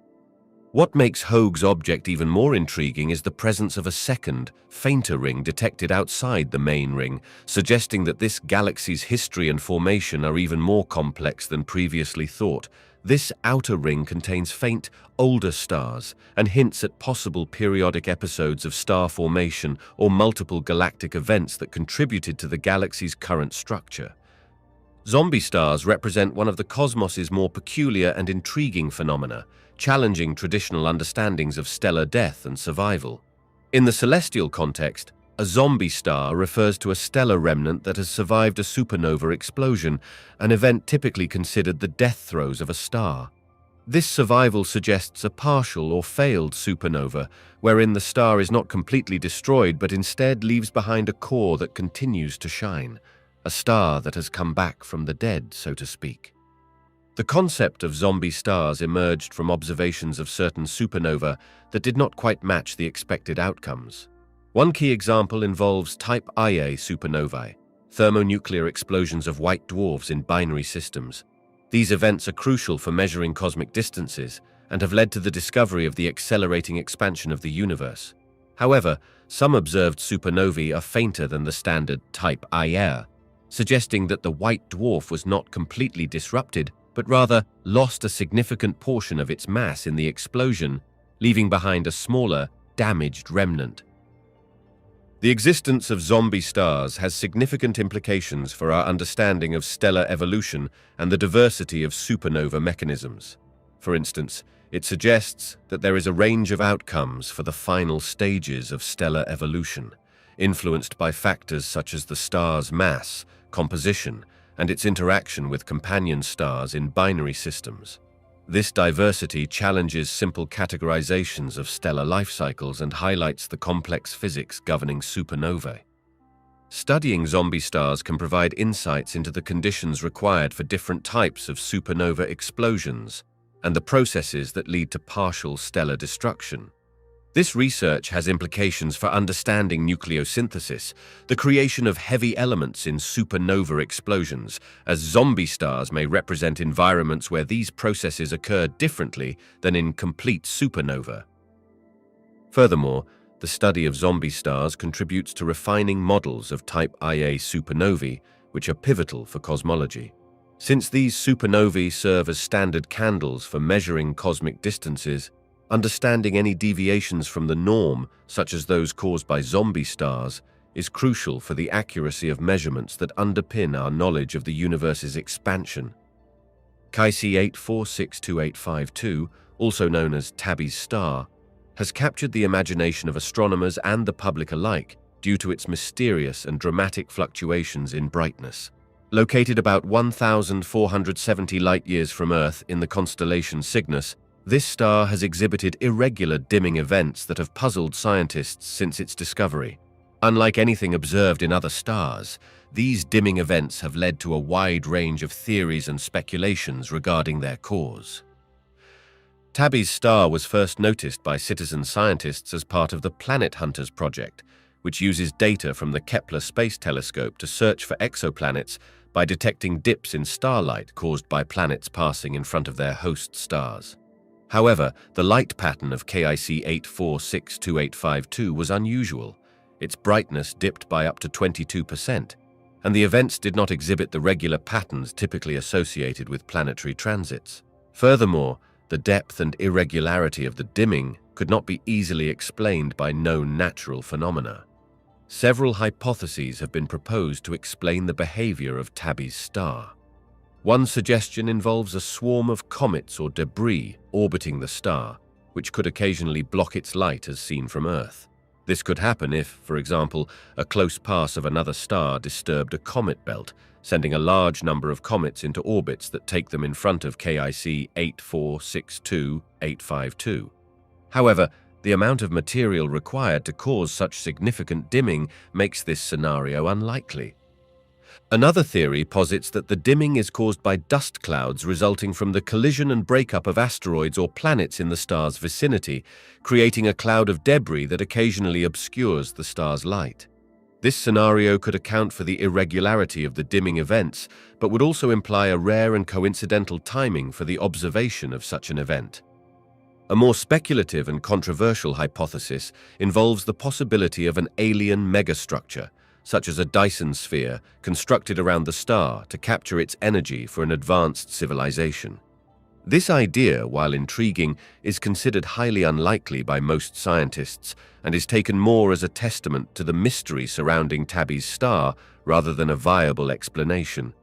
What makes Hoag's object even more intriguing is the presence of a second, fainter ring detected outside the main ring, suggesting that this galaxy's history and formation are even more complex than previously thought. This outer ring contains faint, older stars and hints at possible periodic episodes of star formation or multiple galactic events that contributed to the galaxy's current structure. Zombie stars represent one of the cosmos's more peculiar and intriguing phenomena, challenging traditional understandings of stellar death and survival. In the celestial context, a zombie star refers to a stellar remnant that has survived a supernova explosion, an event typically considered the death throes of a star. This survival suggests a partial or failed supernova, wherein the star is not completely destroyed but instead leaves behind a core that continues to shine, a star that has come back from the dead, so to speak. The concept of zombie stars emerged from observations of certain supernovae that did not quite match the expected outcomes. One key example involves Type Ia supernovae, thermonuclear explosions of white dwarfs in binary systems. These events are crucial for measuring cosmic distances and have led to the discovery of the accelerating expansion of the universe. However, some observed supernovae are fainter than the standard Type Ia, suggesting that the white dwarf was not completely disrupted, but rather lost a significant portion of its mass in the explosion, leaving behind a smaller, damaged remnant. The existence of zombie stars has significant implications for our understanding of stellar evolution and the diversity of supernova mechanisms. For instance, it suggests that there is a range of outcomes for the final stages of stellar evolution, influenced by factors such as the star's mass, composition, and its interaction with companion stars in binary systems. This diversity challenges simple categorizations of stellar life cycles and highlights the complex physics governing supernovae. Studying zombie stars can provide insights into the conditions required for different types of supernova explosions and the processes that lead to partial stellar destruction. This research has implications for understanding nucleosynthesis, the creation of heavy elements in supernova explosions, as zombie stars may represent environments where these processes occur differently than in complete supernova. Furthermore, the study of zombie stars contributes to refining models of Type Ia supernovae, which are pivotal for cosmology. Since these supernovae serve as standard candles for measuring cosmic distances, understanding any deviations from the norm, such as those caused by zombie stars, is crucial for the accuracy of measurements that underpin our knowledge of the universe's expansion. KIC 8462852, also known as Tabby's star, has captured the imagination of astronomers and the public alike due to its mysterious and dramatic fluctuations in brightness. Located about 1,470 light-years from Earth in the constellation Cygnus, this star has exhibited irregular dimming events that have puzzled scientists since its discovery. Unlike anything observed in other stars, these dimming events have led to a wide range of theories and speculations regarding their cause. Tabby's star was first noticed by citizen scientists as part of the Planet Hunters project, which uses data from the Kepler Space Telescope to search for exoplanets by detecting dips in starlight caused by planets passing in front of their host stars. However, the light pattern of KIC 8462852 was unusual. Its brightness dipped by up to 22%, and the events did not exhibit the regular patterns typically associated with planetary transits. Furthermore, the depth and irregularity of the dimming could not be easily explained by known natural phenomena. Several hypotheses have been proposed to explain the behavior of Tabby's star. One suggestion involves a swarm of comets or debris orbiting the star, which could occasionally block its light as seen from Earth. This could happen if, for example, a close pass of another star disturbed a comet belt, sending a large number of comets into orbits that take them in front of KIC 8462852. However, the amount of material required to cause such significant dimming makes this scenario unlikely. Another theory posits that the dimming is caused by dust clouds resulting from the collision and breakup of asteroids or planets in the star's vicinity, creating a cloud of debris that occasionally obscures the star's light. This scenario could account for the irregularity of the dimming events, but would also imply a rare and coincidental timing for the observation of such an event. A more speculative and controversial hypothesis involves the possibility of an alien megastructure, such as a Dyson sphere constructed around the star to capture its energy for an advanced civilization. This idea, while intriguing, is considered highly unlikely by most scientists and is taken more as a testament to the mystery surrounding Tabby's star rather than a viable explanation.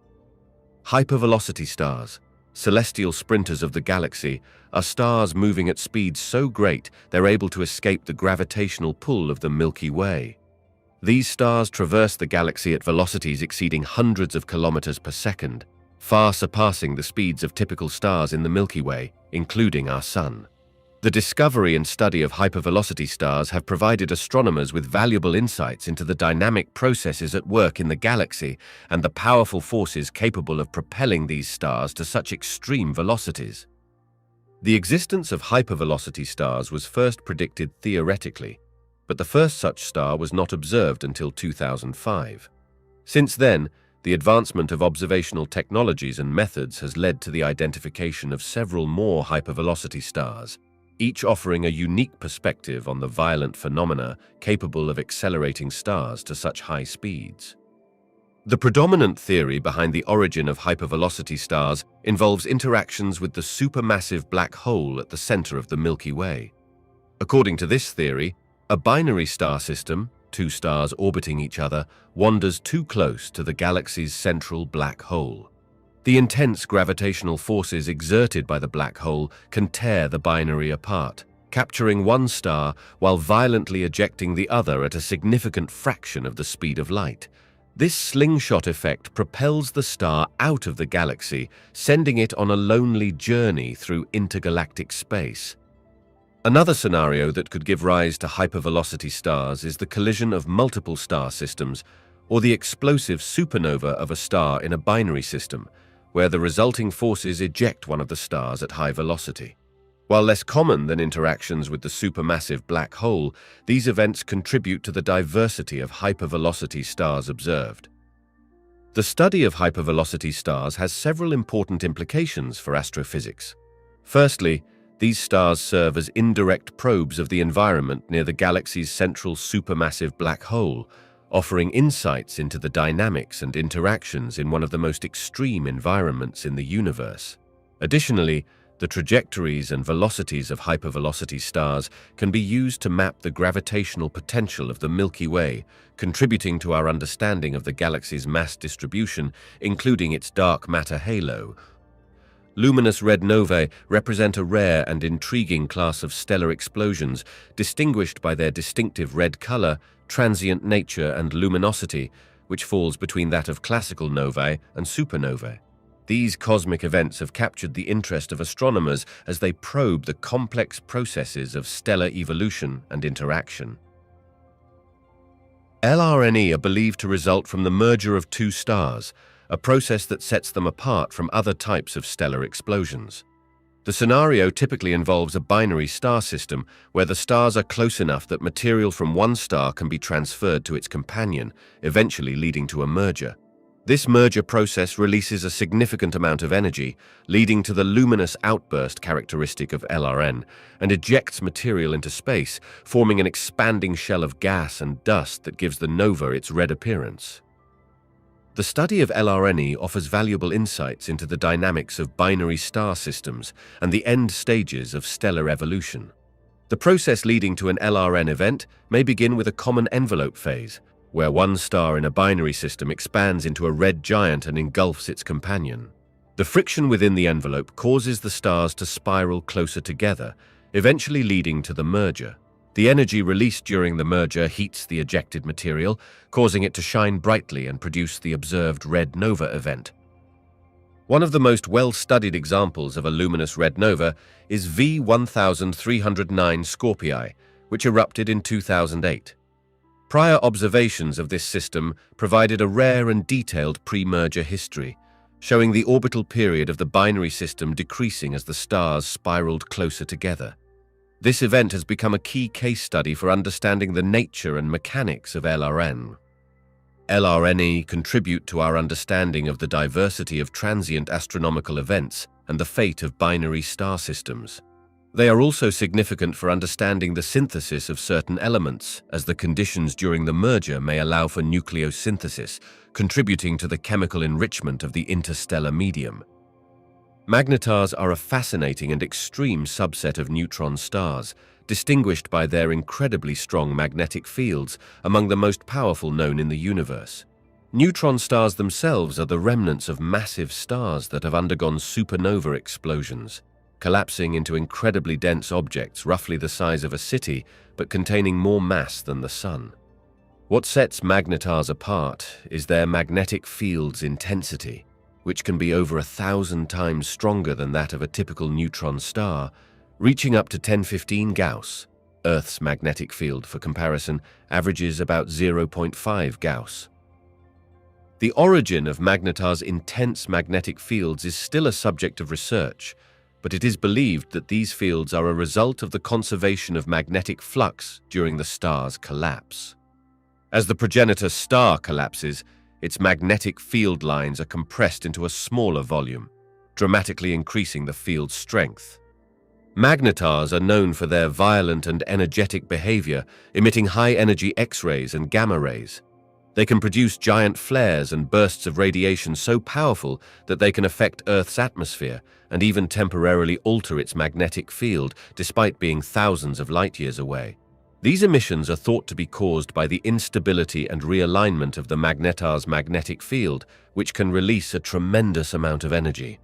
Hypervelocity stars, celestial sprinters of the galaxy, are stars moving at speeds so great they're able to escape the gravitational pull of the Milky Way. These stars traverse the galaxy at velocities exceeding hundreds of kilometers per second, far surpassing the speeds of typical stars in the Milky Way, including our Sun. The discovery and study of hypervelocity stars have provided astronomers with valuable insights into the dynamic processes at work in the galaxy and the powerful forces capable of propelling these stars to such extreme velocities. The existence of hypervelocity stars was first predicted theoretically, but the first such star was not observed until 2005. Since then, the advancement of observational technologies and methods has led to the identification of several more hypervelocity stars, each offering a unique perspective on the violent phenomena capable of accelerating stars to such high speeds. The predominant theory behind the origin of hypervelocity stars involves interactions with the supermassive black hole at the center of the Milky Way. According to this theory, a binary star system, two stars orbiting each other, wanders too close to the galaxy's central black hole. The intense gravitational forces exerted by the black hole can tear the binary apart, capturing one star while violently ejecting the other at a significant fraction of the speed of light. This slingshot effect propels the star out of the galaxy, sending it on a lonely journey through intergalactic space. Another scenario that could give rise to hypervelocity stars is the collision of multiple star systems, or the explosive supernova of a star in a binary system, where the resulting forces eject one of the stars at high velocity. While less common than interactions with the supermassive black hole, these events contribute to the diversity of hypervelocity stars observed. The study of hypervelocity stars has several important implications for astrophysics. Firstly, these stars serve as indirect probes of the environment near the galaxy's central supermassive black hole, offering insights into the dynamics and interactions in one of the most extreme environments in the universe. Additionally, the trajectories and velocities of hypervelocity stars can be used to map the gravitational potential of the Milky Way, contributing to our understanding of the galaxy's mass distribution, including its dark matter halo. Luminous red novae represent a rare and intriguing class of stellar explosions, distinguished by their distinctive red color, transient nature, and luminosity, which falls between that of classical novae and supernovae. These cosmic events have captured the interest of astronomers as they probe the complex processes of stellar evolution and interaction. LRNE are believed to result from the merger of two stars, a process that sets them apart from other types of stellar explosions. The scenario typically involves a binary star system where the stars are close enough that material from one star can be transferred to its companion, eventually leading to a merger. This merger process releases a significant amount of energy, leading to the luminous outburst characteristic of LRN, and ejects material into space, forming an expanding shell of gas and dust that gives the nova its red appearance. The study of LRNE offers valuable insights into the dynamics of binary star systems and the end stages of stellar evolution. The process leading to an LRN event may begin with a common envelope phase, where one star in a binary system expands into a red giant and engulfs its companion. The friction within the envelope causes the stars to spiral closer together, eventually leading to the merger. The energy released during the merger heats the ejected material, causing it to shine brightly and produce the observed red nova event. One of the most well-studied examples of a luminous red nova is V1309 Scorpii, which erupted in 2008. Prior observations of this system provided a rare and detailed pre-merger history, showing the orbital period of the binary system decreasing as the stars spiraled closer together. This event has become a key case study for understanding the nature and mechanics of LRN. LRNE contribute to our understanding of the diversity of transient astronomical events and the fate of binary star systems. They are also significant for understanding the synthesis of certain elements, as the conditions during the merger may allow for nucleosynthesis, contributing to the chemical enrichment of the interstellar medium. Magnetars are a fascinating and extreme subset of neutron stars, distinguished by their incredibly strong magnetic fields, among the most powerful known in the universe. Neutron stars themselves are the remnants of massive stars that have undergone supernova explosions, collapsing into incredibly dense objects roughly the size of a city, but containing more mass than the Sun. What sets magnetars apart is their magnetic field's intensity, which can be over 1,000 times stronger than that of a typical neutron star, reaching up to 1015 Gauss. Earth's magnetic field, for comparison, averages about 0.5 Gauss. The origin of magnetars' intense magnetic fields is still a subject of research, but it is believed that these fields are a result of the conservation of magnetic flux during the star's collapse. As the progenitor star collapses, its magnetic field lines are compressed into a smaller volume, dramatically increasing the field's strength. Magnetars are known for their violent and energetic behavior, emitting high-energy X-rays and gamma rays. They can produce giant flares and bursts of radiation so powerful that they can affect Earth's atmosphere and even temporarily alter its magnetic field, despite being thousands of light years away. These emissions are thought to be caused by the instability and realignment of the magnetar's magnetic field, which can release a tremendous amount of energy.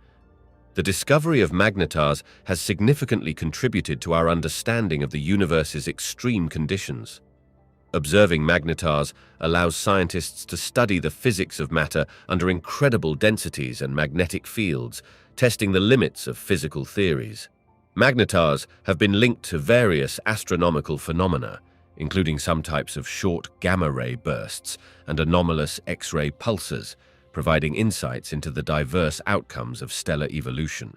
The discovery of magnetars has significantly contributed to our understanding of the universe's extreme conditions. Observing magnetars allows scientists to study the physics of matter under incredible densities and magnetic fields, testing the limits of physical theories. Magnetars have been linked to various astronomical phenomena, including some types of short gamma-ray bursts and anomalous X-ray pulsars, providing insights into the diverse outcomes of stellar evolution.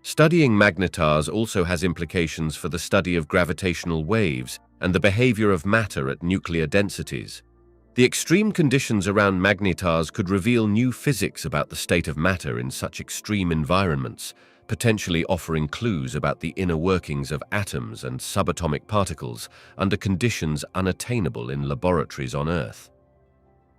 Studying magnetars also has implications for the study of gravitational waves and the behavior of matter at nuclear densities. The extreme conditions around magnetars could reveal new physics about the state of matter in such extreme environments, potentially offering clues about the inner workings of atoms and subatomic particles under conditions unattainable in laboratories on Earth.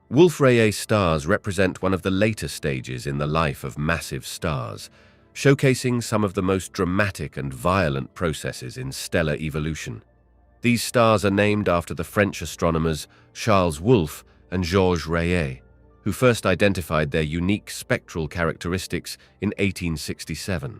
Wolf-Rayet stars represent one of the later stages in the life of massive stars, showcasing some of the most dramatic and violent processes in stellar evolution. These stars are named after the French astronomers Charles Wolf and Georges Rayet, who first identified their unique spectral characteristics in 1867.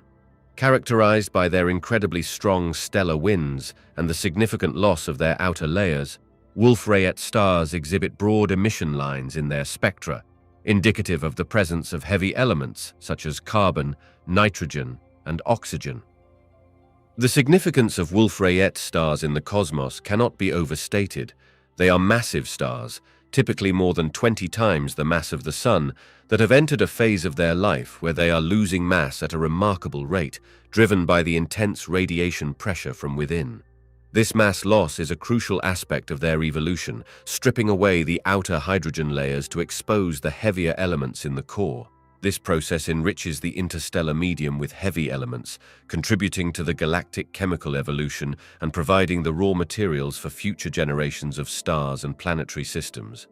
Characterized by their incredibly strong stellar winds and the significant loss of their outer layers, Wolf-Rayet stars exhibit broad emission lines in their spectra, indicative of the presence of heavy elements such as carbon, nitrogen, and oxygen. The significance of Wolf-Rayet stars in the cosmos cannot be overstated. They are massive stars, typically more than 20 times the mass of the Sun, that have entered a phase of their life where they are losing mass at a remarkable rate, driven by the intense radiation pressure from within. This mass loss is a crucial aspect of their evolution, stripping away the outer hydrogen layers to expose the heavier elements in the core. This process enriches the interstellar medium with heavy elements, contributing to the galactic chemical evolution and providing the raw materials for future generations of stars and planetary systems.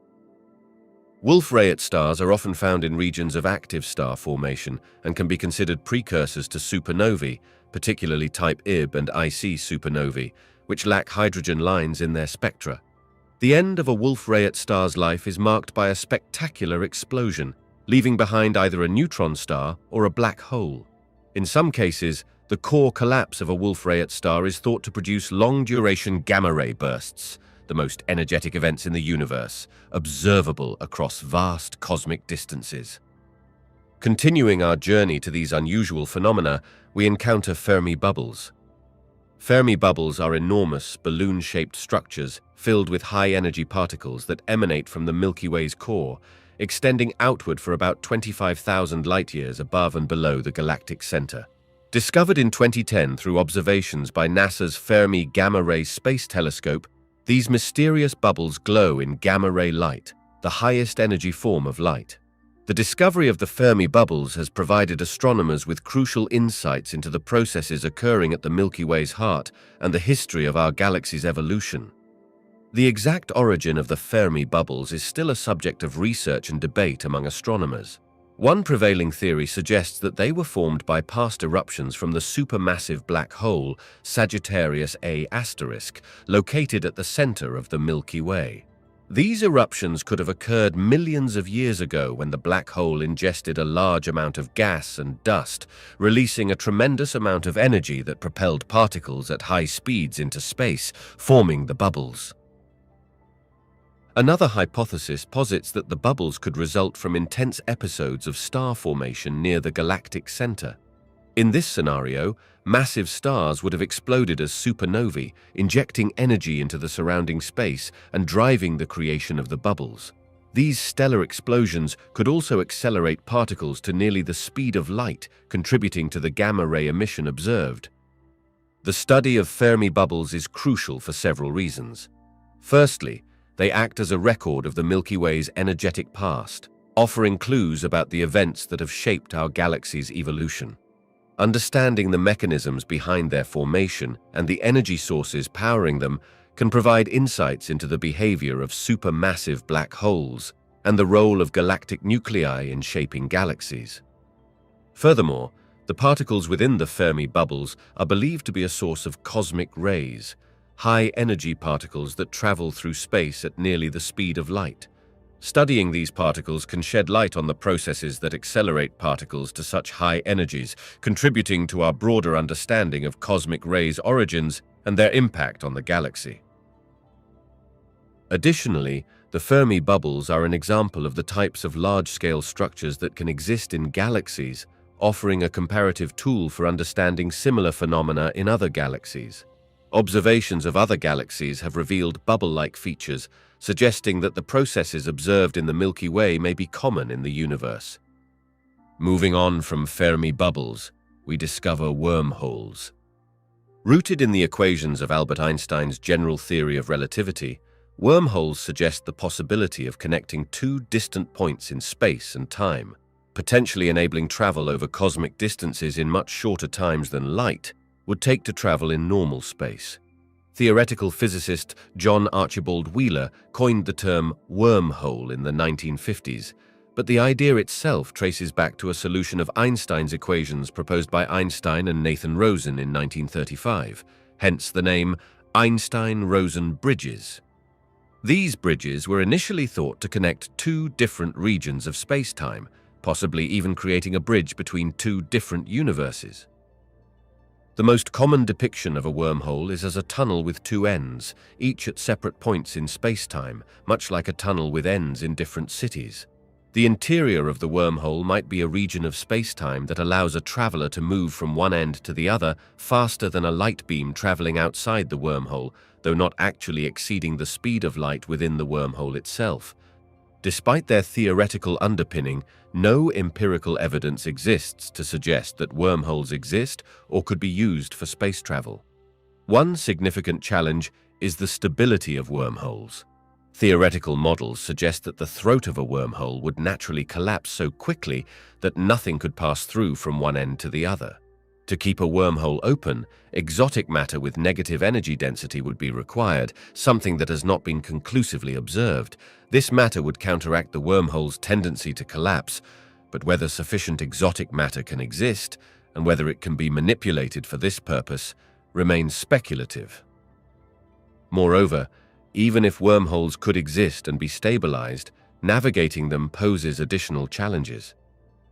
Wolf-Rayet stars are often found in regions of active star formation and can be considered precursors to supernovae, particularly type Ib and Ic supernovae, which lack hydrogen lines in their spectra. The end of a Wolf-Rayet star's life is marked by a spectacular explosion, leaving behind either a neutron star or a black hole. In some cases, the core collapse of a Wolf-Rayet star is thought to produce long-duration gamma-ray bursts, the most energetic events in the universe, observable across vast cosmic distances. Continuing our journey to these unusual phenomena, we encounter Fermi bubbles. Fermi bubbles are enormous, balloon-shaped structures filled with high-energy particles that emanate from the Milky Way's core, extending outward for about 25,000 light-years above and below the galactic center. Discovered in 2010 through observations by NASA's Fermi Gamma-Ray Space Telescope, these mysterious bubbles glow in gamma-ray light, the highest energy form of light. The discovery of the Fermi bubbles has provided astronomers with crucial insights into the processes occurring at the Milky Way's heart and the history of our galaxy's evolution. The exact origin of the Fermi bubbles is still a subject of research and debate among astronomers. One prevailing theory suggests that they were formed by past eruptions from the supermassive black hole Sagittarius A*, located at the center of the Milky Way. These eruptions could have occurred millions of years ago when the black hole ingested a large amount of gas and dust, releasing a tremendous amount of energy that propelled particles at high speeds into space, forming the bubbles. Another hypothesis posits that the bubbles could result from intense episodes of star formation near the galactic center. In this scenario, massive stars would have exploded as supernovae, injecting energy into the surrounding space and driving the creation of the bubbles. These stellar explosions could also accelerate particles to nearly the speed of light, contributing to the gamma-ray emission observed. The study of Fermi bubbles is crucial for several reasons. Firstly, they act as a record of the Milky Way's energetic past, offering clues about the events that have shaped our galaxy's evolution. Understanding the mechanisms behind their formation and the energy sources powering them can provide insights into the behavior of supermassive black holes and the role of galactic nuclei in shaping galaxies. Furthermore, the particles within the Fermi bubbles are believed to be a source of cosmic rays. high-energy particles that travel through space at nearly the speed of light. Studying these particles can shed light on the processes that accelerate particles to such high energies, contributing to our broader understanding of cosmic rays' origins and their impact on the galaxy. Additionally, the Fermi bubbles are an example of the types of large-scale structures that can exist in galaxies, offering a comparative tool for understanding similar phenomena in other galaxies. Observations of other galaxies have revealed bubble-like features, suggesting that the processes observed in the Milky Way may be common in the universe. Moving on from Fermi bubbles, we discover wormholes. Rooted in the equations of Albert Einstein's general theory of relativity, wormholes suggest the possibility of connecting two distant points in space and time, potentially enabling travel over cosmic distances in much shorter times than light would take to travel in normal space. Theoretical physicist John Archibald Wheeler coined the term wormhole in the 1950s, but the idea itself traces back to a solution of Einstein's equations proposed by Einstein and Nathan Rosen in 1935, hence the name Einstein-Rosen bridges. These bridges were initially thought to connect two different regions of space-time, possibly even creating a bridge between two different universes. The most common depiction of a wormhole is as a tunnel with two ends, each at separate points in space-time, much like a tunnel with ends in different cities. The interior of the wormhole might be a region of space-time that allows a traveler to move from one end to the other faster than a light beam traveling outside the wormhole, though not actually exceeding the speed of light within the wormhole itself. Despite their theoretical underpinning, no empirical evidence exists to suggest that wormholes exist or could be used for space travel. One significant challenge is the stability of wormholes. Theoretical models suggest that the throat of a wormhole would naturally collapse so quickly that nothing could pass through from one end to the other. To keep a wormhole open, exotic matter with negative energy density would be required, something that has not been conclusively observed. This matter would counteract the wormhole's tendency to collapse, but whether sufficient exotic matter can exist, and whether it can be manipulated for this purpose, remains speculative. Moreover, even if wormholes could exist and be stabilized, navigating them poses additional challenges.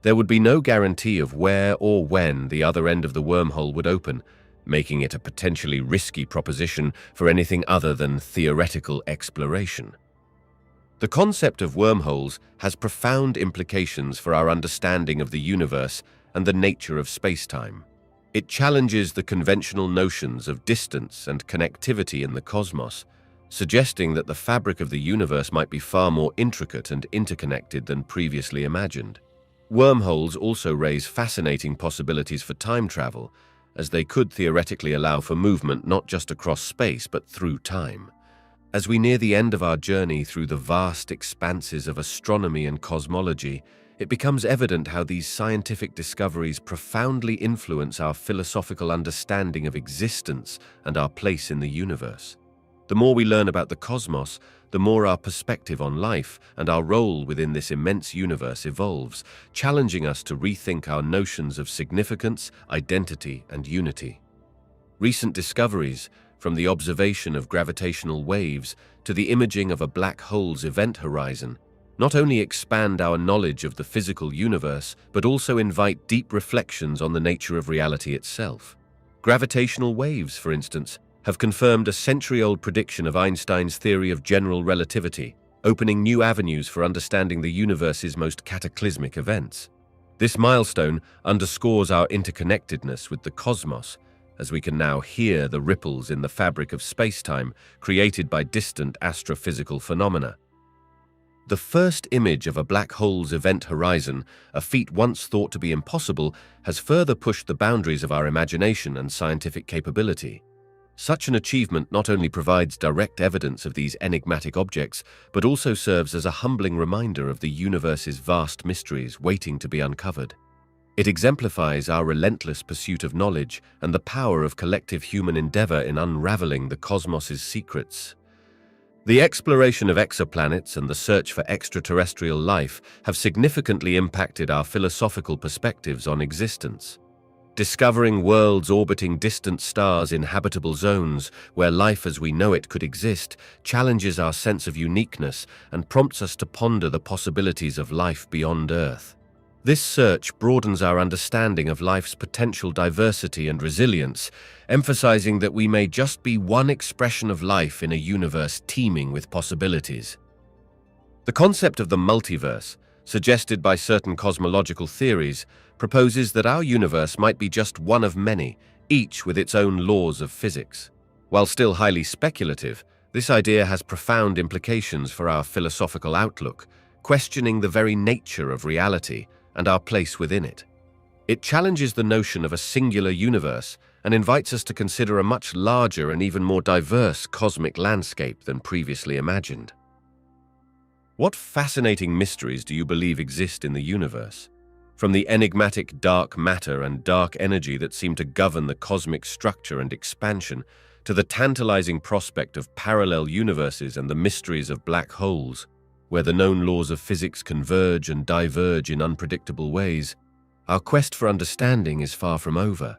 There would be no guarantee of where or when the other end of the wormhole would open, making it a potentially risky proposition for anything other than theoretical exploration. The concept of wormholes has profound implications for our understanding of the universe and the nature of space-time. It challenges the conventional notions of distance and connectivity in the cosmos, suggesting that the fabric of the universe might be far more intricate and interconnected than previously imagined. Wormholes also raise fascinating possibilities for time travel, as they could theoretically allow for movement not just across space but through time. As we near the end of our journey through the vast expanses of astronomy and cosmology, it becomes evident how these scientific discoveries profoundly influence our philosophical understanding of existence and our place in the universe. The more we learn about the cosmos, the more our perspective on life and our role within this immense universe evolves, challenging us to rethink our notions of significance, identity, and unity. Recent discoveries, from the observation of gravitational waves to the imaging of a black hole's event horizon, not only expand our knowledge of the physical universe, but also invite deep reflections on the nature of reality itself. Gravitational waves, for instance, have confirmed a century-old prediction of Einstein's theory of general relativity, opening new avenues for understanding the universe's most cataclysmic events. This milestone underscores our interconnectedness with the cosmos, as we can now hear the ripples in the fabric of space-time created by distant astrophysical phenomena. The first image of a black hole's event horizon, a feat once thought to be impossible, has further pushed the boundaries of our imagination and scientific capability. Such an achievement not only provides direct evidence of these enigmatic objects, but also serves as a humbling reminder of the universe's vast mysteries waiting to be uncovered. It exemplifies our relentless pursuit of knowledge and the power of collective human endeavor in unraveling the cosmos's secrets. The exploration of exoplanets and the search for extraterrestrial life have significantly impacted our philosophical perspectives on existence. Discovering worlds orbiting distant stars in habitable zones where life as we know it could exist challenges our sense of uniqueness and prompts us to ponder the possibilities of life beyond Earth. This search broadens our understanding of life's potential diversity and resilience, emphasizing that we may just be one expression of life in a universe teeming with possibilities. The concept of the multiverse, suggested by certain cosmological theories, proposes that our universe might be just one of many, each with its own laws of physics. While still highly speculative, this idea has profound implications for our philosophical outlook, questioning the very nature of reality and our place within it. It challenges the notion of a singular universe and invites us to consider a much larger and even more diverse cosmic landscape than previously imagined. What fascinating mysteries do you believe exist in the universe? From the enigmatic dark matter and dark energy that seem to govern the cosmic structure and expansion, to the tantalizing prospect of parallel universes and the mysteries of black holes, where the known laws of physics converge and diverge in unpredictable ways, our quest for understanding is far from over.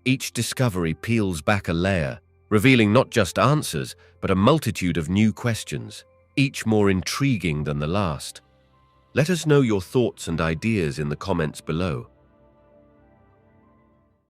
Each discovery peels back a layer, revealing not just answers, but a multitude of new questions, each more intriguing than the last. Let us know your thoughts and ideas in the comments below.